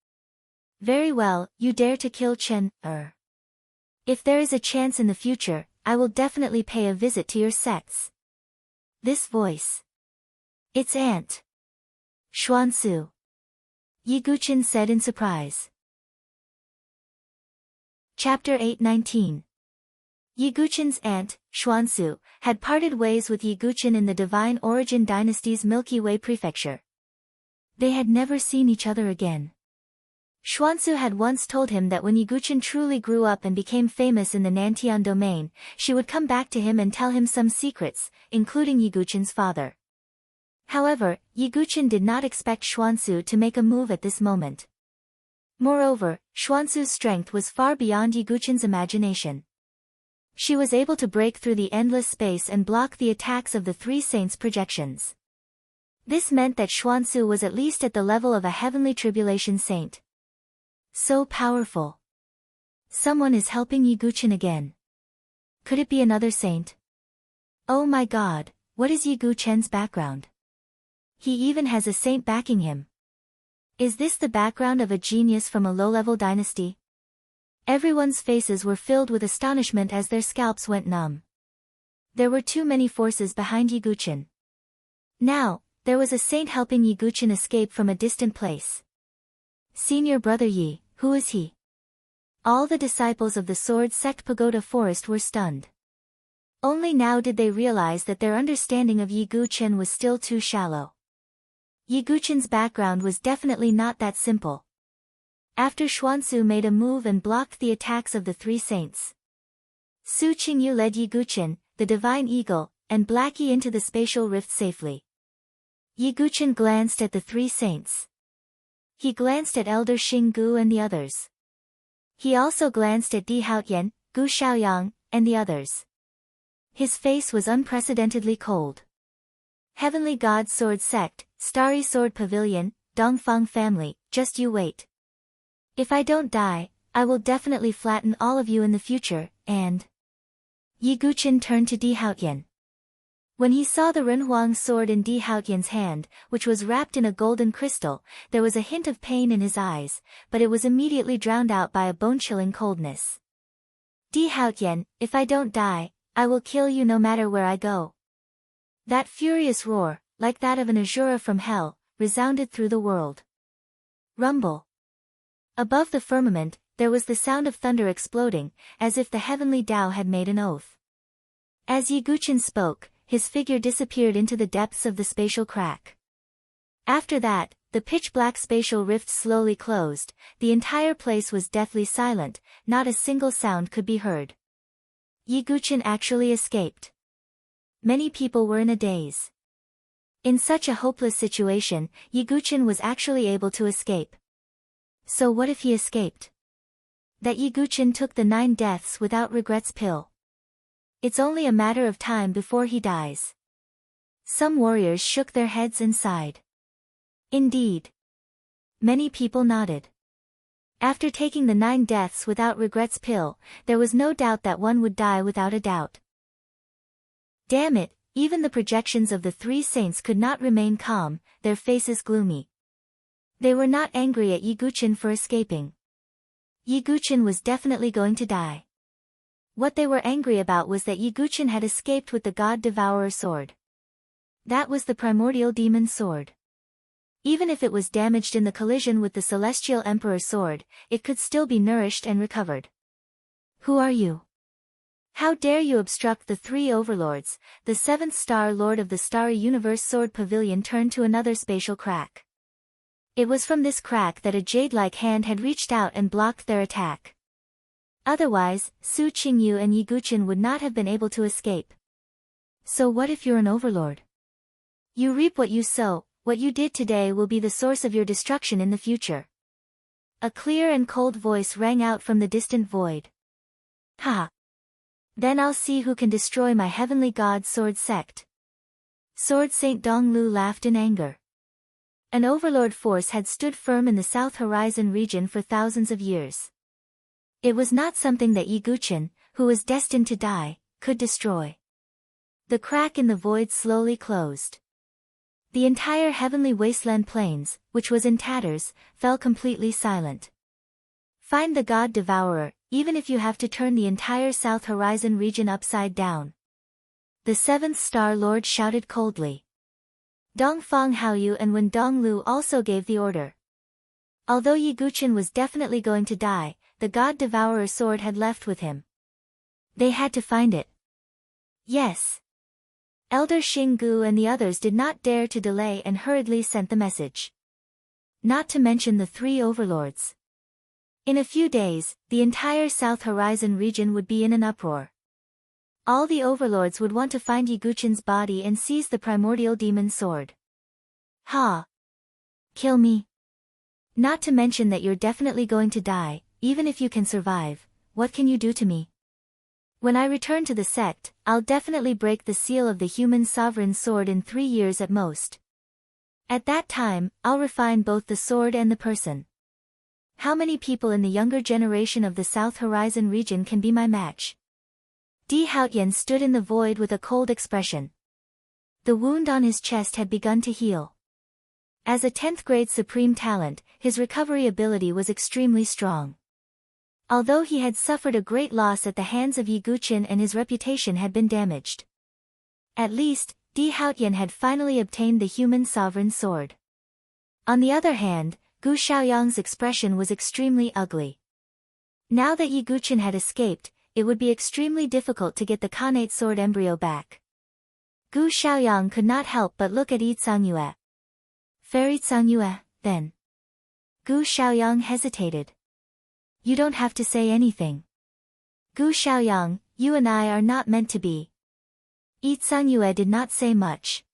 Very well, you dare to kill Chen, If there is a chance in the future, I will definitely pay a visit to your sects. This voice. It's Aunt Xuansu. Yiguchen said in surprise. Chapter 819. Yiguchen's aunt, Xuansu, had parted ways with Yiguchen in the Divine Origin Dynasty's Milky Way prefecture. They had never seen each other again. Xuansu had once told him that when Yiguchen truly grew up and became famous in the Nantian domain, she would come back to him and tell him some secrets, including Yiguchen's father. However, Yiguchen did not expect Xuansu to make a move at this moment. Moreover, Xuansu's strength was far beyond Yiguchen's imagination. She was able to break through the endless space and block the attacks of the three saints' projections. This meant that Xuansu was at least at the level of a heavenly tribulation saint. So powerful. Someone is helping Yiguchen again. Could it be another saint? Oh my god, what is Yiguchen's background? He even has a saint backing him. Is this the background of a genius from a low-level dynasty? Everyone's faces were filled with astonishment as their scalps went numb. There were too many forces behind Yiguchen. Now, there was a saint helping Yiguchen escape from a distant place. Senior Brother Yi, who is he? All the disciples of the Sword Sect Pagoda Forest were stunned. Only now did they realize that their understanding of Yiguchen was still too shallow. Yiguchen's background was definitely not that simple. After Xuansu made a move and blocked the attacks of the three saints, Su Qingyu led Yiguchen, the Divine Eagle, and Blackie into the spatial rift safely. Yiguchen glanced at the three saints. He glanced at Elder Xinggu and the others. He also glanced at Di Haotian, Gu Xiaoyang, and the others. His face was unprecedentedly cold. Heavenly God Sword Sect, Starry Sword Pavilion, Dongfang family, just you wait. If I don't die, I will definitely flatten all of you in the future, and... Yiguchen turned to Di Haotian. When he saw the Renhuang sword in Di Haotian's hand, which was wrapped in a golden crystal, there was a hint of pain in his eyes, but it was immediately drowned out by a bone-chilling coldness. Di Haotian, if I don't die, I will kill you no matter where I go. That furious roar, like that of an Azura from hell, resounded through the world. Rumble. Above the firmament, there was the sound of thunder exploding, as if the heavenly Tao had made an oath. As Yiguchen spoke, his figure disappeared into the depths of the spatial crack. After that, the pitch-black spatial rift slowly closed, the entire place was deathly silent, not a single sound could be heard. Yiguchen actually escaped. Many people were in a daze. In such a hopeless situation, Yiguchen was actually able to escape. So what if he escaped? That Yiguchen took the 9 deaths without regrets pill. It's only a matter of time before he dies. Some warriors shook their heads and sighed. Indeed. Many people nodded. After taking the 9 deaths without regrets pill, there was no doubt that one would die without a doubt. Damn it, even the projections of the 3 saints could not remain calm, their faces gloomy. They were not angry at Yiguchen for escaping. Yiguchen was definitely going to die. What they were angry about was that Yiguchen had escaped with the God Devourer sword. That was the primordial demon sword. Even if it was damaged in the collision with the Celestial Emperor sword, it could still be nourished and recovered. Who are you? How dare you obstruct the 3 overlords? The 7th star lord of the Starry Universe Sword Pavilion turned to another spatial crack. It was from this crack that a jade-like hand had reached out and blocked their attack. Otherwise, Su Qingyu and Yiguchen would not have been able to escape. So what if you're an overlord? You reap what you sow, what you did today will be the source of your destruction in the future. A clear and cold voice rang out from the distant void. Ha! Then I'll see who can destroy my heavenly god Sword Sect. Sword Saint Donglu laughed in anger. An overlord force had stood firm in the South Horizon region for thousands of years. It was not something that Yiguchen, who was destined to die, could destroy. The crack in the void slowly closed. The entire heavenly wasteland plains, which was in tatters, fell completely silent. Find the God Devourer, even if you have to turn the entire South Horizon region upside down. The 7th Star Lord shouted coldly. Dongfang Haoyu and Wen Donglu also gave the order. Although Yiguchen was definitely going to die, the God Devourer sword had left with him. They had to find it. Yes. Elder Xinggu and the others did not dare to delay and hurriedly sent the message. Not to mention the three overlords. In a few days, the entire South Horizon region would be in an uproar. All the overlords would want to find Yiguchen's body and seize the primordial demon sword. Ha! Kill me. Not to mention that you're definitely going to die, even if you can survive. What can you do to me? When I return to the sect, I'll definitely break the seal of the human sovereign sword in 3 years at most. At that time, I'll refine both the sword and the person. How many people in the younger generation of the South Horizon region can be my match? Di Haotian stood in the void with a cold expression. The wound on his chest had begun to heal. As a 10th grade supreme talent, his recovery ability was extremely strong. Although he had suffered a great loss at the hands of Yiguchen and his reputation had been damaged. At least, Di Haotian had finally obtained the human sovereign sword. On the other hand, Gu Xiaoyang's expression was extremely ugly. Now that Yiguchen had escaped, it would be extremely difficult to get the Khanate sword embryo back. Gu Xiaoyang could not help but look at Yi Cangyue. Fairy Cangyue, then. Gu Xiaoyang hesitated. You don't have to say anything. Gu Xiaoyang, you and I are not meant to be. Yi Cangyue did not say much.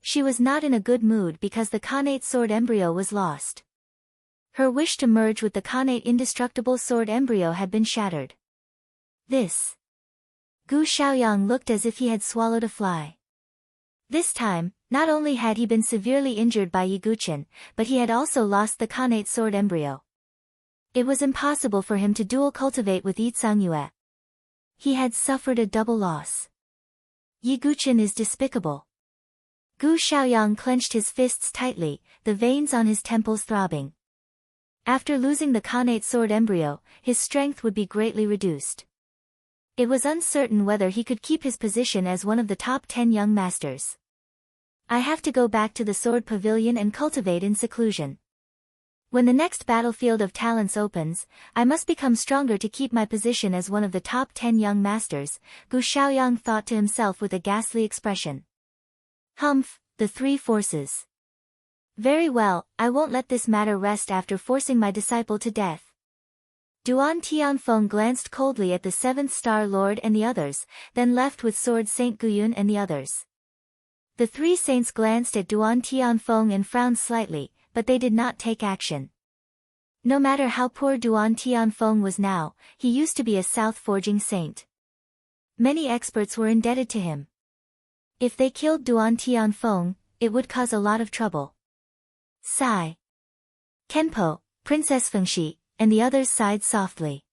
She was not in a good mood because the Khanate sword embryo was lost. Her wish to merge with the Khanate indestructible sword embryo had been shattered. This. Gu Xiaoyang looked as if he had swallowed a fly. This time, not only had he been severely injured by Yiguchen, but he had also lost the Khanate sword embryo. It was impossible for him to dual cultivate with Yi Cangyue. He had suffered a double loss. Yiguchen is despicable. Gu Xiaoyang clenched his fists tightly, the veins on his temples throbbing. After losing the Khanate sword embryo, his strength would be greatly reduced. It was uncertain whether he could keep his position as one of the top 10 young masters. I have to go back to the sword pavilion and cultivate in seclusion. When the next battlefield of talents opens, I must become stronger to keep my position as one of the top 10 young masters, Gu Xiaoyang thought to himself with a ghastly expression. Humph, the three forces. Very well, I won't let this matter rest after forcing my disciple to death. Duan Tianfeng glanced coldly at the 7th Star Lord and the others, then left with Sword Saint Guyun and the others. The three saints glanced at Duan Tianfeng and frowned slightly, but they did not take action. No matter how poor Duan Tianfeng was now, he used to be a south-forging saint. Many experts were indebted to him. If they killed Duan Tianfeng, it would cause a lot of trouble. Sigh. Kenpo, Princess Fengxi, and the others sighed softly.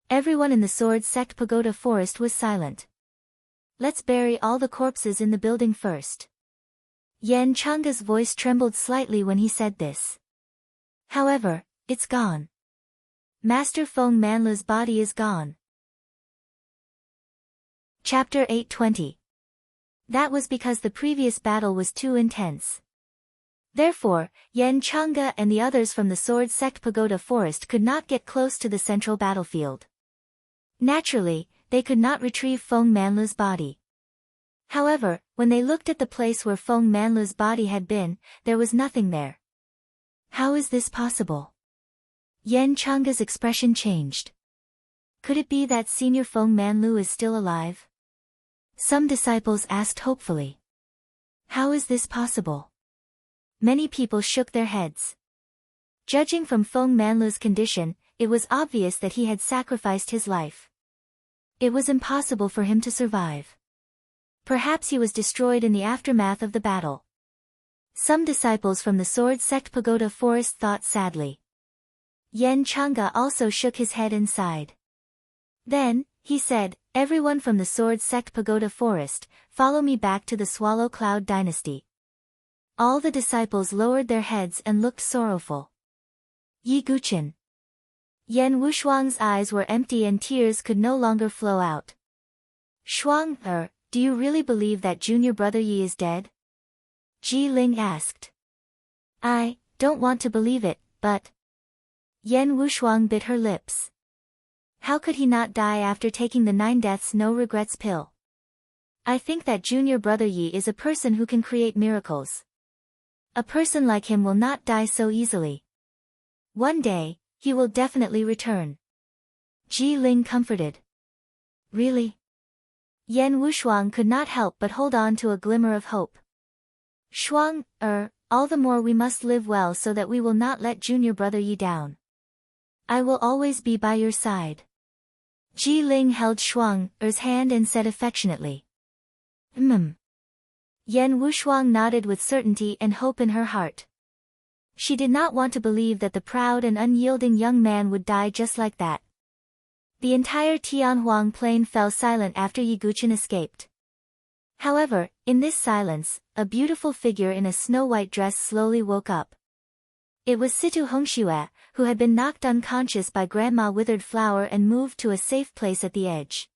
Everyone in the Sword Sect Pagoda Forest was silent. Let's bury all the corpses in the building first. Yan Chang's voice trembled slightly when he said this. However, it's gone. Master Feng Manlu's body is gone. Chapter 820. That was because the previous battle was too intense. Therefore, Yan Chang'e and the others from the Sword Sect Pagoda Forest could not get close to the central battlefield. Naturally, they could not retrieve Feng Manlu's body. However, when they looked at the place where Feng Manlu's body had been, there was nothing there. How is this possible? Yan Chang'e's expression changed. Could it be that Senior Feng Manlu is still alive? Some disciples asked hopefully. How is this possible? Many people shook their heads. Judging from Feng Manlu's condition, it was obvious that he had sacrificed his life. It was impossible for him to survive. Perhaps he was destroyed in the aftermath of the battle. Some disciples from the Sword Sect Pagoda Forest thought sadly. Yan Chang'e also shook his head and sighed. Then, he said, everyone from the Sword Sect Pagoda Forest, follow me back to the Swallow Cloud Dynasty. All the disciples lowered their heads and looked sorrowful. Yi Guchen. Yan Wushuang's eyes were empty and tears could no longer flow out. Shuang, do you really believe that junior brother Yi is dead? Ji Ling asked. I don't want to believe it, but... Yan Wushuang bit her lips. How could he not die after taking the 9 deaths no regrets pill? I think that junior brother Yi is a person who can create miracles. A person like him will not die so easily. One day, he will definitely return. Ji Ling comforted. Really? Yan Wushuang could not help but hold on to a glimmer of hope. Shuang, all the more we must live well so that we will not let junior brother Yi down. I will always be by your side. Ji Ling held Shuang's hand and said affectionately. Yan Wushuang nodded with certainty and hope in her heart. She did not want to believe that the proud and unyielding young man would die just like that. The entire Tianhuang plain fell silent after Yi Guqin escaped. However, in this silence, a beautiful figure in a snow-white dress slowly woke up. It was Situ Hongxue, who had been knocked unconscious by Grandma Withered Flower and moved to a safe place at the edge.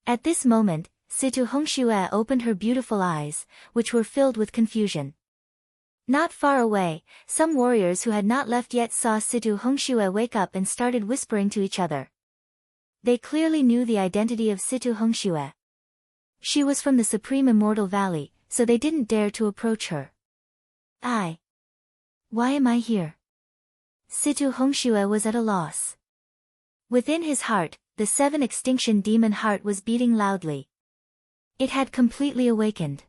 At this moment, Situ Hongxue opened her beautiful eyes, which were filled with confusion. Not far away, some warriors who had not left yet saw Situ Hongxue wake up and started whispering to each other. They clearly knew the identity of Situ Hongxue. She was from the Supreme Immortal Valley, so they didn't dare to approach her. Why am I here? Situ Hongxue was at a loss. Within his heart, the 7 extinction demon heart was beating loudly. It had completely awakened.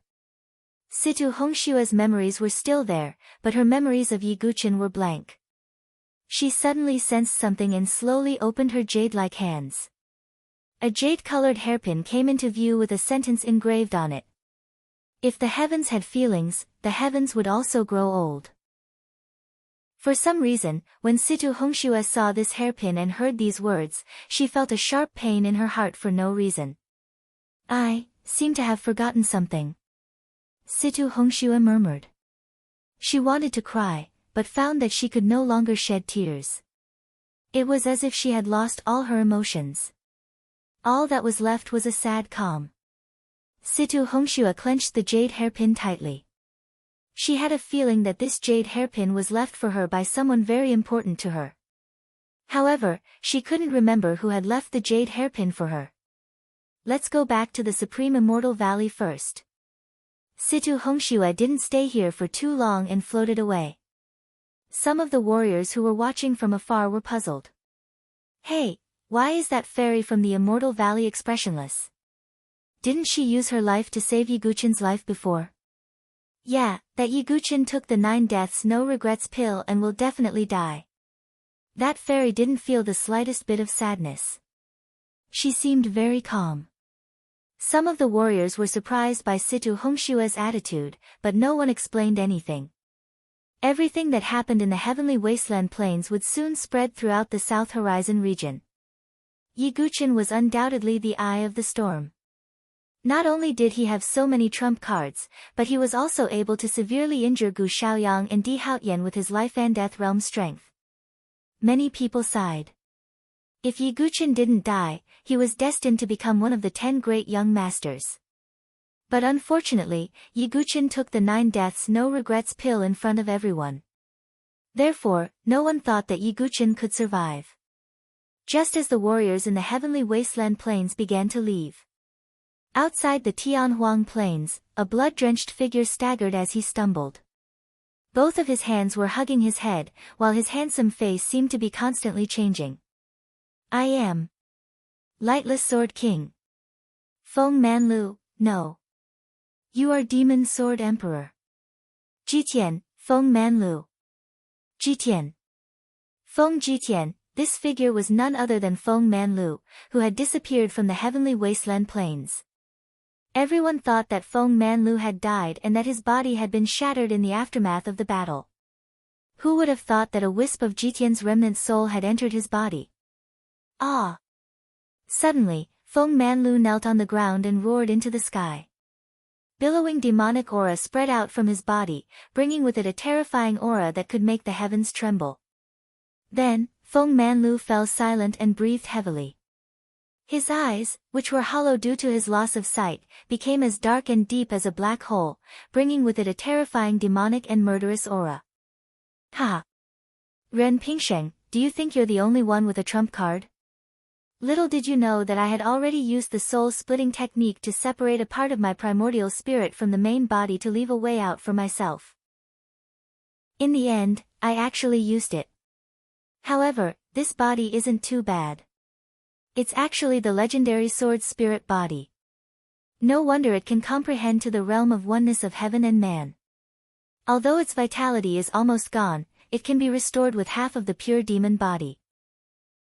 Situ Hongxue's memories were still there, but her memories of Yi Guqin were blank. She suddenly sensed something and slowly opened her jade-like hands. A jade-colored hairpin came into view with a sentence engraved on it. If the heavens had feelings, the heavens would also grow old. For some reason, when Situ Hongxue saw this hairpin and heard these words, she felt a sharp pain in her heart for no reason. I seem to have forgotten something. Situ Hongxue murmured. She wanted to cry, but found that she could no longer shed tears. It was as if she had lost all her emotions. All that was left was a sad calm. Situ Hongxue clenched the jade hairpin tightly. She had a feeling that this jade hairpin was left for her by someone very important to her. However, she couldn't remember who had left the jade hairpin for her. Let's go back to the Supreme Immortal Valley first. Situ Hongxue didn't stay here for too long and floated away. Some of the warriors who were watching from afar were puzzled. Hey, why is that fairy from the Immortal Valley expressionless? Didn't she use her life to save Yi Guqin's life before? Yeah, that Yi Guqin took the 9 deaths no regrets pill and will definitely die. That fairy didn't feel the slightest bit of sadness. She seemed very calm. Some of the warriors were surprised by Situ Hongxue's attitude, but no one explained anything. Everything that happened in the heavenly wasteland plains would soon spread throughout the South Horizon region. Yi Guqin was undoubtedly the eye of the storm. Not only did he have so many trump cards, but he was also able to severely injure Gu Xiaoyang and Di Haotian with his life and death realm strength. Many people sighed. If Yi Guqin didn't die, he was destined to become one of the 10 great young masters. But unfortunately, Yi Guqin took the 9 deaths no regrets pill in front of everyone. Therefore, no one thought that Yi Guqin could survive. Just as the warriors in the heavenly wasteland plains began to leave. Outside the Tianhuang plains, a blood-drenched figure staggered as he stumbled. Both of his hands were hugging his head, while his handsome face seemed to be constantly changing. I am Lightless Sword King. Feng Manlu, no. You are Demon Sword Emperor. Jitian, Feng Manlu. Jitian. Feng Jitian, this figure was none other than Feng Manlu, who had disappeared from the heavenly wasteland plains. Everyone thought that Feng Manlu had died and that his body had been shattered in the aftermath of the battle. Who would have thought that a wisp of Jitian's remnant soul had entered his body? Ah! Suddenly, Feng Manlu knelt on the ground and roared into the sky. Billowing demonic aura spread out from his body, bringing with it a terrifying aura that could make the heavens tremble. Then, Feng Manlu fell silent and breathed heavily. His eyes, which were hollow due to his loss of sight, became as dark and deep as a black hole, bringing with it a terrifying demonic and murderous aura. Ha! Ren Pingsheng, do you think you're the only one with a trump card? Little did you know that I had already used the soul-splitting technique to separate a part of my primordial spirit from the main body to leave a way out for myself. In the end, I actually used it. However, this body isn't too bad. It's actually the legendary sword spirit body. No wonder it can comprehend to the realm of oneness of heaven and man. Although its vitality is almost gone, it can be restored with half of the pure demon body.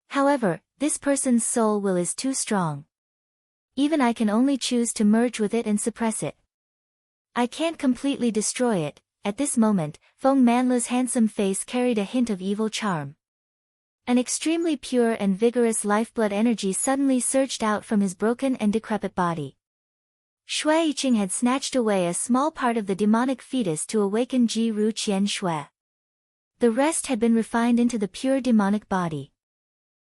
However, this person's soul will is too strong. Even I can only choose to merge with it and suppress it. I can't completely destroy it. At this moment, Feng Manlu's handsome face carried a hint of evil charm. An extremely pure and vigorous lifeblood energy suddenly surged out from his broken and decrepit body. Shui Yiqing had snatched away a small part of the demonic fetus to awaken Ji Ru Qian Shui. The rest had been refined into the pure demonic body.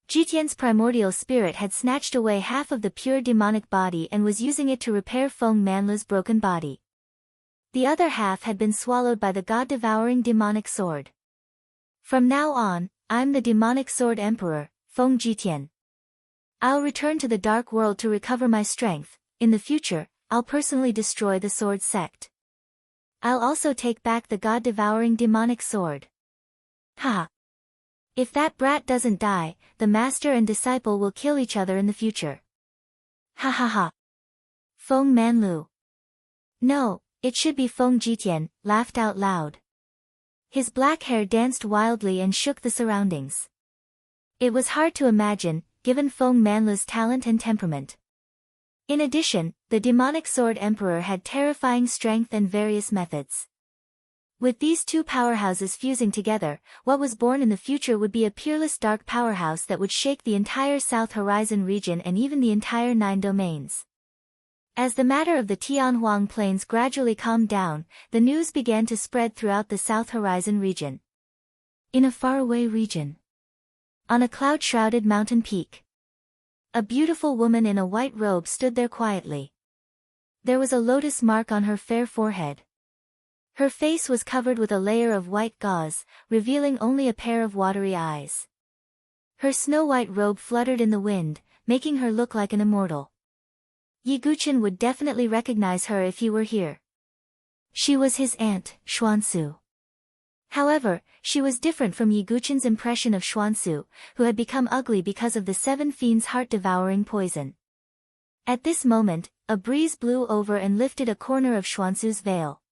Jitian's primordial spirit had snatched away half of the pure demonic body and was using it to repair Feng Manlu's broken body. The other half had been swallowed by the god-devouring demonic sword. From now on, I'm the demonic sword emperor, Feng Jitian. I'll return to the dark world to recover my strength. In the future, I'll personally destroy the sword sect. I'll also take back the god-devouring demonic sword. Ha! If that brat doesn't die, the master and disciple will kill each other in the future. Ha ha ha! Feng Manlu. No, it should be Feng Jitian, laughed out loud. His black hair danced wildly and shook the surroundings. It was hard to imagine, given Feng Manlu's talent and temperament. In addition, the demonic sword emperor had terrifying strength and various methods. With these two powerhouses fusing together, what was born in the future would be a peerless dark powerhouse that would shake the entire South Horizon region and even the entire 9 domains. As the matter of the Tianhuang Plains gradually calmed down, the news began to spread throughout the South Horizon region. In a faraway region, on a cloud-shrouded mountain peak, a beautiful woman in a white robe stood there quietly. There was a lotus mark on her fair forehead. Her face was covered with a layer of white gauze, revealing only a pair of watery eyes. Her snow-white robe fluttered in the wind, making her look like an immortal. Yi Guqin would definitely recognize her if he were here. She was his aunt, Xuansu. However, she was different from Yi Guqin's impression of Xuansu, who had become ugly because of the 7 fiends' heart-devouring poison. At this moment, a breeze blew over and lifted a corner of Xuansu's veil.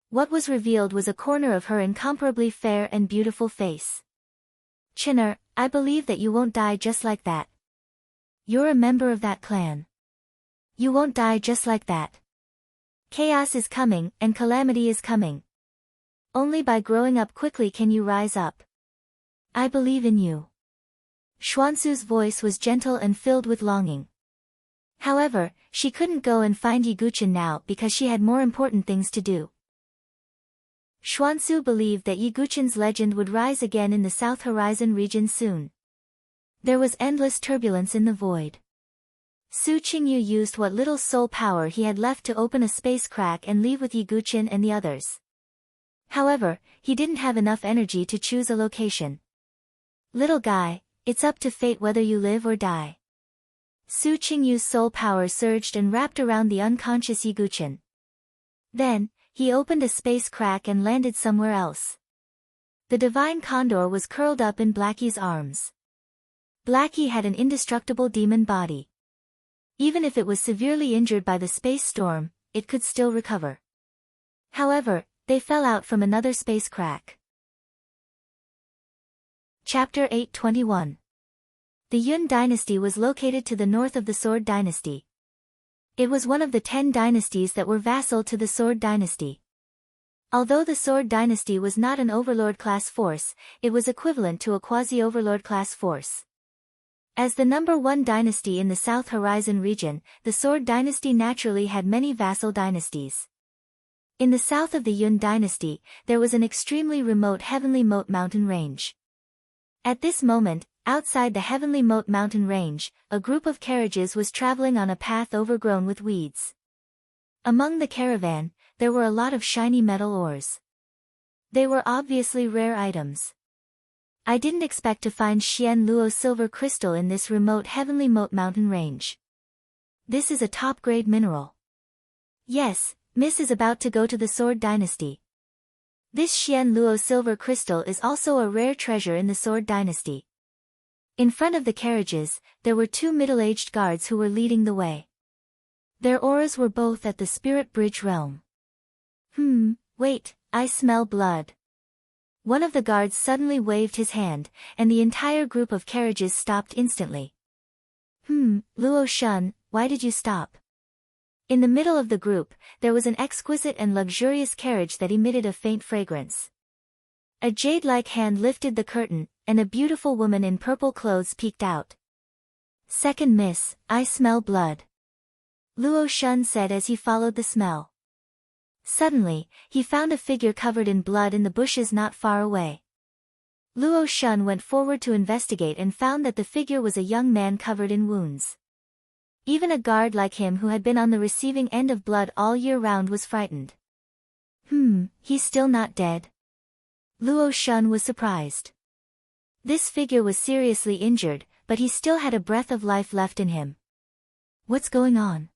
What was revealed was a corner of her incomparably fair and beautiful face. Chinner, I believe that you won't die just like that. You're a member of that clan. You won't die just like that. Chaos is coming, and calamity is coming. Only by growing up quickly can you rise up. I believe in you. Xuansu's voice was gentle and filled with longing. However, she couldn't go and find Yi Guqin now because she had more important things to do. Xuansu believed that Yi Guqin's legend would rise again in the South Horizon region soon. There was endless turbulence in the void. Su Qingyu used what little soul power he had left to open a space crack and leave with Yi Guqin and the others. However, he didn't have enough energy to choose a location. Little guy, it's up to fate whether you live or die. Su Qingyu's soul power surged and wrapped around the unconscious Yi Guqin. Then, he opened a space crack and landed somewhere else. The divine condor was curled up in Blackie's arms. Blackie had an indestructible demon body. Even if it was severely injured by the space storm, it could still recover. However, they fell out from another space crack. Chapter 821. The Yun dynasty was located to the north of the Sword dynasty. It was one of the 10 dynasties that were vassal to the Sword dynasty. Although the Sword dynasty was not an overlord-class force, it was equivalent to a quasi-overlord-class force. As the number 1 dynasty in the South Horizon region, the Sword dynasty naturally had many vassal dynasties. In the south of the Yun dynasty, there was an extremely remote Heavenly Moat mountain range. At this moment, outside the Heavenly Moat mountain range, a group of carriages was traveling on a path overgrown with weeds. Among the caravan, there were a lot of shiny metal ores. They were obviously rare items. I didn't expect to find Xian Luo silver crystal in this remote heavenly moat mountain range. This is a top-grade mineral. Yes, Miss is about to go to the Sword Dynasty. This Xian Luo silver crystal is also a rare treasure in the Sword Dynasty. In front of the carriages, there were two middle-aged guards who were leading the way. Their auras were both at the Spirit Bridge realm. Wait, I smell blood. One of the guards suddenly waved his hand, and the entire group of carriages stopped instantly. Luo Shun, why did you stop? In the middle of the group, there was an exquisite and luxurious carriage that emitted a faint fragrance. A jade-like hand lifted the curtain, and a beautiful woman in purple clothes peeked out. Second miss, I smell blood. Luo Shun said as he followed the smell. Suddenly, he found a figure covered in blood in the bushes not far away. Luo Shun went forward to investigate and found that the figure was a young man covered in wounds. Even a guard like him who had been on the receiving end of blood all year round was frightened. He's still not dead? Luo Shun was surprised. This figure was seriously injured, but he still had a breath of life left in him. What's going on?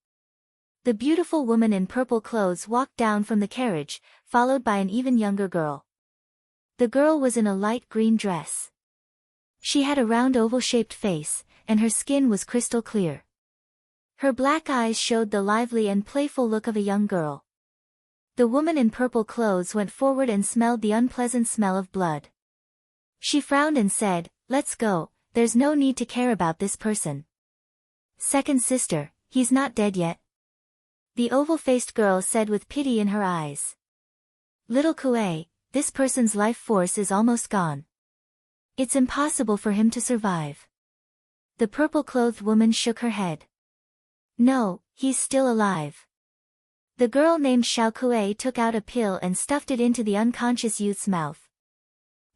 The beautiful woman in purple clothes walked down from the carriage, followed by an even younger girl. The girl was in a light green dress. She had a round oval-shaped face, and her skin was crystal clear. Her black eyes showed the lively and playful look of a young girl. The woman in purple clothes went forward and smelled the unpleasant smell of blood. She frowned and said, "Let's go, there's no need to care about this person." Second sister, he's not dead yet. The oval-faced girl said with pity in her eyes. Little Kuei, this person's life force is almost gone. It's impossible for him to survive. The purple-clothed woman shook her head. No, he's still alive. The girl named Xiao Kuei took out a pill and stuffed it into the unconscious youth's mouth.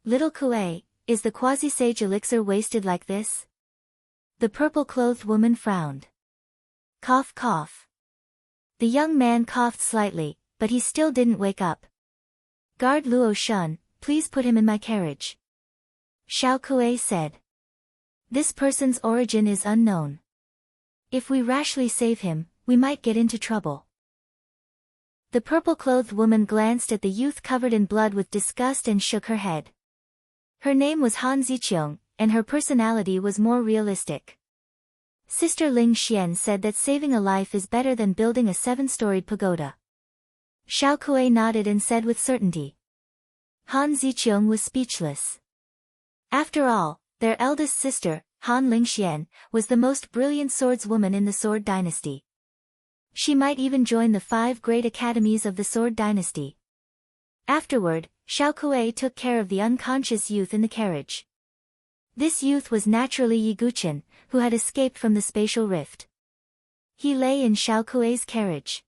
Little Kuei, is the quasi-sage elixir wasted like this? The purple-clothed woman frowned. Cough cough. The young man coughed slightly, but he still didn't wake up. Guard Luo Shun, please put him in my carriage. Xiao Kuei said. This person's origin is unknown. If we rashly save him, we might get into trouble. The purple-clothed woman glanced at the youth covered in blood with disgust and shook her head. Her name was Han Ziqiang, and her personality was more realistic. Sister Ling Xian said that saving a life is better than building a 7-storied pagoda. Xiao Kuei nodded and said with certainty. Han Ziqiang was speechless. After all, their eldest sister, Han Lingxian, was the most brilliant swordswoman in the Sword Dynasty. She might even join the 5 great academies of the Sword Dynasty. Afterward, Xiao Kuei took care of the unconscious youth in the carriage. This youth was naturally Yi Guqian, who had escaped from the spatial rift. He lay in Xiao Kuei's carriage.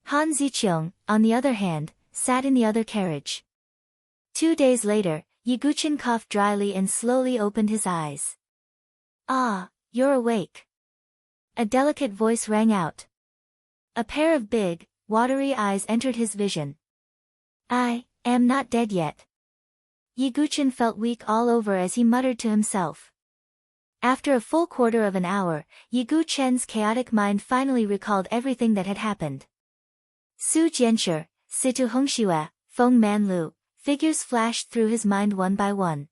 Han Ziqiang, on the other hand, sat in the other carriage. 2 days later, Yi Guqian coughed dryly and slowly opened his eyes. Ah, you're awake. A delicate voice rang out. A pair of big, watery eyes entered his vision. I am not dead yet. Yi Guqian felt weak all over as he muttered to himself. After a full quarter of an hour, Yi Guqian's chaotic mind finally recalled everything that had happened. Su Jianshi, Situ Hongxue, Feng Manlu, figures flashed through his mind one by one.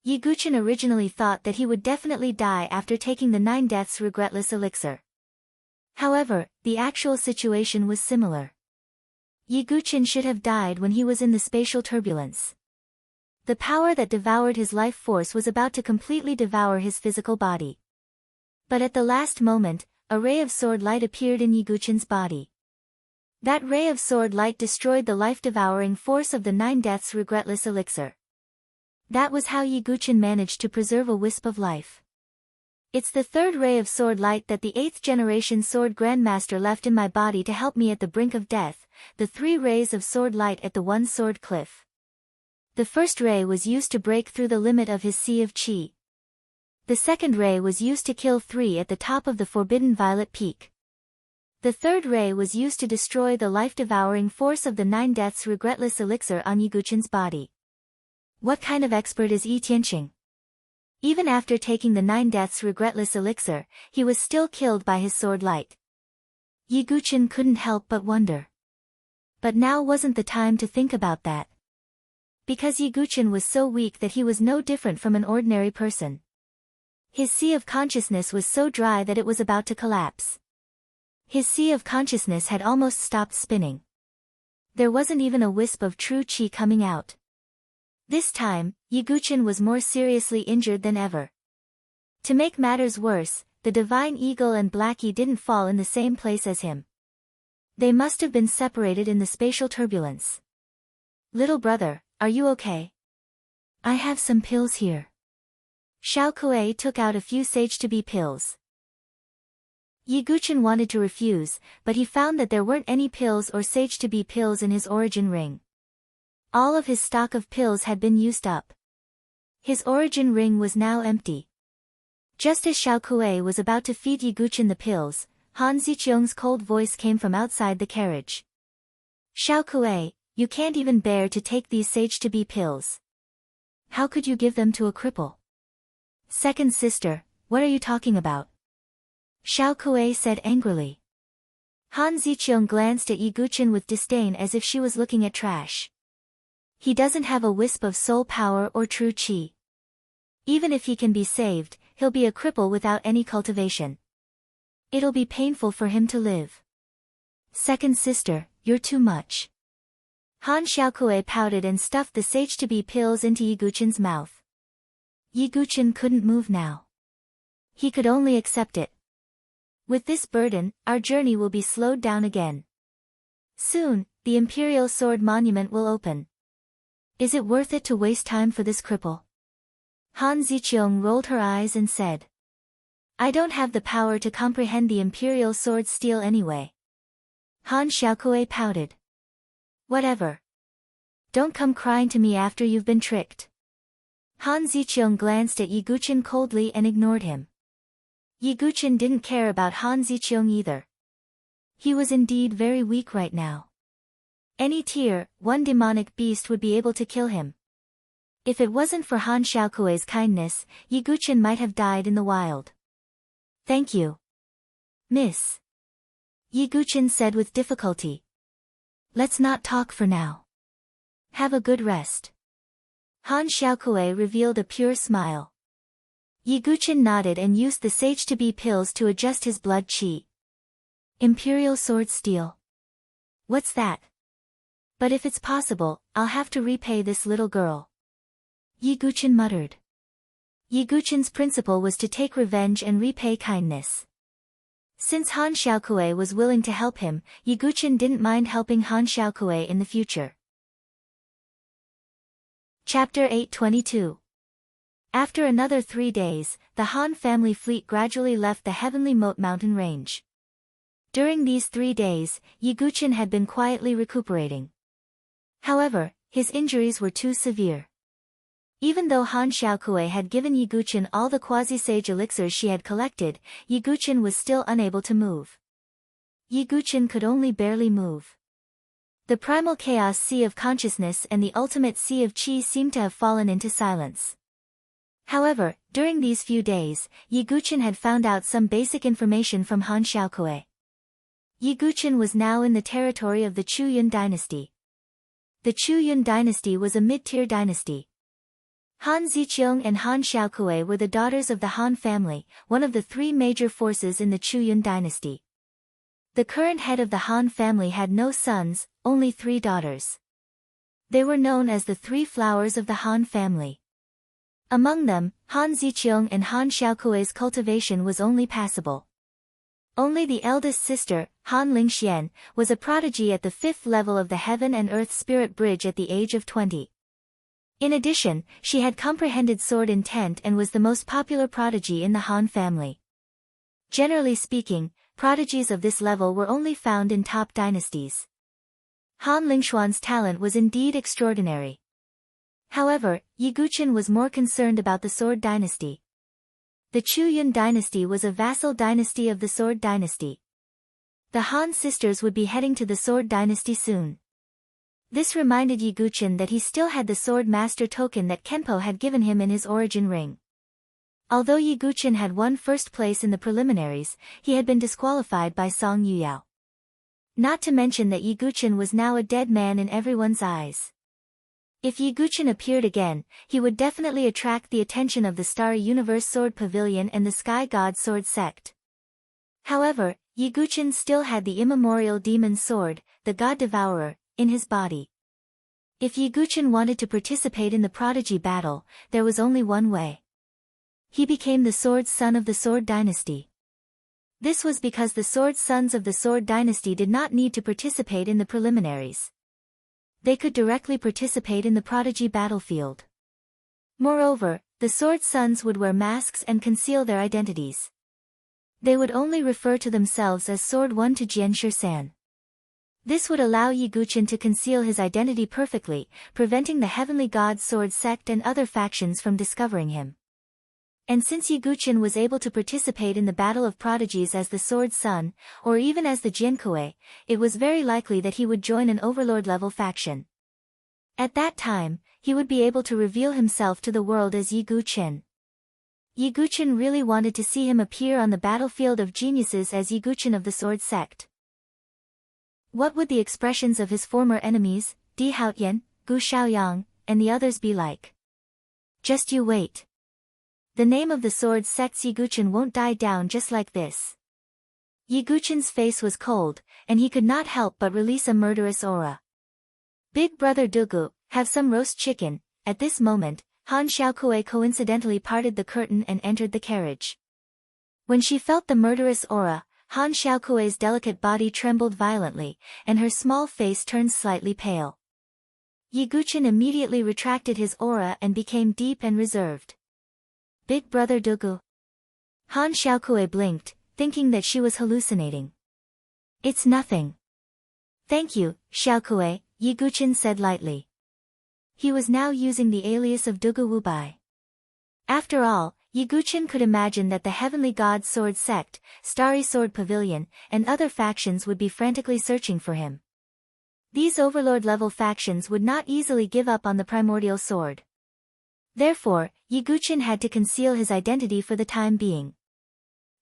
Yi Guqian originally thought that he would definitely die after taking the 9 deaths regretless elixir. However, the actual situation was similar. Yi Guqian should have died when he was in the spatial turbulence. The power that devoured his life force was about to completely devour his physical body. But at the last moment, a ray of sword light appeared in Yi Guqian's body. That ray of sword light destroyed the life-devouring force of the 9 deaths regretless elixir. That was how Yi Guqian managed to preserve a wisp of life. It's the 3rd ray of sword light that the 8th generation sword grandmaster left in my body to help me at the brink of death, the 3 rays of sword light at the 1 sword cliff. The first ray was used to break through the limit of his sea of qi. The second ray was used to kill 3 at the top of the forbidden violet peak. The third ray was used to destroy the life-devouring force of the 9 deaths regretless elixir on Yi Guqian's body. What kind of expert is Yi Tianqing? Even after taking the 9 deaths regretless elixir, he was still killed by his sword light. Yi Guqin couldn't help but wonder. But now wasn't the time to think about that. Because Yi Guqin was so weak that he was no different from an ordinary person. His sea of consciousness was so dry that it was about to collapse. His sea of consciousness had almost stopped spinning. There wasn't even a wisp of true qi coming out. This time, Yi Guqin was more seriously injured than ever. To make matters worse, the divine eagle and Blackie didn't fall in the same place as him. They must have been separated in the spatial turbulence. Little brother, are you okay? I have some pills here. Xiao Kuei took out a few sage-to-be pills. Yi Guqin wanted to refuse, but he found that there weren't any pills or sage-to-be pills in his origin ring. All of his stock of pills had been used up. His origin ring was now empty. Just as Xiao Kuei was about to feed Yi Guqin the pills, Han Ziqiang's cold voice came from outside the carriage. Xiao Kuei, you can't even bear to take these sage-to-be pills. How could you give them to a cripple? Second sister, what are you talking about? Xiao Kuei said angrily. Han Ziqiang glanced at Yi Guqin with disdain as if she was looking at trash. He doesn't have a wisp of soul power or true qi. Even if he can be saved, he'll be a cripple without any cultivation. It'll be painful for him to live. Second sister, you're too much. Han Xiaokui pouted and stuffed the sage-to-be pills into Yi Guqin's mouth. Yi Guqin couldn't move now. He could only accept it. With this burden, our journey will be slowed down again. Soon, the Imperial Sword Monument will open. Is it worth it to waste time for this cripple? Han Ziqiang rolled her eyes and said. I don't have the power to comprehend the Imperial Sword steel anyway. Han Xiaokui pouted. Whatever. Don't come crying to me after you've been tricked. Han Ziqiang glanced at Yi Guqin coldly and ignored him. Yi Guqin didn't care about Han Ziqiang either. He was indeed very weak right now. Any tier 1 demonic beast would be able to kill him. If it wasn't for Han Xiaokui's kindness, Yi Guqin might have died in the wild. Thank you. Miss. Yi Guqin said with difficulty. Let's not talk for now. Have a good rest. Han Xiaokui revealed a pure smile. Yi Guqin nodded and used the sage-to-be pills to adjust his blood qi. Imperial Sword Steel. What's that? But if it's possible, I'll have to repay this little girl. Yi Guqin muttered. Yi Guqin's principle was to take revenge and repay kindness. Since Han Xiaokui was willing to help him, Yi Guqin didn't mind helping Han Xiaokui in the future. Chapter 822. After another 3 days, the Han family fleet gradually left the heavenly moat mountain range. During these 3 days, Yi Guqin had been quietly recuperating. However, his injuries were too severe. Even though Han Xiaokui had given Yi Guqin all the quasi-sage elixirs she had collected, Yi Guqin was still unable to move. Yi Guqin could only barely move. The primal chaos sea of consciousness and the ultimate sea of qi seemed to have fallen into silence. However, during these few days, Yi Guqin had found out some basic information from Han Xiaokui. Yi Guqin was now in the territory of the Chu-Yun dynasty. The Chu-Yun dynasty was a mid-tier dynasty. Han Ziqiang and Han Xiaokui were the daughters of the Han family, one of the 3 major forces in the Chu-Yun dynasty. The current head of the Han family had no sons, only 3 daughters. They were known as the 3 flowers of the Han family. Among them, Han Ziqiang and Han Xiaokui's cultivation was only passable. Only the eldest sister, Han Lingxian, was a prodigy at the 5th level of the Heaven and Earth Spirit Bridge at the age of 20. In addition, she had comprehended sword intent and was the most popular prodigy in the Han family. Generally speaking, prodigies of this level were only found in top dynasties. Han Lingshuan's talent was indeed extraordinary. However, Yi Guqin was more concerned about the Sword dynasty. The Chu-Yun dynasty was a vassal dynasty of the Sword dynasty. The Han sisters would be heading to the Sword dynasty soon. This reminded Yiguchen that he still had the Sword Master token that Kenpo had given him in his origin ring. Although Yiguchen had won first place in the preliminaries, he had been disqualified by Song Yuyao. Not to mention that Yiguchen was now a dead man in everyone's eyes. If Yiguchen appeared again, he would definitely attract the attention of the Starry Universe Sword Pavilion and the Sky God Sword Sect. However, Yiguchen still had the immemorial demon sword, the God Devourer, in his body. If Yiguchen wanted to participate in the prodigy battle, there was only one way. He became the Sword Son of the Sword Dynasty. This was because the Sword Sons of the Sword Dynasty did not need to participate in the preliminaries. They could directly participate in the prodigy battlefield. Moreover, the Sword Sons would wear masks and conceal their identities. They would only refer to themselves as Sword 1 to Jian Shirsan. This would allow Yiguchen to conceal his identity perfectly, preventing the Heavenly God Sword Sect and other factions from discovering him. And since Yiguchen was able to participate in the Battle of Prodigies as the Sword Son, or even as the Jiankui, it was very likely that he would join an Overlord-level faction. At that time, he would be able to reveal himself to the world as Yiguchen. Yiguchen really wanted to see him appear on the battlefield of geniuses as Yiguchen of the Sword Sect. What would the expressions of his former enemies, Di Haotian, Gu Xiaoyang, and the others be like? Just you wait. The name of the Sword Sect's Yiguchen won't die down just like this. Yiguchen's face was cold, and he could not help but release a murderous aura. Big brother Dugu, have some roast chicken. At this moment, Han Xiaokui coincidentally parted the curtain and entered the carriage. When she felt the murderous aura, Han Xiaokui's delicate body trembled violently, and her small face turned slightly pale. Yiguchen immediately retracted his aura and became deep and reserved. Big brother Dugu. Han Xiaokui blinked, thinking that she was hallucinating. It's nothing. Thank you, Xiaokui, Yiguchen said lightly. He was now using the alias of Dugu Wubai. After all, Yiguchen could imagine that the Heavenly God Sword Sect, Starry Sword Pavilion, and other factions would be frantically searching for him. These Overlord-level factions would not easily give up on the primordial sword. Therefore, Yiguchen had to conceal his identity for the time being.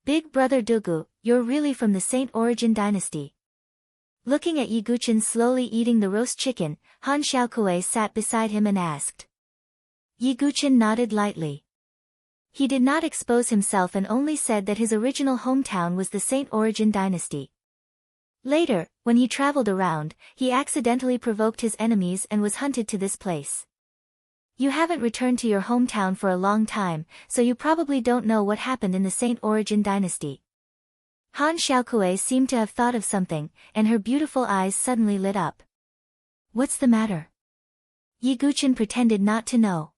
Big brother Dugu, you're really from the Saint Origin dynasty. Looking at Yiguchen slowly eating the roast chicken, Han Xiaokui sat beside him and asked. Yiguchen nodded lightly. He did not expose himself and only said that his original hometown was the Saint Origin dynasty. Later, when he traveled around, he accidentally provoked his enemies and was hunted to this place. You haven't returned to your hometown for a long time, so you probably don't know what happened in the Saint Origin dynasty. Han Xiaokui seemed to have thought of something, and her beautiful eyes suddenly lit up. What's the matter? Yiguchen pretended not to know.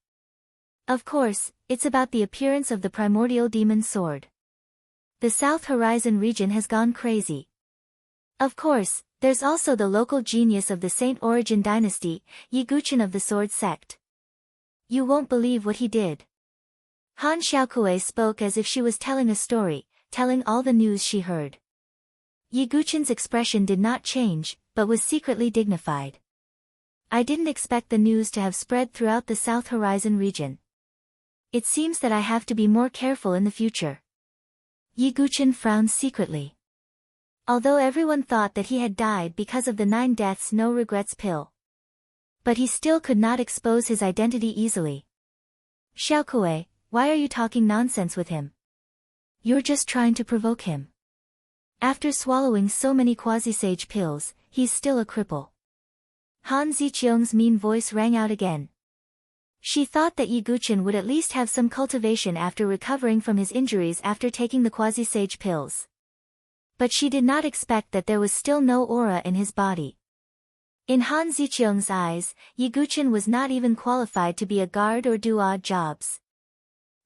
Of course, it's about the appearance of the primordial demon sword. The South Horizon region has gone crazy. Of course, there's also the local genius of the Saint Origin dynasty, Yiguchen of the Sword Sect. You won't believe what he did. Han Xiaokui spoke as if she was telling a story, telling all the news she heard. Yiguchen's expression did not change, but was secretly dignified. I didn't expect the news to have spread throughout the South Horizon region. It seems that I have to be more careful in the future. Yiguchen frowned secretly. Although everyone thought that he had died because of the 9 deaths no regrets pill. But he still could not expose his identity easily. Xiaokui, why are you talking nonsense with him? You're just trying to provoke him. After swallowing so many quasi-sage pills, he's still a cripple. Han Ziqiang's mean voice rang out again. She thought that Yiguchen would at least have some cultivation after recovering from his injuries after taking the quasi-sage pills. But she did not expect that there was still no aura in his body. In Han Ziqiang's eyes, Yiguchen was not even qualified to be a guard or do odd jobs.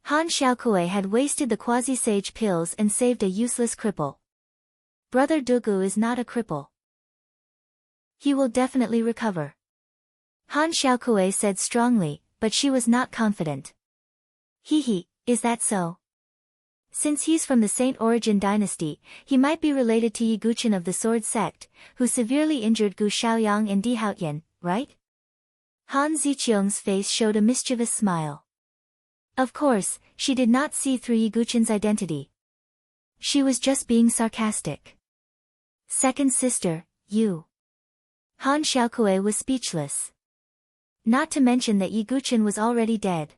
Han Xiaokui had wasted the quasi-sage pills and saved a useless cripple. Brother Dugu is not a cripple. He will definitely recover. Han Xiaokui said strongly, but she was not confident. He, is that so? Since he's from the Saint Origin dynasty, he might be related to Yiguchen of the Sword Sect, who severely injured Gu Xiaoyang and Di Haotian, right? Han Ziqiang's face showed a mischievous smile. Of course, she did not see through Yiguchen's identity. She was just being sarcastic. Second sister, you. Han Xiaokui was speechless. Not to mention that Yiguchen was already dead.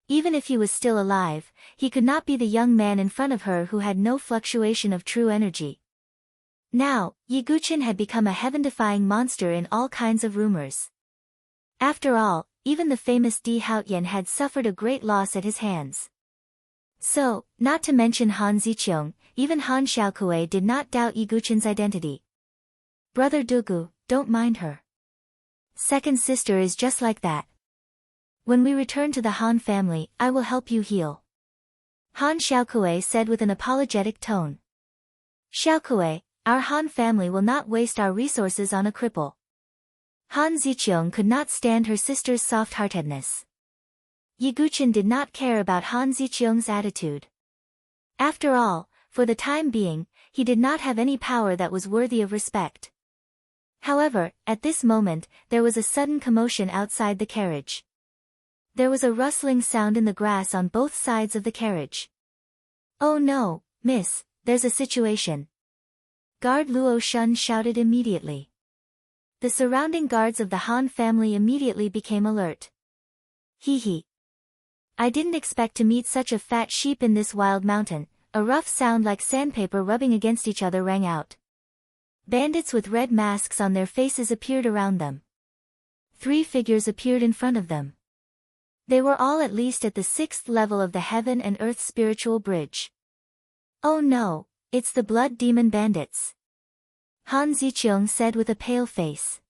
Even if he was still alive, he could not be the young man in front of her who had no fluctuation of true energy. Now, Yiguchen had become a heaven-defying monster in all kinds of rumors. After all, even the famous Di Haotian had suffered a great loss at his hands. So, not to mention Han Ziqiang, even Han Xiaokui did not doubt Yiguchen's identity. Brother Dugu, don't mind her. Second sister is just like that. When we return to the Han family, I will help you heal. Han Xiaokui said with an apologetic tone. Xiaokui, our Han family will not waste our resources on a cripple. Han Ziqiang could not stand her sister's soft-heartedness. Yiguchen did not care about Han Ziqiang's attitude. After all, for the time being, he did not have any power that was worthy of respect. However, at this moment, there was a sudden commotion outside the carriage. There was a rustling sound in the grass on both sides of the carriage. Oh no, miss, there's a situation. Guard Luo Shun shouted immediately. The surrounding guards of the Han family immediately became alert. Hee hee. I didn't expect to meet such a fat sheep in this wild mountain. A rough sound like sandpaper rubbing against each other rang out. Bandits with red masks on their faces appeared around them. 3 figures appeared in front of them. They were all at least at the 6th level of the heaven and earth spiritual bridge. Oh no, it's the blood demon bandits. Han Ziqiang said with a pale face.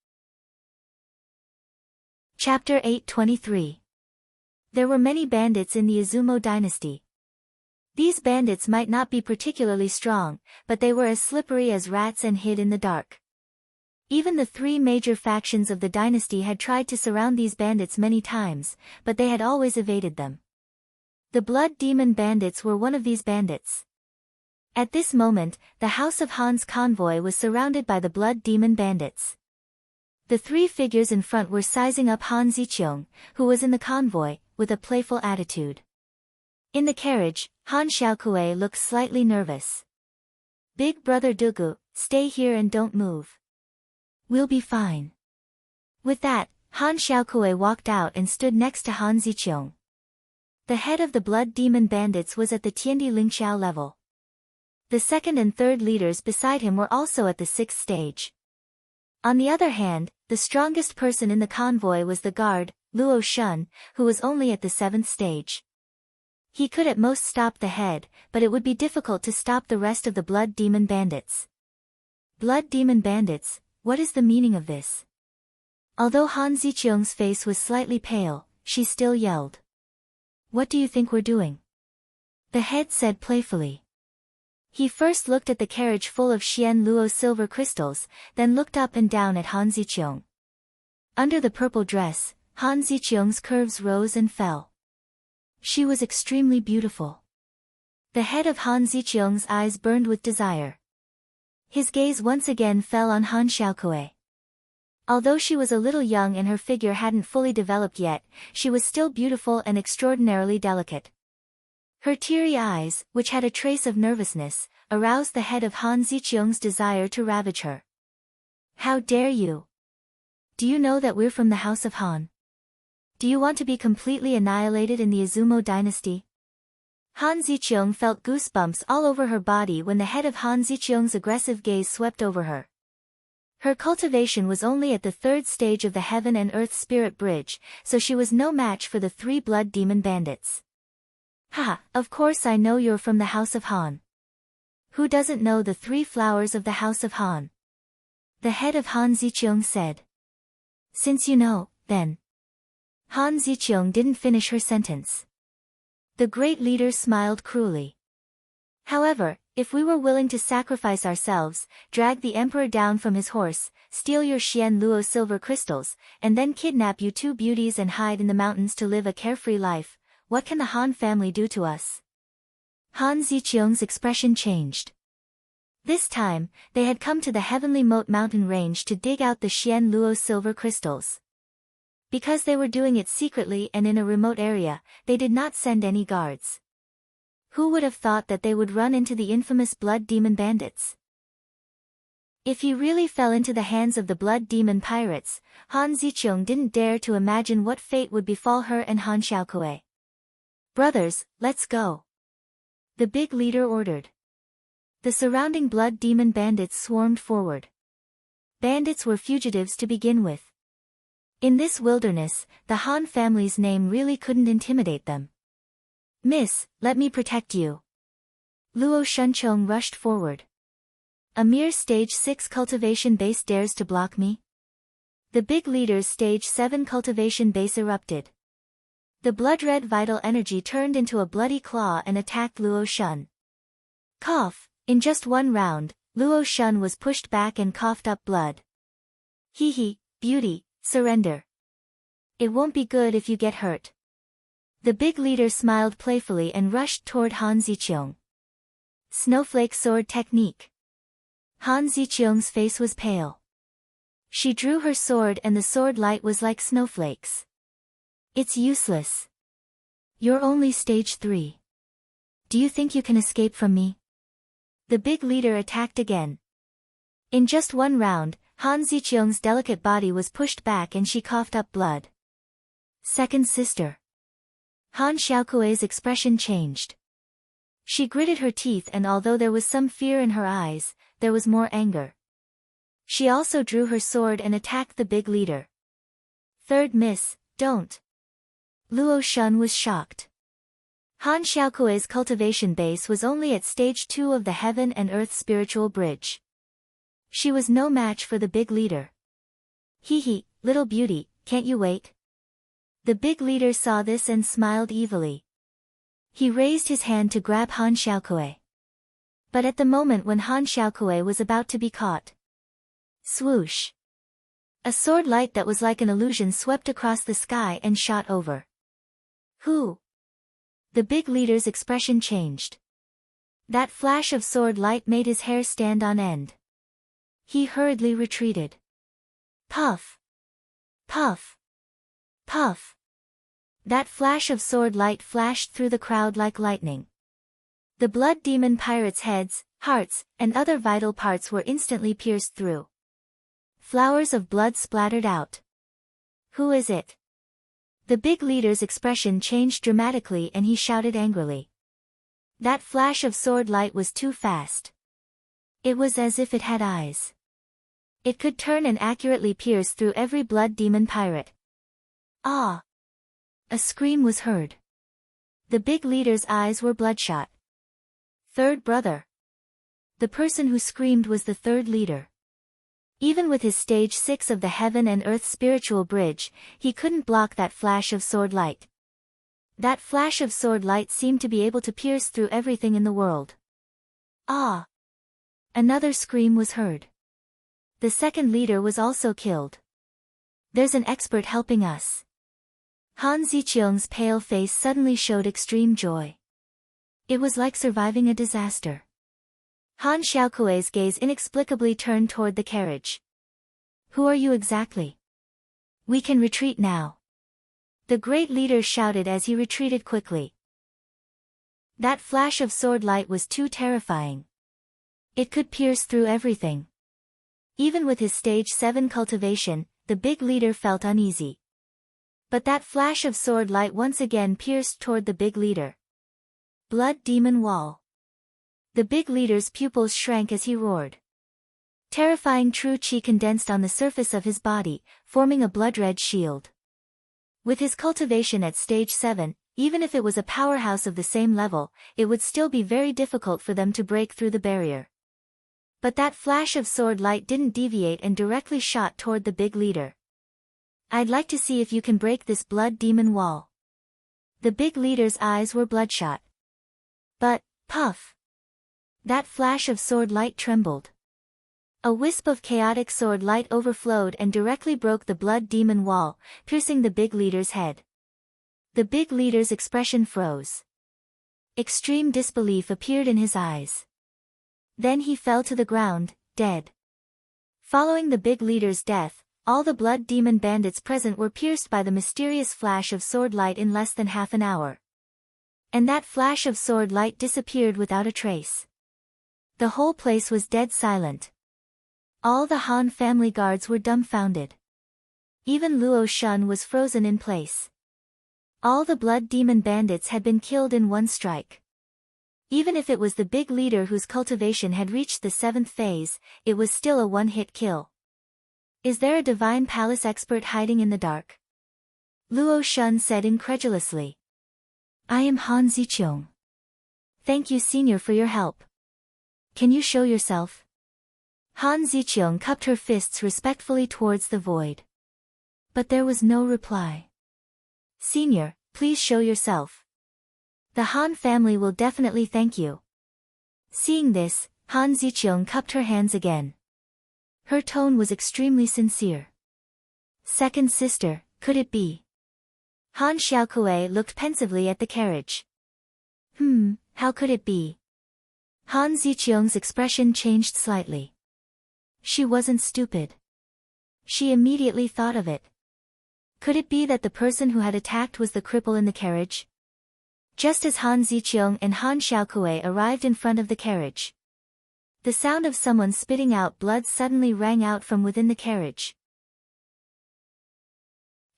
Chapter 823. There were many bandits in the Izumo dynasty. These bandits might not be particularly strong, but they were as slippery as rats and hid in the dark. Even the 3 major factions of the dynasty had tried to surround these bandits many times, but they had always evaded them. The blood demon bandits were one of these bandits. At this moment, the house of Han's convoy was surrounded by the blood demon bandits. The 3 figures in front were sizing up Han Ziqiang, who was in the convoy, with a playful attitude. In the carriage, Han Xiaokui looked slightly nervous. Big brother Dugu, stay here and don't move. We'll be fine. With that, Han Xiaokui walked out and stood next to Han Ziqiang. The head of the blood demon bandits was at the Tiandi Lingxiao level. The second and third leaders beside him were also at the 6th stage. On the other hand, the strongest person in the convoy was the guard, Luo Shun, who was only at the 7th stage. He could at most stop the head, but it would be difficult to stop the rest of the blood demon bandits. Blood demon bandits, what is the meaning of this? Although Han Ziqiang's face was slightly pale, she still yelled. What do you think we're doing? The head said playfully. He first looked at the carriage full of Xian Luo silver crystals, then looked up and down at Han Ziqiang. Under the purple dress, Han Ziqiang's curves rose and fell. She was extremely beautiful. The head of Han Ziqiang's eyes burned with desire. His gaze once again fell on Han Xiaokui. Although she was a little young and her figure hadn't fully developed yet, she was still beautiful and extraordinarily delicate. Her teary eyes, which had a trace of nervousness, aroused the head of Han Ziqiang's desire to ravage her. How dare you? Do you know that we're from the house of Han? Do you want to be completely annihilated in the Izumo dynasty? Han Ziqiang felt goosebumps all over her body when the head of Han Ziqiang's aggressive gaze swept over her. Her cultivation was only at the 3rd stage of the heaven and earth spirit bridge, so she was no match for the 3 blood demon bandits. Haha, of course I know you're from the house of Han. Who doesn't know the 3 flowers of the house of Han? The head of Han Ziqiang said. Since you know, then. Han Ziqiang didn't finish her sentence. The great leader smiled cruelly. However, if we were willing to sacrifice ourselves, drag the emperor down from his horse, steal your Xian Luo silver crystals, and then kidnap you 2 beauties and hide in the mountains to live a carefree life, what can the Han family do to us? Han Ziqiang's expression changed. This time, they had come to the heavenly moat mountain range to dig out the Xian Luo silver crystals. Because they were doing it secretly and in a remote area, they did not send any guards. Who would have thought that they would run into the infamous blood demon bandits? If he really fell into the hands of the blood demon pirates, Han Ziqiang didn't dare to imagine what fate would befall her and Han Xiaokuei. Brothers, let's go. The big leader ordered. The surrounding blood demon bandits swarmed forward. Bandits were fugitives to begin with. In this wilderness, the Han family's name really couldn't intimidate them. Miss, let me protect you. Luo Shunchong rushed forward. A mere stage 6 cultivation base dares to block me? The big leader's stage 7 cultivation base erupted. The blood-red vital energy turned into a bloody claw and attacked Luo Shun. Cough. In just one round, Luo Shun was pushed back and coughed up blood. Hee, beauty, surrender. It won't be good if you get hurt. The big leader smiled playfully and rushed toward Han Ziqiang. Snowflake sword technique. Han Ziqiang's face was pale. She drew her sword and the sword light was like snowflakes. It's useless. You're only stage 3. Do you think you can escape from me? The big leader attacked again. In just one round, Han Ziqiang's delicate body was pushed back and she coughed up blood. Second sister. Han Xiaokuei's expression changed. She gritted her teeth and although there was some fear in her eyes, there was more anger. She also drew her sword and attacked the big leader. Third miss, don't. Luo Shun was shocked. Han Xiaokuei's cultivation base was only at stage 2 of the Heaven and Earth spiritual bridge. She was no match for the big leader. Hee, little beauty, can't you wait? The big leader saw this and smiled evilly. He raised his hand to grab Han Xiaokuei. But at the moment when Han Xiaokuei was about to be caught. Swoosh! A sword light that was like an illusion swept across the sky and shot over. Who? The big leader's expression changed. That flash of sword light made his hair stand on end. He hurriedly retreated. Puff! Puff! Puff! That flash of sword light flashed through the crowd like lightning. The blood demon pirates' heads, hearts, and other vital parts were instantly pierced through. Flowers of blood splattered out. Who is it? The big leader's expression changed dramatically and he shouted angrily. That flash of sword light was too fast. It was as if it had eyes. It could turn and accurately pierce through every blood demon pirate. Ah! A scream was heard. The big leader's eyes were bloodshot. Third brother. The person who screamed was the third leader. Even with his stage 6 of the Heaven and Earth spiritual bridge, he couldn't block that flash of sword light. That flash of sword light seemed to be able to pierce through everything in the world. Ah! Another scream was heard. The second leader was also killed. There's an expert helping us. Han Ziqiang's pale face suddenly showed extreme joy. It was like surviving a disaster. Han Xiaokuei's gaze inexplicably turned toward the carriage. Who are you exactly? We can retreat now. The great leader shouted as he retreated quickly. That flash of sword light was too terrifying. It could pierce through everything. Even with his stage 7 cultivation, the big leader felt uneasy. But that flash of sword light once again pierced toward the big leader. Blood demon wall. The big leader's pupils shrank as he roared. Terrifying true qi condensed on the surface of his body, forming a blood-red shield. With his cultivation at stage 7, even if it was a powerhouse of the same level, it would still be very difficult for them to break through the barrier. But that flash of sword light didn't deviate and directly shot toward the big leader. I'd like to see if you can break this blood demon wall. The big leader's eyes were bloodshot. But, puff! That flash of sword light trembled. A wisp of chaotic sword light overflowed and directly broke the blood demon wall, piercing the big leader's head. The big leader's expression froze. Extreme disbelief appeared in his eyes. Then he fell to the ground, dead. Following the big leader's death, all the blood demon bandits present were pierced by the mysterious flash of sword light in less than half an hour. And that flash of sword light disappeared without a trace. The whole place was dead silent. All the Han family guards were dumbfounded. Even Luo Shun was frozen in place. All the blood demon bandits had been killed in one strike. Even if it was the big leader whose cultivation had reached the 7th phase, it was still a one-hit kill. Is there a divine palace expert hiding in the dark? Luo Shun said incredulously. I am Han Ziqiang. Thank you, Senior, for your help. Can you show yourself? Han Ziqiang cupped her fists respectfully towards the void. But there was no reply. Senior, please show yourself. The Han family will definitely thank you. Seeing this, Han Ziqiang cupped her hands again. Her tone was extremely sincere. Second sister, could it be? Han Xiaokui looked pensively at the carriage. How could it be? Han Ziqiang's expression changed slightly. She wasn't stupid. She immediately thought of it. Could it be that the person who had attacked was the cripple in the carriage? Just as Han Ziqiang and Han Xiaokui arrived in front of the carriage, the sound of someone spitting out blood suddenly rang out from within the carriage.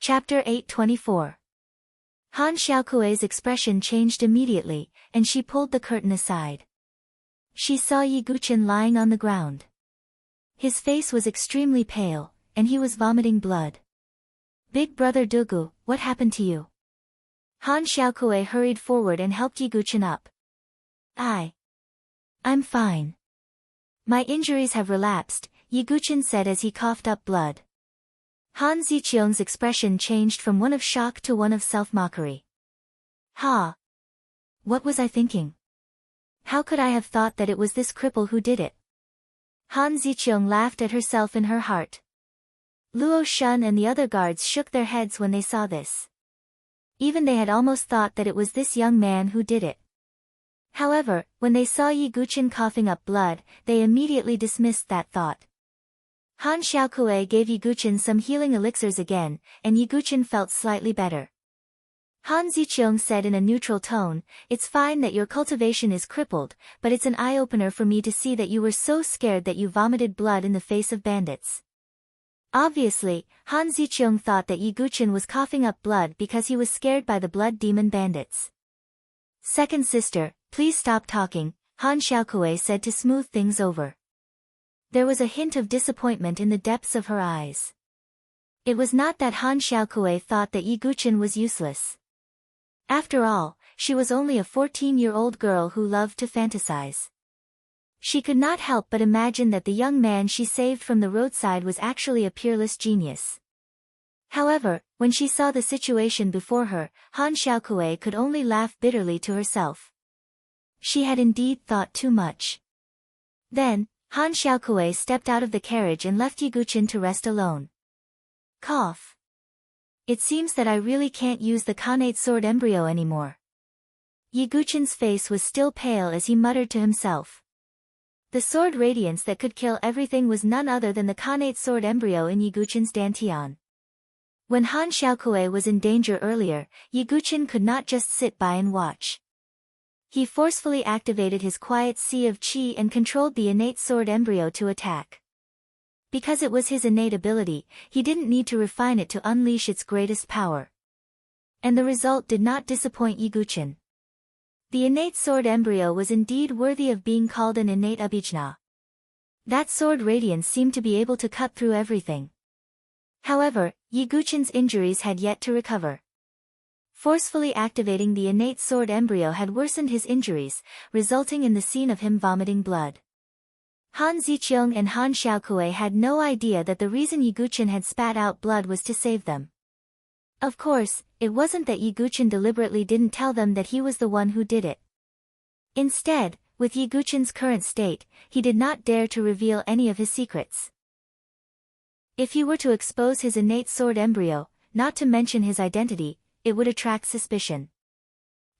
Chapter 824. Han Xiaokui's expression changed immediately, and she pulled the curtain aside. She saw Yi Guqin lying on the ground. His face was extremely pale, and he was vomiting blood. Big brother Dugu, what happened to you? Han Xiaokui hurried forward and helped Yi Guqin up. I'm fine. My injuries have relapsed, Yi Guqin said as he coughed up blood. Han Ziqiang's expression changed from one of shock to one of self-mockery. What was I thinking? How could I have thought that it was this cripple who did it? Han Ziqiang laughed at herself in her heart. Luo Shun and the other guards shook their heads when they saw this. Even they had almost thought that it was this young man who did it. However, when they saw Yi Guqin coughing up blood, they immediately dismissed that thought. Han Xiaokui gave Yi Guqin some healing elixirs again, and Yi Guqin felt slightly better. Han Ziqiang said in a neutral tone, it's fine that your cultivation is crippled, but it's an eye-opener for me to see that you were so scared that you vomited blood in the face of bandits. Obviously, Han Ziqiang thought that Yi Guqin was coughing up blood because he was scared by the blood demon bandits. Second sister, please stop talking, Han Xiaokui said to smooth things over. There was a hint of disappointment in the depths of her eyes. It was not that Han Xiaokui thought that Yi Guqin was useless. After all, she was only a 14-year-old girl who loved to fantasize. She could not help but imagine that the young man she saved from the roadside was actually a peerless genius. However, when she saw the situation before her, Han Xiaokui could only laugh bitterly to herself. She had indeed thought too much. Then, Han Xiaokui stepped out of the carriage and left Yi Guqin to rest alone. Cough. It seems that I really can't use the Khanate sword embryo anymore. Yi Guqin's face was still pale as he muttered to himself. The sword radiance that could kill everything was none other than the Khanate sword embryo in Yi Guqin's dantian. When Han Xiaokui was in danger earlier, Yi Guqin could not just sit by and watch. He forcefully activated his quiet sea of qi and controlled the innate sword embryo to attack. Because it was his innate ability, he didn't need to refine it to unleash its greatest power. And the result did not disappoint Yi Guqin. The innate sword embryo was indeed worthy of being called an innate abhijna. That sword radiance seemed to be able to cut through everything. However, Yi Guqin's injuries had yet to recover. Forcefully activating the innate sword embryo had worsened his injuries, resulting in the scene of him vomiting blood. Han Ziqiang and Han Xiaokui had no idea that the reason Yi Guqin had spat out blood was to save them. Of course, it wasn't that Yi Guqin deliberately didn't tell them that he was the one who did it. Instead, with Yi Guqin's current state, he did not dare to reveal any of his secrets. If he were to expose his innate sword embryo, not to mention his identity, it would attract suspicion.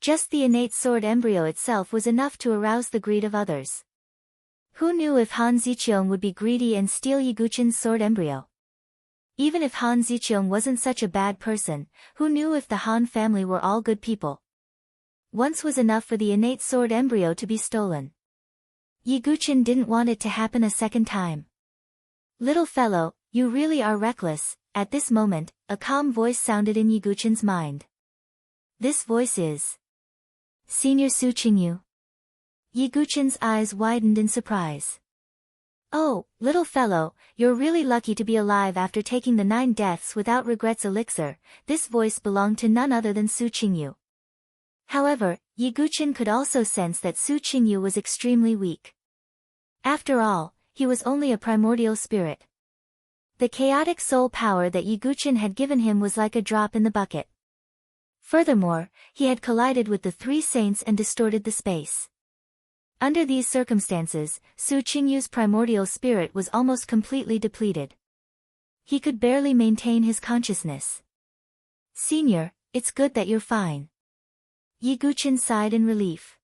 Just the innate sword embryo itself was enough to arouse the greed of others. Who knew if Han Ziqiang would be greedy and steal Yiguchen's sword embryo? Even if Han Ziqiang wasn't such a bad person, who knew if the Han family were all good people? Once was enough for the innate sword embryo to be stolen. Yiguchen didn't want it to happen a second time. Little fellow, you really are reckless. At this moment, a calm voice sounded in Yiguchen's mind. This voice is Senior Su Qingyu. Yiguchen's eyes widened in surprise. Oh, little fellow, you're really lucky to be alive after taking the 9 deaths without regrets elixir. This voice belonged to none other than Su Qingyu. However, Yiguchen could also sense that Su Qingyu was extremely weak. After all, he was only a primordial spirit. The chaotic soul power that Yiguchen had given him was like a drop in the bucket. Furthermore, he had collided with the 3 saints and distorted the space. Under these circumstances, Su Qingyu's primordial spirit was almost completely depleted. He could barely maintain his consciousness. Senior, it's good that you're fine. Yiguchen sighed in relief.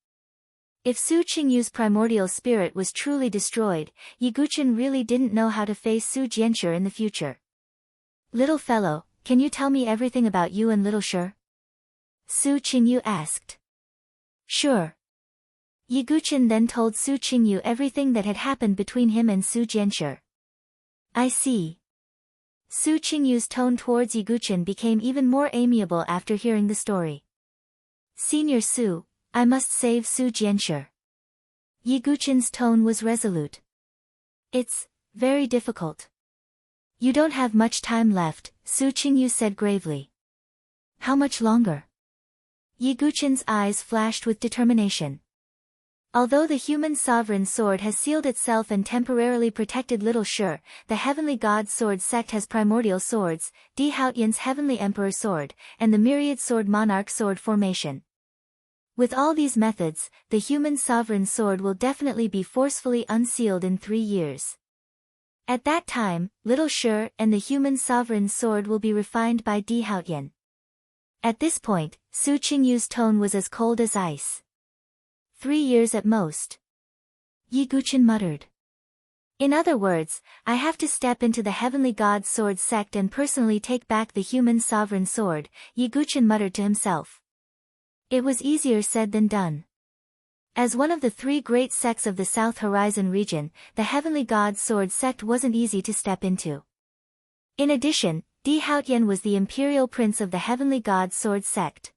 If Su Qingyu's primordial spirit was truly destroyed, Yiguchen really didn't know how to face Su Jianshi in the future. Little fellow, can you tell me everything about you and little Shi? Su Qingyu asked. Sure. Yiguchen then told Su Qingyu everything that had happened between him and Su Jianshi. I see. Su Qingyu's tone towards Yiguchen became even more amiable after hearing the story. Senior Su, I must save Su Jianshi. Yiguchen's tone was resolute. It's very difficult. You don't have much time left, Su Qingyu said gravely. How much longer? Yiguchen's eyes flashed with determination. Although the human sovereign sword has sealed itself and temporarily protected little Shi, the heavenly god sword sect has primordial swords, Di Haotian's heavenly emperor sword, and the myriad sword monarch sword formation. With all these methods, the human sovereign sword will definitely be forcefully unsealed in 3 years. At that time, little Shi and the human sovereign sword will be refined by Di Haotian. At this point, Su Qingyu's tone was as cold as ice. 3 years at most. Yiguchen muttered. In other words, I have to step into the heavenly god sword sect and personally take back the human sovereign sword, Yiguchen muttered to himself. It was easier said than done. As one of the 3 great sects of the South Horizon region, the heavenly god sword sect wasn't easy to step into. In addition, Di Haotian was the imperial prince of the heavenly god sword sect.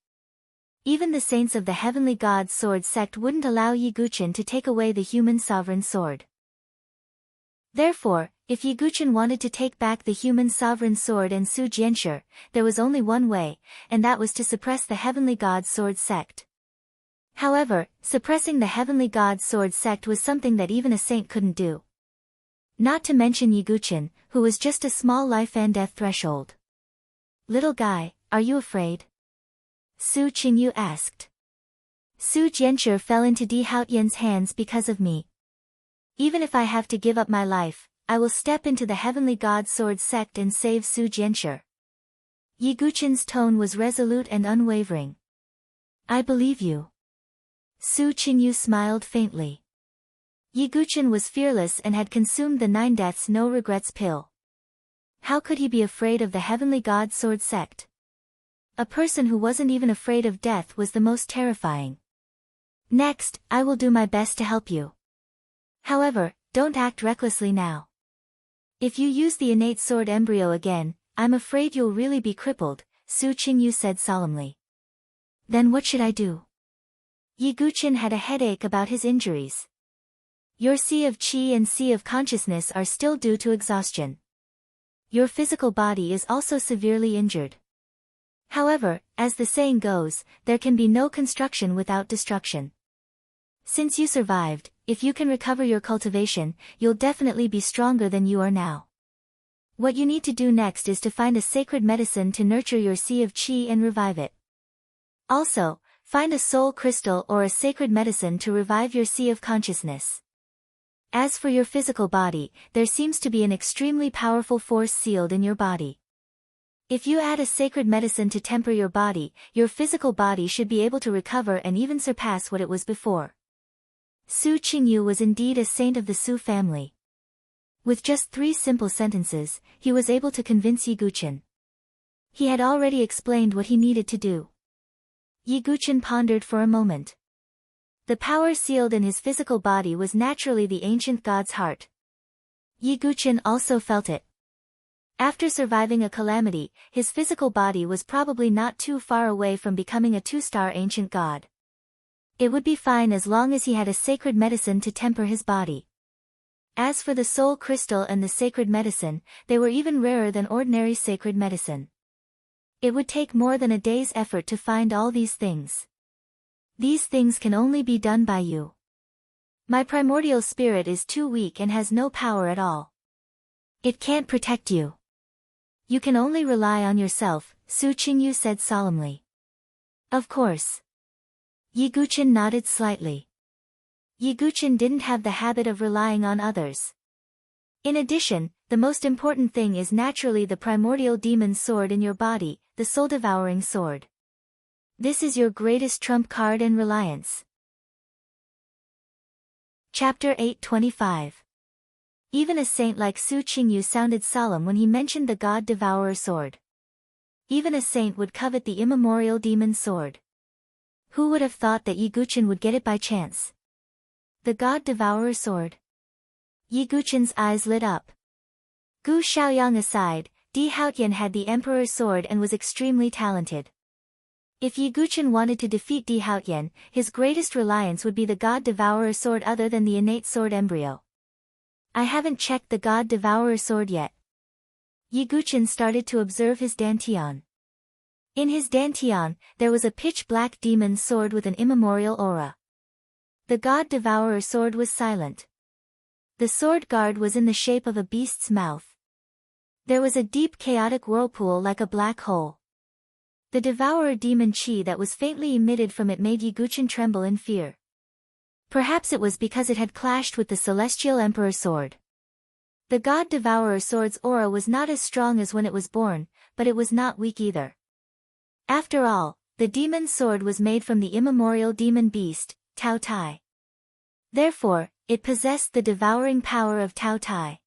Even the saints of the heavenly god sword sect wouldn't allow Yiguchen to take away the human sovereign sword. Therefore, if Yiguchen wanted to take back the human sovereign sword and Su Jianshi, there was only one way, and that was to suppress the heavenly god sword sect. However, suppressing the heavenly god sword sect was something that even a saint couldn't do. Not to mention Yiguchen, who was just a small life and death threshold. Little guy, are you afraid? Su Qingyu asked. Su Jianshi fell into Di Haotian's hands because of me. Even if I have to give up my life, I will step into the heavenly god sword sect and save Su Jianshi. Yiguchen's tone was resolute and unwavering. I believe you. Su Qingyu smiled faintly. Yiguchen was fearless and had consumed the 9 deaths no regrets pill. How could he be afraid of the heavenly god sword sect? A person who wasn't even afraid of death was the most terrifying. Next, I will do my best to help you. However, don't act recklessly now. If you use the innate sword embryo again, I'm afraid you'll really be crippled, Su Qingyu said solemnly. Then what should I do? Yiguchen had a headache about his injuries. Your sea of qi and sea of consciousness are still due to exhaustion. Your physical body is also severely injured. However, as the saying goes, there can be no construction without destruction. Since you survived, if you can recover your cultivation, you'll definitely be stronger than you are now. What you need to do next is to find a sacred medicine to nurture your sea of qi and revive it. Also, find a soul crystal or a sacred medicine to revive your sea of consciousness. As for your physical body, there seems to be an extremely powerful force sealed in your body. If you add a sacred medicine to temper your body, your physical body should be able to recover and even surpass what it was before. Su Qingyu was indeed a saint of the Su family. With just 3 simple sentences, he was able to convince Yi Guqin. He had already explained what he needed to do. Yi Guqin pondered for a moment. The power sealed in his physical body was naturally the ancient god's heart. Yi Guqin also felt it. After surviving a calamity, his physical body was probably not too far away from becoming a 2-star ancient god. It would be fine as long as he had a sacred medicine to temper his body. As for the soul crystal and the sacred medicine, they were even rarer than ordinary sacred medicine. It would take more than a day's effort to find all these things. These things can only be done by you. My primordial spirit is too weak and has no power at all. It can't protect you. You can only rely on yourself, Su Qingyu said solemnly. Of course. Yi Guqin nodded slightly. Yi Guqin didn't have the habit of relying on others. In addition, the most important thing is naturally the primordial demon sword in your body, the soul-devouring sword. This is your greatest trump card and reliance. Chapter 825. Even a saint like Su Qingyu sounded solemn when he mentioned the God-Devourer sword. Even a saint would covet the immemorial demon sword. Who would have thought that Yi Guqin would get it by chance? The God-Devourer sword. Yi Guqin's eyes lit up. Gu Xiaoyang aside, Di Haotian had the Emperor's sword and was extremely talented. If Yi Guqin wanted to defeat Di Haotian, his greatest reliance would be the God-Devourer sword other than the innate sword embryo. I haven't checked the God-Devourer sword yet. Yi Guqin started to observe his dantian. In his dantian, there was a pitch-black demon sword with an immemorial aura. The God-Devourer sword was silent. The sword guard was in the shape of a beast's mouth. There was a deep chaotic whirlpool like a black hole. The devourer demon chi that was faintly emitted from it made Yi Guqin tremble in fear. Perhaps it was because it had clashed with the celestial emperor sword. The God-Devourer sword's aura was not as strong as when it was born, but it was not weak either. After all, the demon sword was made from the immemorial demon beast, Tao Tai. Therefore, it possessed the devouring power of Tao Tai.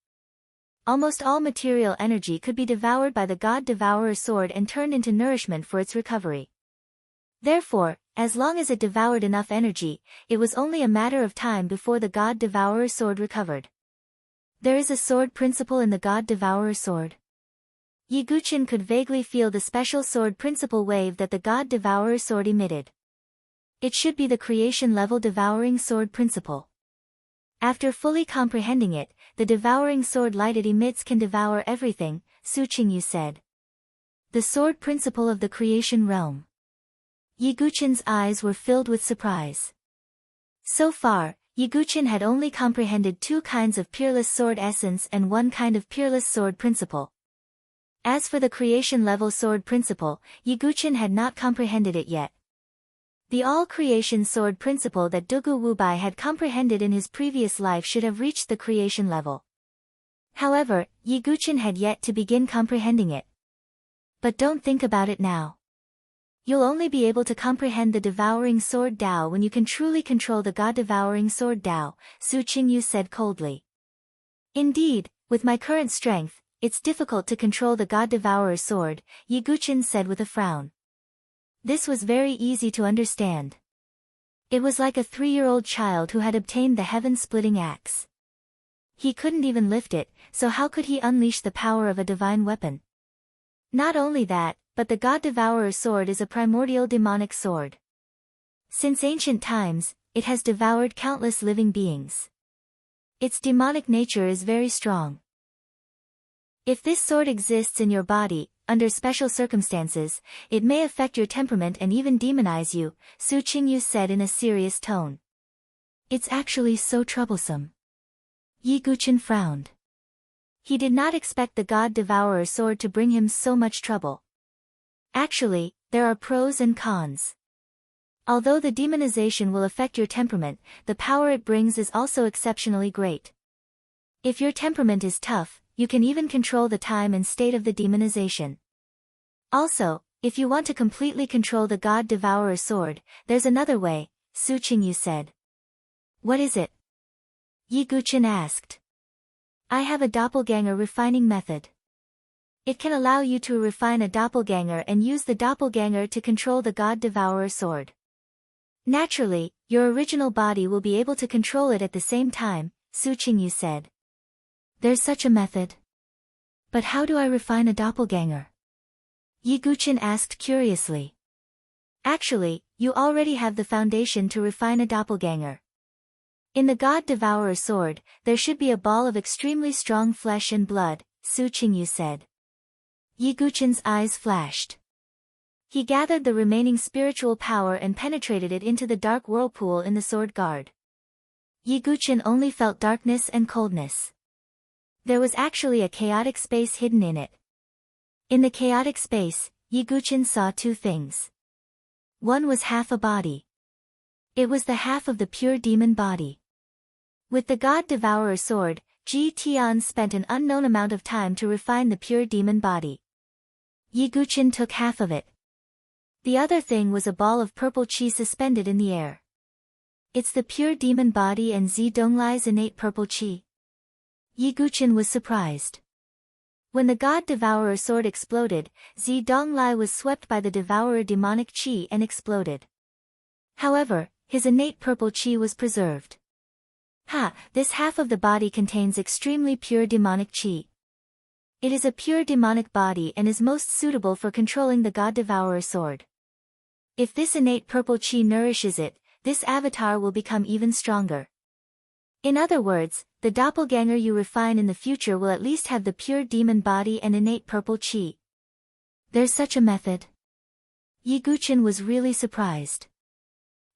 Almost all material energy could be devoured by the God-Devourer sword and turned into nourishment for its recovery. Therefore, as long as it devoured enough energy, it was only a matter of time before the God-Devourer sword recovered. There is a sword principle in the God-Devourer sword. Yi Guqin could vaguely feel the special sword principle wave that the God-Devourer sword emitted. It should be the creation-level devouring sword principle. After fully comprehending it, the devouring sword light it emits can devour everything, Su Qingyu said. The sword principle of the creation realm. Yi Guqin's eyes were filled with surprise. So far, Yi Guqin had only comprehended 2 kinds of peerless sword essence and 1 kind of peerless sword principle. As for the creation-level sword principle, Yi Guqin had not comprehended it yet. The all-creation sword principle that Dugu Wubai had comprehended in his previous life should have reached the creation level. However, Yi Guqin had yet to begin comprehending it. But don't think about it now. You'll only be able to comprehend the devouring sword Dao when you can truly control the God-devouring sword Dao, Su Qingyu said coldly. Indeed, with my current strength, it's difficult to control the God-Devourer sword, Yi Guqin said with a frown. This was very easy to understand. It was like a 3-year-old child who had obtained the heaven-splitting axe. He couldn't even lift it, so how could he unleash the power of a divine weapon? Not only that, but the God-Devourer sword is a primordial demonic sword. Since ancient times, it has devoured countless living beings. Its demonic nature is very strong. If this sword exists in your body, under special circumstances, it may affect your temperament and even demonize you, Su Qingyu said in a serious tone. It's actually so troublesome. Yi Guqin frowned. He did not expect the God-Devourer sword to bring him so much trouble. Actually, there are pros and cons. Although the demonization will affect your temperament, the power it brings is also exceptionally great. If your temperament is tough, you can even control the time and state of the demonization. Also, if you want to completely control the God-Devourer sword, there's another way, Su Qingyu said. What is it? Yi Guqin asked. I have a doppelganger refining method. It can allow you to refine a doppelganger and use the doppelganger to control the God Devourer sword. Naturally, your original body will be able to control it at the same time, Su Qingyu said. There's such a method. But how do I refine a doppelganger? Yi Guqin asked curiously. Actually, you already have the foundation to refine a doppelganger. In the God Devourer sword, there should be a ball of extremely strong flesh and blood, Su Qingyu said. Yi Guqin's eyes flashed. He gathered the remaining spiritual power and penetrated it into the dark whirlpool in the sword guard. Yi Guqin only felt darkness and coldness. There was actually a chaotic space hidden in it. In the chaotic space, Yi Guqin saw two things. One was half a body. It was the half of the pure demon body. With the God Devourer sword, Ji Tian spent an unknown amount of time to refine the pure demon body. Yi Guqin took half of it. The other thing was a ball of purple qi suspended in the air. It's the pure demon body and Zi Donglai's innate purple qi. Yi Guqin was surprised. When the God Devourer sword exploded, Zi Donglai was swept by the Devourer demonic qi and exploded. However, his innate purple qi was preserved. This half of the body contains extremely pure demonic qi. It is a pure demonic body and is most suitable for controlling the God Devourer sword. If this innate purple qi nourishes it, this avatar will become even stronger. In other words, the doppelganger you refine in the future will at least have the pure demon body and innate purple qi. There's such a method. Yi Guqin was really surprised.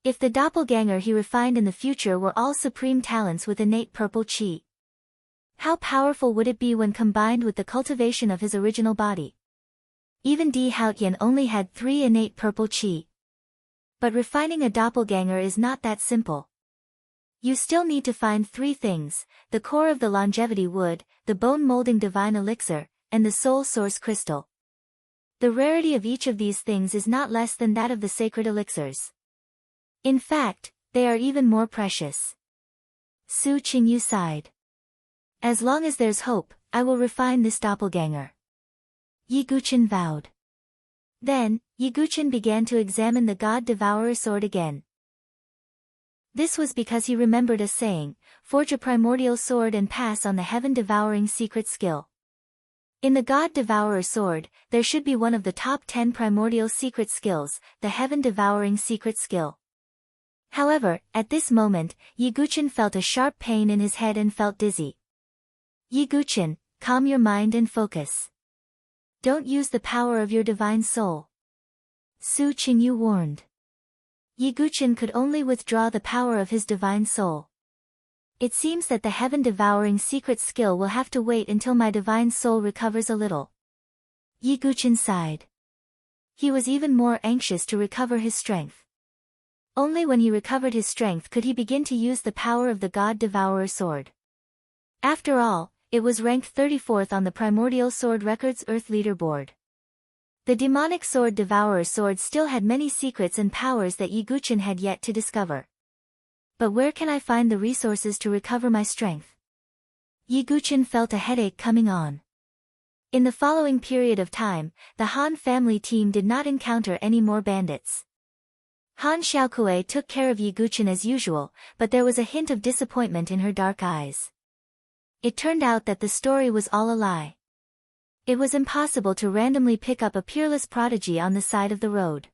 If the doppelganger he refined in the future were all supreme talents with innate purple qi, how powerful would it be when combined with the cultivation of his original body? Even Di Haotian only had 3 innate purple qi. But refining a doppelganger is not that simple. You still need to find 3 things: the core of the longevity wood, the bone-molding divine elixir, and the soul source crystal. The rarity of each of these things is not less than that of the sacred elixirs. In fact, they are even more precious. Su Qingyu sighed. As long as there's hope, I will refine this doppelganger. Yi Guqin vowed. Then, Yi Guqin began to examine the God Devourer sword again. This was because he remembered a saying, forge a primordial sword and pass on the heaven-devouring secret skill. In the God Devourer sword, there should be one of the top 10 primordial secret skills, the heaven-devouring secret skill. However, at this moment, Yi Guqin felt a sharp pain in his head and felt dizzy. Yi Guqin, calm your mind and focus. Don't use the power of your divine soul. Su Qingyu warned. Yi Guqin could only withdraw the power of his divine soul. It seems that the heaven-devouring secret skill will have to wait until my divine soul recovers a little. Yi Guqin sighed. He was even more anxious to recover his strength. Only when he recovered his strength could he begin to use the power of the God Devourer sword. After all, it was ranked 34th on the Primordial Sword Records Earth Leaderboard. The demonic sword Devourer sword still had many secrets and powers that Yi Guqin had yet to discover. But where can I find the resources to recover my strength? Yi Guqin felt a headache coming on. In the following period of time, the Han family team did not encounter any more bandits. Han Xiaokui took care of Yi Guqin as usual, but there was a hint of disappointment in her dark eyes. It turned out that the story was all a lie. It was impossible to randomly pick up a peerless prodigy on the side of the road.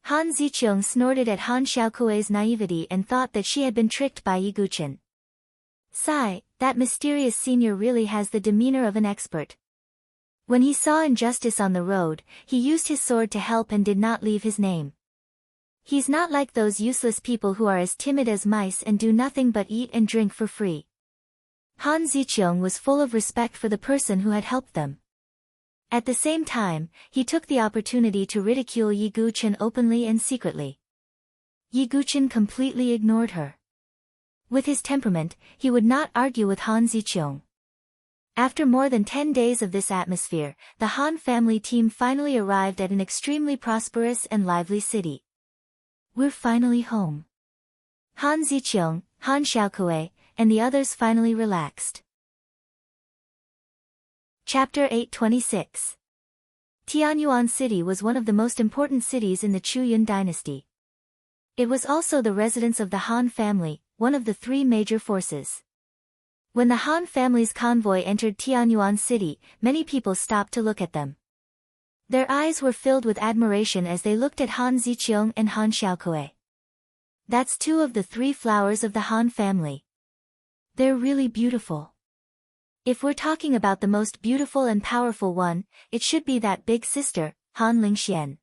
Han Ziqiang snorted at Han Xiaokui's naivety and thought that she had been tricked by Yi Guqin. Sigh, that mysterious senior really has the demeanor of an expert. When he saw injustice on the road, he used his sword to help and did not leave his name. He's not like those useless people who are as timid as mice and do nothing but eat and drink for free. Han Ziqiang was full of respect for the person who had helped them. At the same time, he took the opportunity to ridicule Yi Guqin openly and secretly. Yi Guqin completely ignored her. With his temperament, he would not argue with Han Ziqiang. After more than 10 days of this atmosphere, the Han family team finally arrived at an extremely prosperous and lively city. We're finally home. Han Ziqiang, Han Xiaokui, and the others finally relaxed. Chapter 826. Tianyuan City was one of the most important cities in the Chuyun dynasty. It was also the residence of the Han family, one of the three major forces. When the Han family's convoy entered Tianyuan City, many people stopped to look at them. Their eyes were filled with admiration as they looked at Han Ziqiang and Han Xiaokui. That's two of the three flowers of the Han family. They're really beautiful. If we're talking about the most beautiful and powerful one, it should be that big sister, Han Lingxian.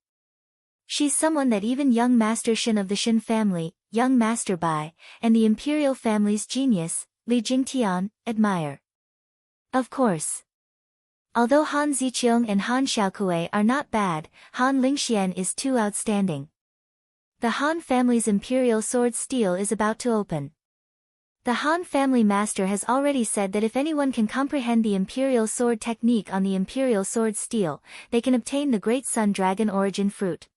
She's someone that even young Master Shen of the Shen family, young Master Bai, and the imperial family's genius, Li Jingtian, admire. Of course. Although Han Ziqiang and Han Xiaokui are not bad, Han Lingxian is too outstanding. The Han family's imperial sword steel is about to open. The Han family master has already said that if anyone can comprehend the imperial sword technique on the imperial sword steel, they can obtain the Great Sun Dragon origin fruit.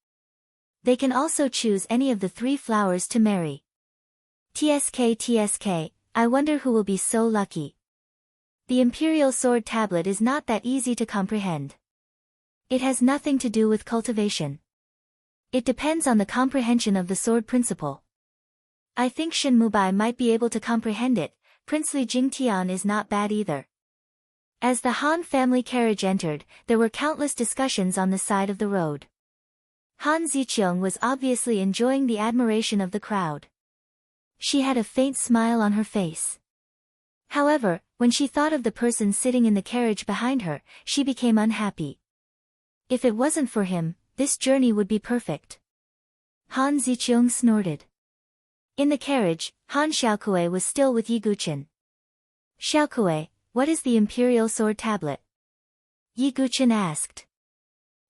They can also choose any of the three flowers to marry. TSK, I wonder who will be so lucky. The imperial sword tablet is not that easy to comprehend. It has nothing to do with cultivation. It depends on the comprehension of the sword principle. I think Shen Mubai might be able to comprehend it. Princely Jingtian is not bad either. As the Han family carriage entered, there were countless discussions on the side of the road. Han Ziqiang was obviously enjoying the admiration of the crowd. She had a faint smile on her face. However, when she thought of the person sitting in the carriage behind her, she became unhappy. If it wasn't for him, this journey would be perfect. Han Ziqiang snorted. In the carriage, Han Xiaokui was still with Yi Guqin. Xiaokui, what is the imperial sword tablet? Yi Guqin asked.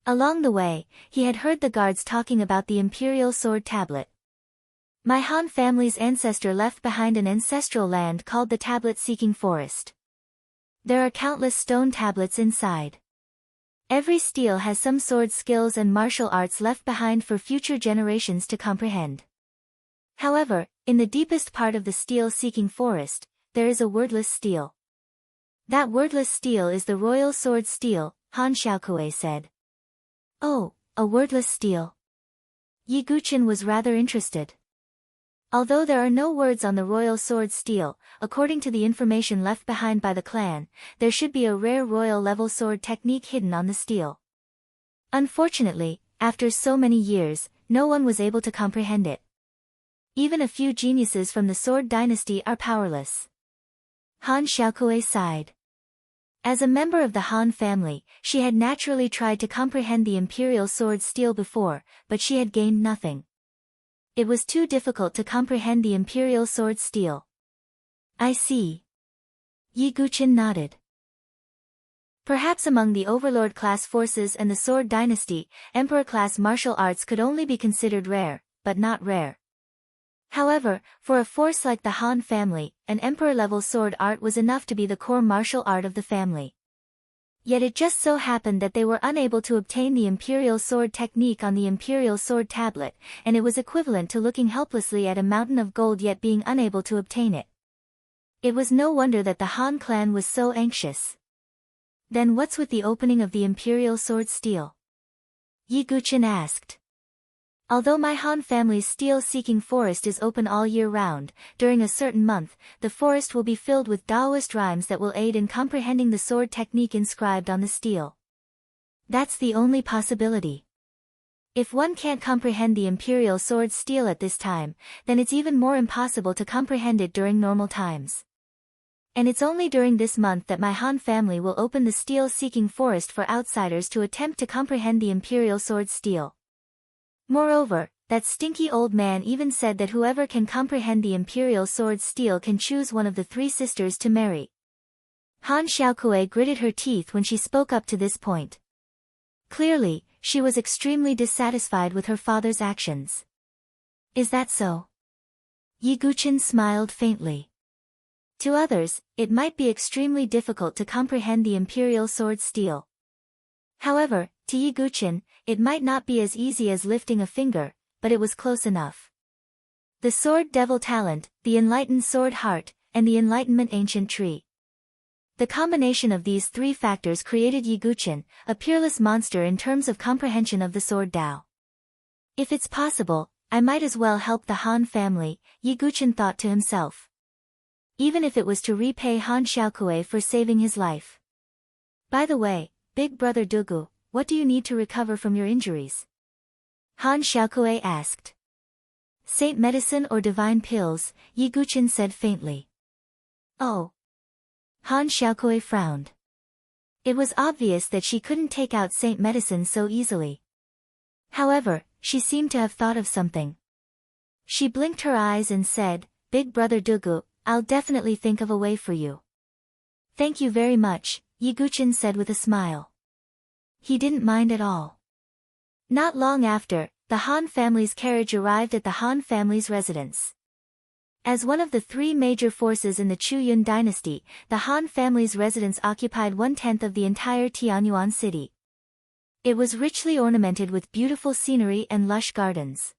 Along the way, he had heard the guards talking about the imperial sword tablet. My Han family's ancestor left behind an ancestral land called the tablet-seeking forest. There are countless stone tablets inside. Every steel has some sword skills and martial arts left behind for future generations to comprehend. However, in the deepest part of the steel-seeking forest, there is a wordless steel. That wordless steel is the royal sword steel, Han Xiaokui said. Oh, a wordless steel. Yi Guqin was rather interested. Although there are no words on the royal sword steel, according to the information left behind by the clan, there should be a rare royal level sword technique hidden on the steel. Unfortunately, after so many years, no one was able to comprehend it. Even a few geniuses from the sword dynasty are powerless. Han Xiaokui sighed. As a member of the Han family, she had naturally tried to comprehend the imperial sword steel before, but she had gained nothing. It was too difficult to comprehend the imperial sword steel. I see. Yi Guqin nodded. Perhaps among the overlord-class forces and the sword dynasty, emperor-class martial arts could only be considered rare, but not rare. However, for a force like the Han family, an emperor-level sword art was enough to be the core martial art of the family. Yet it just so happened that they were unable to obtain the imperial sword technique on the imperial sword tablet, and it was equivalent to looking helplessly at a mountain of gold yet being unable to obtain it. It was no wonder that the Han clan was so anxious. Then what's with the opening of the imperial sword steel? Yi Guqin asked. Although my Han family's steel-seeking forest is open all year round, during a certain month, the forest will be filled with Taoist rhymes that will aid in comprehending the sword technique inscribed on the steel. That's the only possibility. If one can't comprehend the imperial sword steel at this time, then it's even more impossible to comprehend it during normal times. And it's only during this month that my Han family will open the steel-seeking forest for outsiders to attempt to comprehend the imperial sword steel. Moreover, that stinky old man even said that whoever can comprehend the imperial sword steel can choose one of the three sisters to marry. Han Xiaokui gritted her teeth when she spoke up to this point. Clearly, she was extremely dissatisfied with her father's actions. Is that so? Yi Guqin smiled faintly. To others, it might be extremely difficult to comprehend the imperial sword steel. However, to Yi Guqin, it might not be as easy as lifting a finger, but it was close enough. The Sword Devil Talent, the Enlightened Sword Heart, and the Enlightenment Ancient Tree. The combination of these three factors created Yi Guqin, a peerless monster in terms of comprehension of the Sword Tao. If it's possible, I might as well help the Han family, Yi Guqin thought to himself. Even if it was to repay Han Xiaokui for saving his life. By the way, Big Brother Dugu, what do you need to recover from your injuries? Han Xiaokui asked. Saint medicine or divine pills, Yi Guqin said faintly. Oh. Han Xiaokui frowned. It was obvious that she couldn't take out saint medicine so easily. However, she seemed to have thought of something. She blinked her eyes and said, Big Brother Dugu, I'll definitely think of a way for you. Thank you very much, Yi Guqin said with a smile. He didn't mind at all. Not long after, the Han family's carriage arrived at the Han family's residence. As one of the three major forces in the Chu-Yun dynasty, the Han family's residence occupied 1/10 of the entire Tianyuan city. It was richly ornamented with beautiful scenery and lush gardens.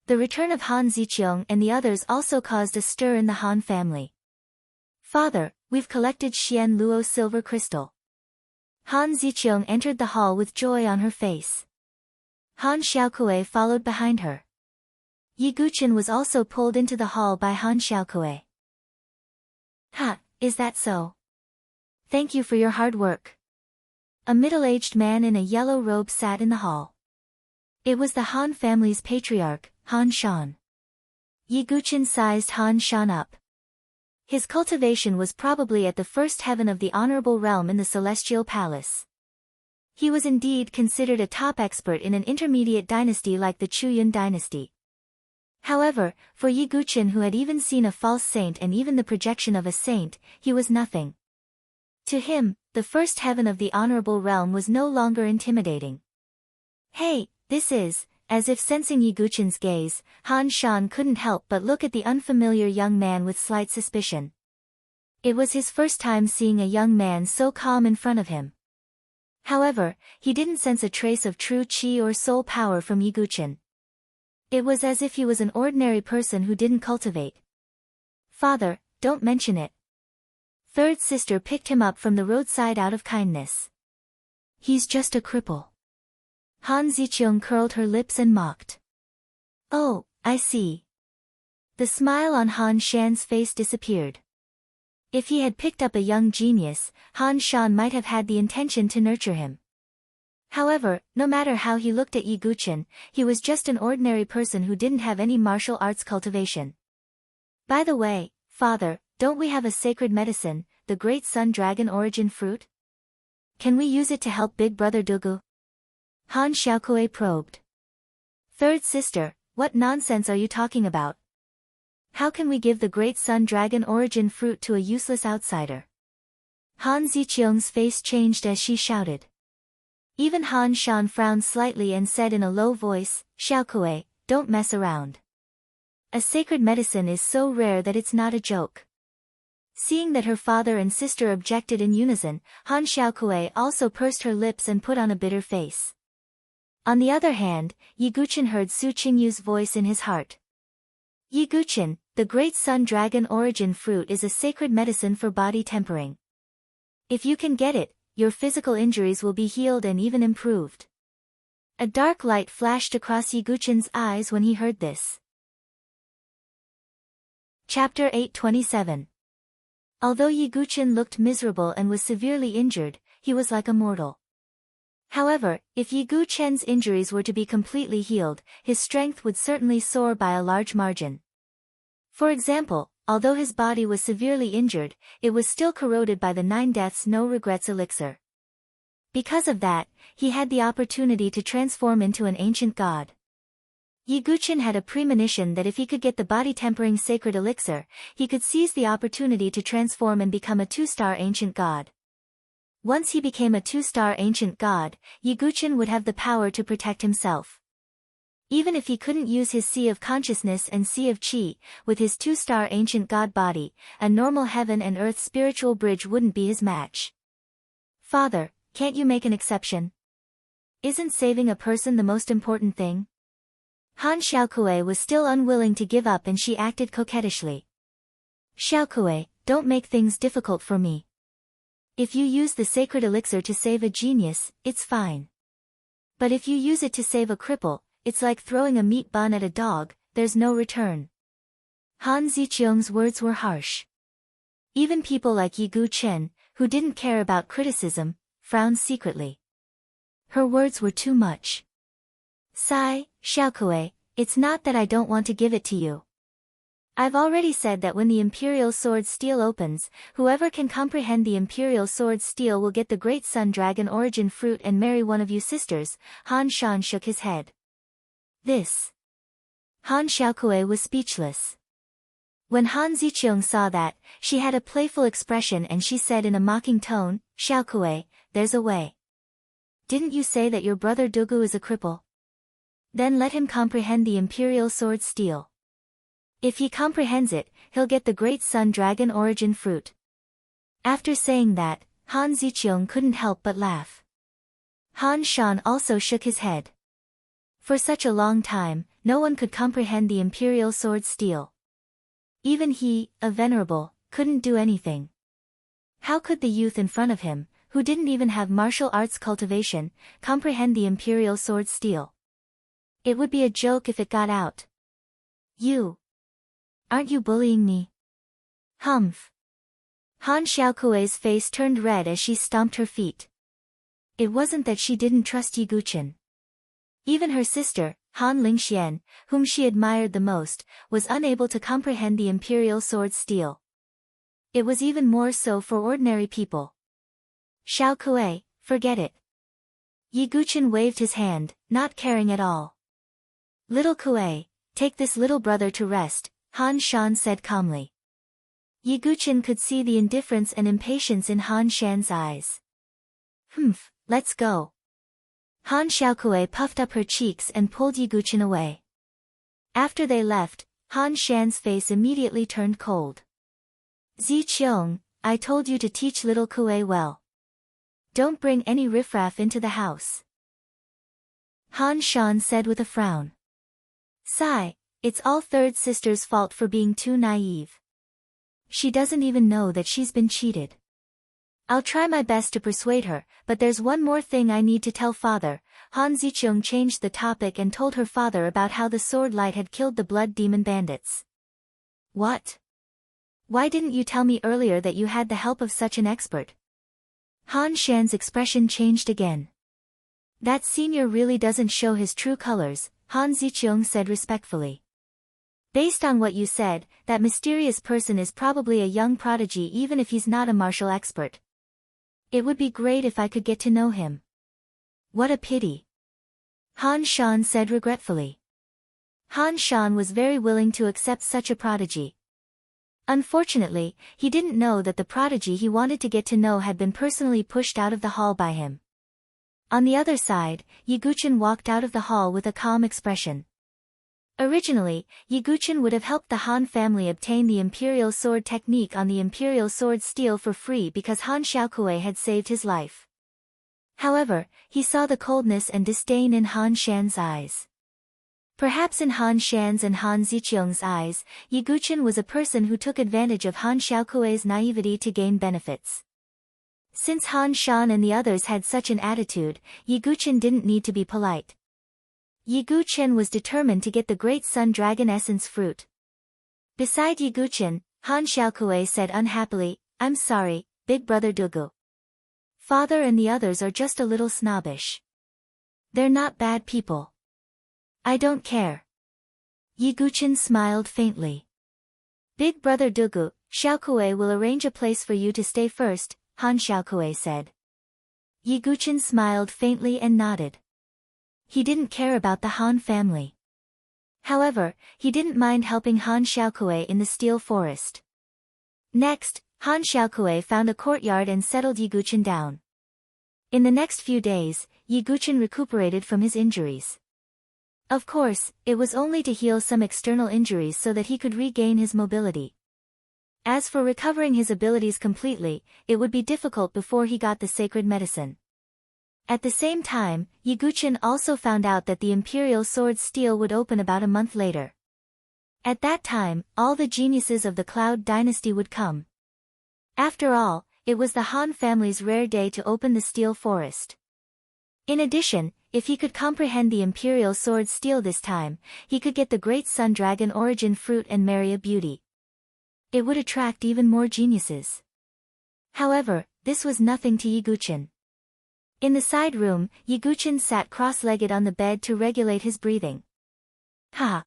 The return of Han Ziqiang and the others also caused a stir in the Han family. Father, we've collected Xian Luo's silver crystal. Han Ziqiang entered the hall with joy on her face. Han Xiaokui followed behind her. Yi Guqin was also pulled into the hall by Han Xiaokui. Ha, is that so? Thank you for your hard work. A middle-aged man in a yellow robe sat in the hall. It was the Han family's patriarch, Han Shan. Yi Guqin sized Han Shan up. His cultivation was probably at the first heaven of the honorable realm in the celestial palace. He was indeed considered a top expert in an intermediate dynasty like the Chu-Yun dynasty. However, for Yi Guqin, who had even seen a false saint and even the projection of a saint, he was nothing. To him, the first heaven of the honorable realm was no longer intimidating. Hey, this is, as if sensing Yi Guqin's gaze, Han Shan couldn't help but look at the unfamiliar young man with slight suspicion. It was his first time seeing a young man so calm in front of him. However, he didn't sense a trace of true qi or soul power from Yi Guqin. It was as if he was an ordinary person who didn't cultivate. Father, don't mention it. Third sister picked him up from the roadside out of kindness. He's just a cripple. Han Ziqiang curled her lips and mocked. Oh, I see. The smile on Han Shan's face disappeared. If he had picked up a young genius, Han Shan might have had the intention to nurture him. However, no matter how he looked at Yi Guqin, he was just an ordinary person who didn't have any martial arts cultivation. By the way, Father, don't we have a sacred medicine, the Great Sun Dragon Origin Fruit? Can we use it to help Big Brother Dugu? Han Xiaokui probed. Third sister, what nonsense are you talking about? How can we give the Great Sun Dragon Origin Fruit to a useless outsider? Han Ziqiang's face changed as she shouted. Even Han Shan frowned slightly and said in a low voice, Xiaokui, don't mess around. A sacred medicine is so rare that it's not a joke. Seeing that her father and sister objected in unison, Han Xiaokui also pursed her lips and put on a bitter face. On the other hand, Yi Guqin heard Su Qingyu's voice in his heart. Yi Guqin, the Great Sun Dragon Origin Fruit is a sacred medicine for body tempering. If you can get it, your physical injuries will be healed and even improved. A dark light flashed across Yi Guqin's eyes when he heard this. Chapter 827. Although Yi Guqin looked miserable and was severely injured, he was like a mortal. However, if Yi Guqin's injuries were to be completely healed, his strength would certainly soar by a large margin. For example, although his body was severely injured, it was still corroded by the 9 Deaths No Regrets elixir. Because of that, he had the opportunity to transform into an ancient god. Yi Guqin had a premonition that if he could get the body-tempering sacred elixir, he could seize the opportunity to transform and become a 2-star ancient god. Once he became a 2-star ancient god, Yi Guqin would have the power to protect himself. Even if he couldn't use his Sea of Consciousness and Sea of Qi, with his 2-star ancient god body, a normal heaven and earth spiritual bridge wouldn't be his match. Father, can't you make an exception? Isn't saving a person the most important thing? Han Xiaokui was still unwilling to give up and she acted coquettishly. Xiaokui, don't make things difficult for me. If you use the sacred elixir to save a genius, it's fine. But if you use it to save a cripple, it's like throwing a meat bun at a dog, there's no return. Han Ziqiang's words were harsh. Even people like Yi Guchen, who didn't care about criticism, frowned secretly. Her words were too much. Sigh, Xiaokui, it's not that I don't want to give it to you. I've already said that when the Imperial Sword Steel opens, whoever can comprehend the Imperial Sword Steel will get the Great Sun Dragon Origin Fruit and marry one of you sisters. Han Shan shook his head. This. Han Xiaokui was speechless. When Han Ziqiang saw that, she had a playful expression and she said in a mocking tone, Xiaokui, there's a way. Didn't you say that your brother Dugu is a cripple? Then let him comprehend the Imperial Sword Steel. If he comprehends it, he'll get the Great Sun Dragon Origin Fruit. After saying that, Han Ziqiang couldn't help but laugh. Han Shan also shook his head. For such a long time, no one could comprehend the Imperial Sword Steel. Even he, a venerable, couldn't do anything. How could the youth in front of him, who didn't even have martial arts cultivation, comprehend the Imperial Sword Steel? It would be a joke if it got out. You. Aren't you bullying me? Humph. Han Xiaokui's face turned red as she stomped her feet. It wasn't that she didn't trust Yi Guchen. Even her sister, Han Lingxian, whom she admired the most, was unable to comprehend the Imperial Sword Steel. It was even more so for ordinary people. Xiaokui, forget it. Yi Guchen waved his hand, not caring at all. Little Kui, take this little brother to rest, Han Shan said calmly. Yi Guchen could see the indifference and impatience in Han Shan's eyes. Humph, let's go. Han Xiaokui puffed up her cheeks and pulled Yi Guchen away. After they left, Han Shan's face immediately turned cold. Ziqiang, I told you to teach little Kui well. Don't bring any riffraff into the house. Han Shan said with a frown. Sigh, it's all third sister's fault for being too naive. She doesn't even know that she's been cheated. I'll try my best to persuade her, but there's one more thing I need to tell father. Han Ziqiang changed the topic and told her father about how the sword light had killed the blood demon bandits. What? Why didn't you tell me earlier that you had the help of such an expert? Han Shan's expression changed again. That senior really doesn't show his true colors, Han Ziqiang said respectfully. Based on what you said, that mysterious person is probably a young prodigy even if he's not a martial expert. It would be great if I could get to know him. What a pity. Han Shan said regretfully. Han Shan was very willing to accept such a prodigy. Unfortunately, he didn't know that the prodigy he wanted to get to know had been personally pushed out of the hall by him. On the other side, Yi Guchen walked out of the hall with a calm expression. Originally, Yi Guchen would have helped the Han family obtain the Imperial Sword technique on the Imperial Sword Steel for free because Han Xiaokui had saved his life. However, he saw the coldness and disdain in Han Shan's eyes. Perhaps in Han Shan's and Han Ziqiang's eyes, Yi Guchen was a person who took advantage of Han Xiaokui's naivety to gain benefits. Since Han Shan and the others had such an attitude, Yi Guchen didn't need to be polite. Yi Guchen was determined to get the Great Sun Dragon Essence fruit. Beside Yi Guchen, Han Xiaokui said unhappily, I'm sorry, big brother Dugu. Father and the others are just a little snobbish. They're not bad people. I don't care. Yi Guchen smiled faintly. Big brother Dugu, Xiaokui will arrange a place for you to stay first, Han Xiaokui said. Yi Guchen smiled faintly and nodded. He didn't care about the Han family. However, he didn't mind helping Han Xiaokui in the Steel Forest. Next, Han Xiaokui found a courtyard and settled Yi Guchen down. In the next few days, Yi Guchen recuperated from his injuries. Of course, it was only to heal some external injuries so that he could regain his mobility. As for recovering his abilities completely, it would be difficult before he got the sacred medicine. At the same time, Yiguchen also found out that the Imperial Sword Steel would open about a month later. At that time, all the geniuses of the Cloud Dynasty would come. After all, it was the Han family's rare day to open the Steel Forest. In addition, if he could comprehend the Imperial Sword Steel this time, he could get the Great Sun Dragon Origin Fruit and marry a beauty. It would attract even more geniuses. However, this was nothing to Yiguchen. In the side room, Yiguchen sat cross-legged on the bed to regulate his breathing. Ha!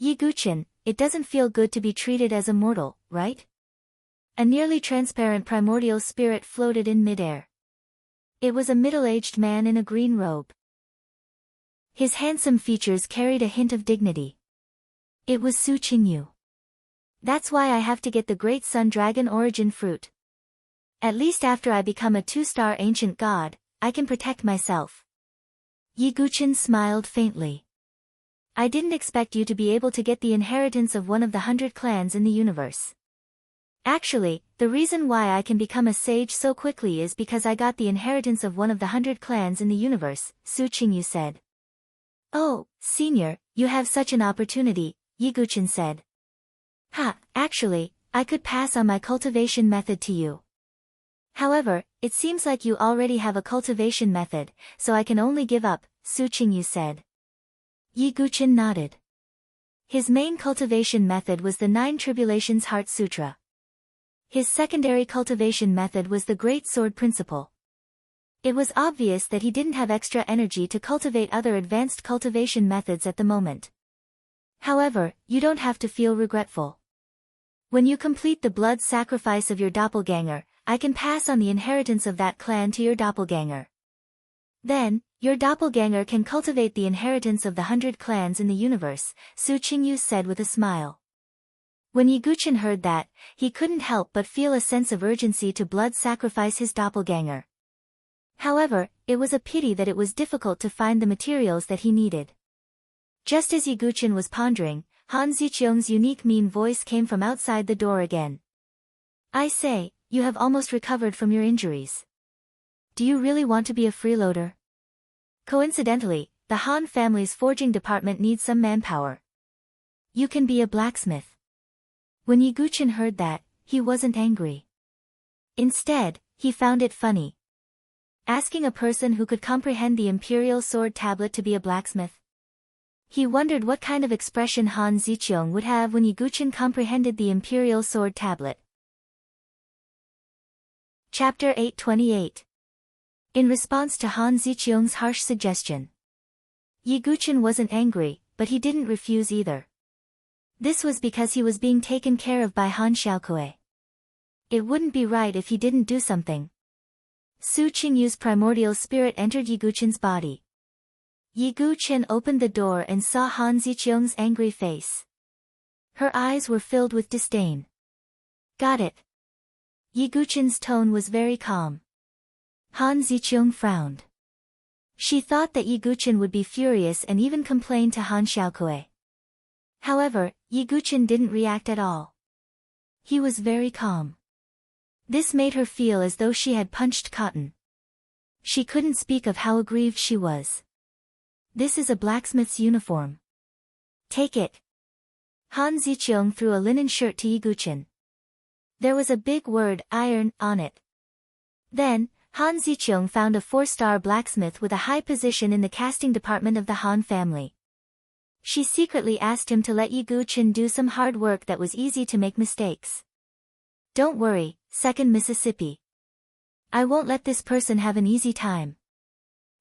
Yiguchen, it doesn't feel good to be treated as a mortal, right? A nearly transparent primordial spirit floated in midair. It was a middle-aged man in a green robe. His handsome features carried a hint of dignity. It was Su Qingyu. That's why I have to get the Great Sun Dragon Origin Fruit. At least after I become a 2-star ancient god, I can protect myself. Yiguchen smiled faintly. I didn't expect you to be able to get the inheritance of one of the 100 clans in the universe. Actually, the reason why I can become a sage so quickly is because I got the inheritance of one of the 100 clans in the universe, Su Qingyu said. Oh, senior, you have such an opportunity, Yiguchen said. Ha, actually, I could pass on my cultivation method to you. However, it seems like you already have a cultivation method, so I can only give up, Su Qingyu said. Yiguchen nodded. His main cultivation method was the 9 Tribulations Heart Sutra. His secondary cultivation method was the Great Sword Principle. It was obvious that he didn't have extra energy to cultivate other advanced cultivation methods at the moment. However, you don't have to feel regretful. When you complete the blood sacrifice of your doppelganger, I can pass on the inheritance of that clan to your doppelganger. Then, your doppelganger can cultivate the inheritance of the 100 clans in the universe, Su Qingyu said with a smile. When Yiguchen heard that, he couldn't help but feel a sense of urgency to blood sacrifice his doppelganger. However, it was a pity that it was difficult to find the materials that he needed. Just as Yiguchen was pondering, Han Ziqiang's unique mean voice came from outside the door again. I say, you have almost recovered from your injuries. Do you really want to be a freeloader? Coincidentally, the Han family's forging department needs some manpower. You can be a blacksmith. When Yiguchen heard that, he wasn't angry. Instead, he found it funny. Asking a person who could comprehend the Imperial Sword Tablet to be a blacksmith. He wondered what kind of expression Han Ziqiang would have when Yiguchen comprehended the Imperial Sword Tablet. Chapter 828. In response to Han Ziqiang's harsh suggestion. Yiguchen wasn't angry, but he didn't refuse either. This was because he was being taken care of by Han Xiaokui. It wouldn't be right if he didn't do something. Su Qingyu's primordial spirit entered Yiguchen's body. Yiguchen opened the door and saw Han Ziqiang's angry face. Her eyes were filled with disdain. Got it. Yiguchen's tone was very calm. Han Ziqiang frowned. She thought that Yiguchen would be furious and even complain to Han Xiaokui. However, Yiguchen didn't react at all. He was very calm. This made her feel as though she had punched cotton. She couldn't speak of how aggrieved she was. This is a blacksmith's uniform. Take it. Han Ziqiang threw a linen shirt to Yiguchen. There was a big word, iron, on it. Then, Han Ziqiang found a 4-star blacksmith with a high position in the casting department of the Han family. She secretly asked him to let Yiguchen do some hard work that was easy to make mistakes. Don't worry, Second Mississippi. I won't let this person have an easy time.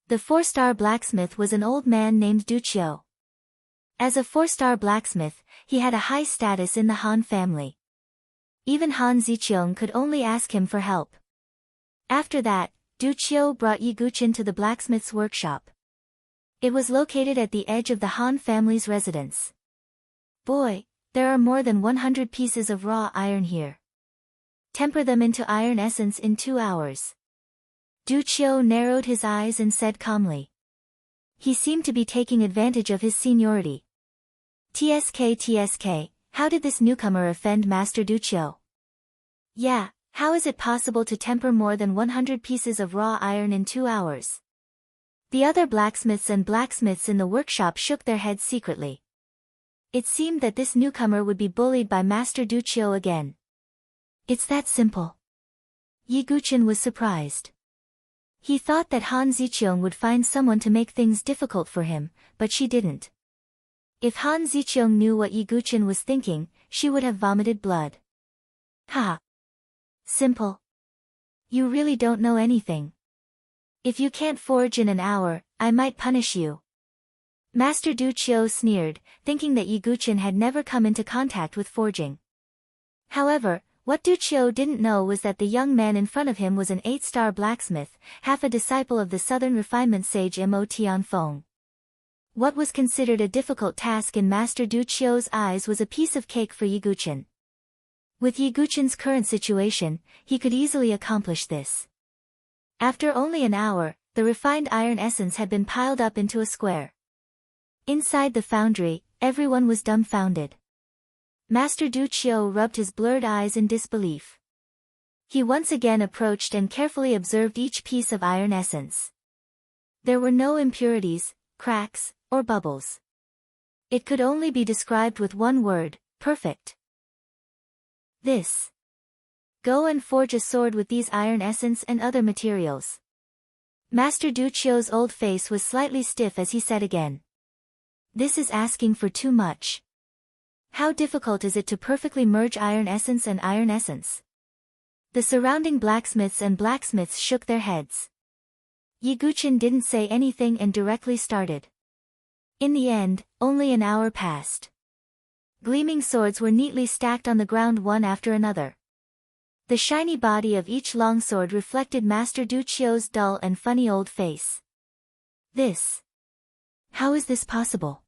The 4-star blacksmith was an old man named Du Qiu. As a 4-star blacksmith, he had a high status in the Han family. Even Han Ziqiang could only ask him for help. After that, Du Qiu brought Yiguchen to the blacksmith's workshop. It was located at the edge of the Han family's residence. Boy, there are more than 100 pieces of raw iron here. Temper them into iron essence in 2 hours. Du Qiu narrowed his eyes and said calmly. He seemed to be taking advantage of his seniority. TSK, how did this newcomer offend Master Du Qiu? Yeah, how is it possible to temper more than 100 pieces of raw iron in 2 hours? The other blacksmiths in the workshop shook their heads secretly. It seemed that this newcomer would be bullied by Master Duqiu again. It's that simple. Yi Guqin was surprised. He thought that Han Ziqiang would find someone to make things difficult for him, but she didn't. If Han Ziqiang knew what Yi Guqin was thinking, she would have vomited blood. Ha! Simple. You really don't know anything. If you can't forge in an hour, I might punish you. Master Duqiu sneered, thinking that Yi Guqin had never come into contact with forging. However, what Duqiu didn't know was that the young man in front of him was an 8-star blacksmith, half a disciple of the southern refinement sage Mo Tianfeng. What was considered a difficult task in Master Duqiu's eyes was a piece of cake for Yi Guqin. With Yi Guqin's current situation, he could easily accomplish this. After only an hour, the refined iron essence had been piled up into a square. Inside the foundry, everyone was dumbfounded. Master Duqiu rubbed his blurred eyes in disbelief. He once again approached and carefully observed each piece of iron essence. There were no impurities, cracks, or bubbles. It could only be described with one word: perfect. This. Go and forge a sword with these iron essence and other materials. Master Duqiu's old face was slightly stiff as he said again. This is asking for too much. How difficult is it to perfectly merge iron essence and iron essence? The surrounding blacksmiths shook their heads. Yi Guqin didn't say anything and directly started. In the end, only an hour passed. Gleaming swords were neatly stacked on the ground one after another. The shiny body of each longsword reflected Master Duqiu's dull and funny old face. This. How is this possible?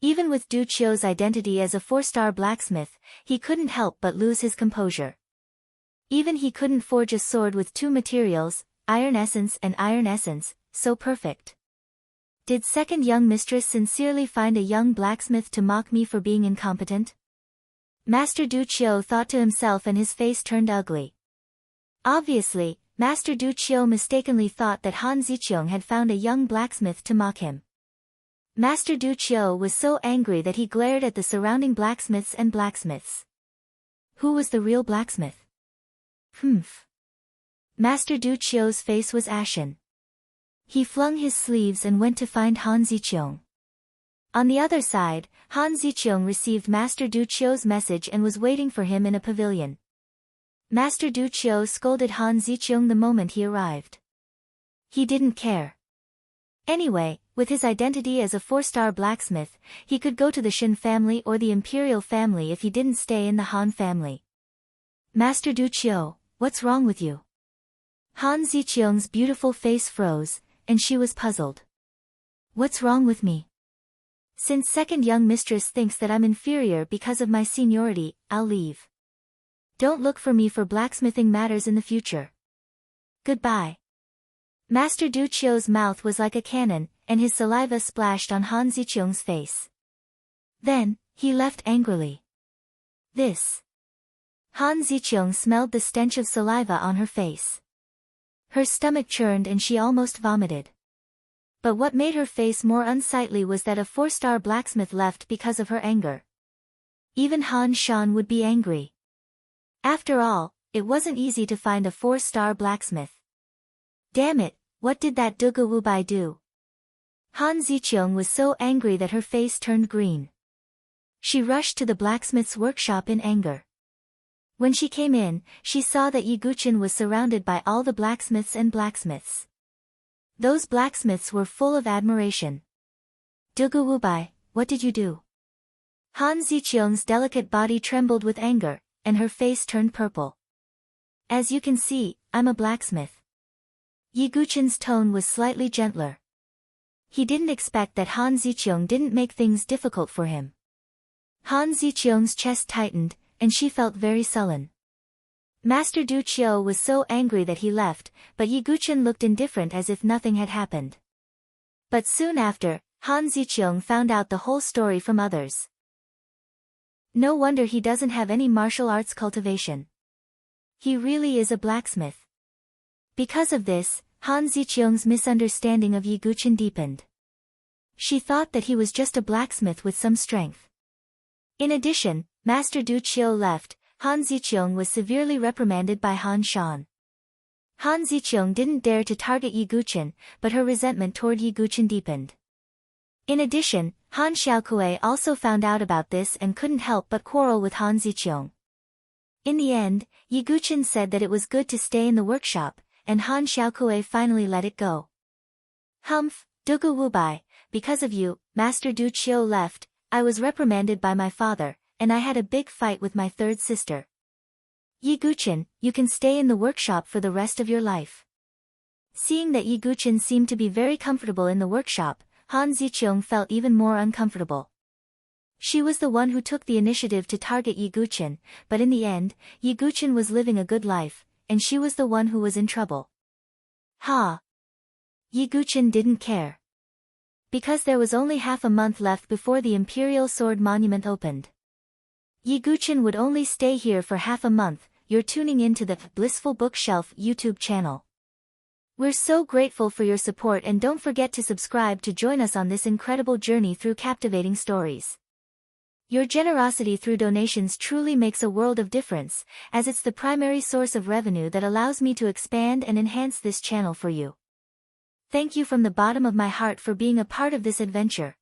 Even with Duqiu's identity as a 4-star blacksmith, he couldn't help but lose his composure. Even he couldn't forge a sword with 2 materials, iron essence and iron essence, so perfect. Did second young mistress sincerely find a young blacksmith to mock me for being incompetent? Master Duqiu thought to himself, and his face turned ugly. Obviously, Master Duqiu mistakenly thought that Han Ziqiang had found a young blacksmith to mock him. Master Duqiu was so angry that he glared at the surrounding blacksmiths. Who was the real blacksmith? Humph. Master Duqiu's face was ashen. He flung his sleeves and went to find Han Ziqiang. On the other side, Han Ziqiang received Master Duqiu's message and was waiting for him in a pavilion. Master Duqiu scolded Han Ziqiang the moment he arrived. He didn't care. Anyway, with his identity as a 4-star blacksmith, he could go to the Shin family or the Imperial family if he didn't stay in the Han family. Master Duqiu, what's wrong with you? Han Ziqiang's beautiful face froze, and she was puzzled. What's wrong with me? Since second young mistress thinks that I'm inferior because of my seniority, I'll leave. Don't look for me for blacksmithing matters in the future. Goodbye. Master Duqiu's mouth was like a cannon, and his saliva splashed on Han Ziqiang's face. Then, he left angrily. This. Han Ziqiang smelled the stench of saliva on her face. Her stomach churned and she almost vomited. But what made her face more unsightly was that a 4-star blacksmith left because of her anger. Even Han Shan would be angry. After all, it wasn't easy to find a 4-star blacksmith. Damn it, what did that Duga Wubai do? Han Ziqiang was so angry that her face turned green. She rushed to the blacksmith's workshop in anger. When she came in, she saw that Yi Guqin was surrounded by all the blacksmiths. Those blacksmiths were full of admiration. Duga Wubai, what did you do? Han Ziqiang's delicate body trembled with anger, and her face turned purple. As you can see, I'm a blacksmith. Yi Guqin's tone was slightly gentler. He didn't expect that Han Ziqiang didn't make things difficult for him. Han Ziqiang's chest tightened, and she felt very sullen. Master Duqiu was so angry that he left, but Yi Guqin looked indifferent as if nothing had happened. But soon after, Han Ziqiang found out the whole story from others. No wonder he doesn't have any martial arts cultivation. He really is a blacksmith. Because of this, Han Ziqiang's misunderstanding of Yi Guqin deepened. She thought that he was just a blacksmith with some strength. In addition, Master Du Qiu left. Han Ziqiang was severely reprimanded by Han Shan. Han Ziqiang didn't dare to target Yi Guqin, but her resentment toward Yi Guqin deepened. In addition, Han Xiaokuei also found out about this and couldn't help but quarrel with Han Ziqiang. In the end, Yi Guqin said that it was good to stay in the workshop, and Han Xiaokuei finally let it go. Humph, Dugu Wubai, because of you, Master Du Qiu left. I was reprimanded by my father, and I had a big fight with my third sister. Yi Guqin, you can stay in the workshop for the rest of your life. Seeing that Yi Guqin seemed to be very comfortable in the workshop, Han Ziqiang felt even more uncomfortable. She was the one who took the initiative to target Yi Guqin, but in the end, Yi Guqin was living a good life, and she was the one who was in trouble. Ha! Yi Guqin didn't care. Because there was only half a month left before the Imperial Sword Monument opened. Yi Guqin would only stay here for half a month. You're tuning into the Blissful Bookshelf YouTube channel. We're so grateful for your support, and don't forget to subscribe to join us on this incredible journey through captivating stories. Your generosity through donations truly makes a world of difference, as it's the primary source of revenue that allows me to expand and enhance this channel for you. Thank you from the bottom of my heart for being a part of this adventure.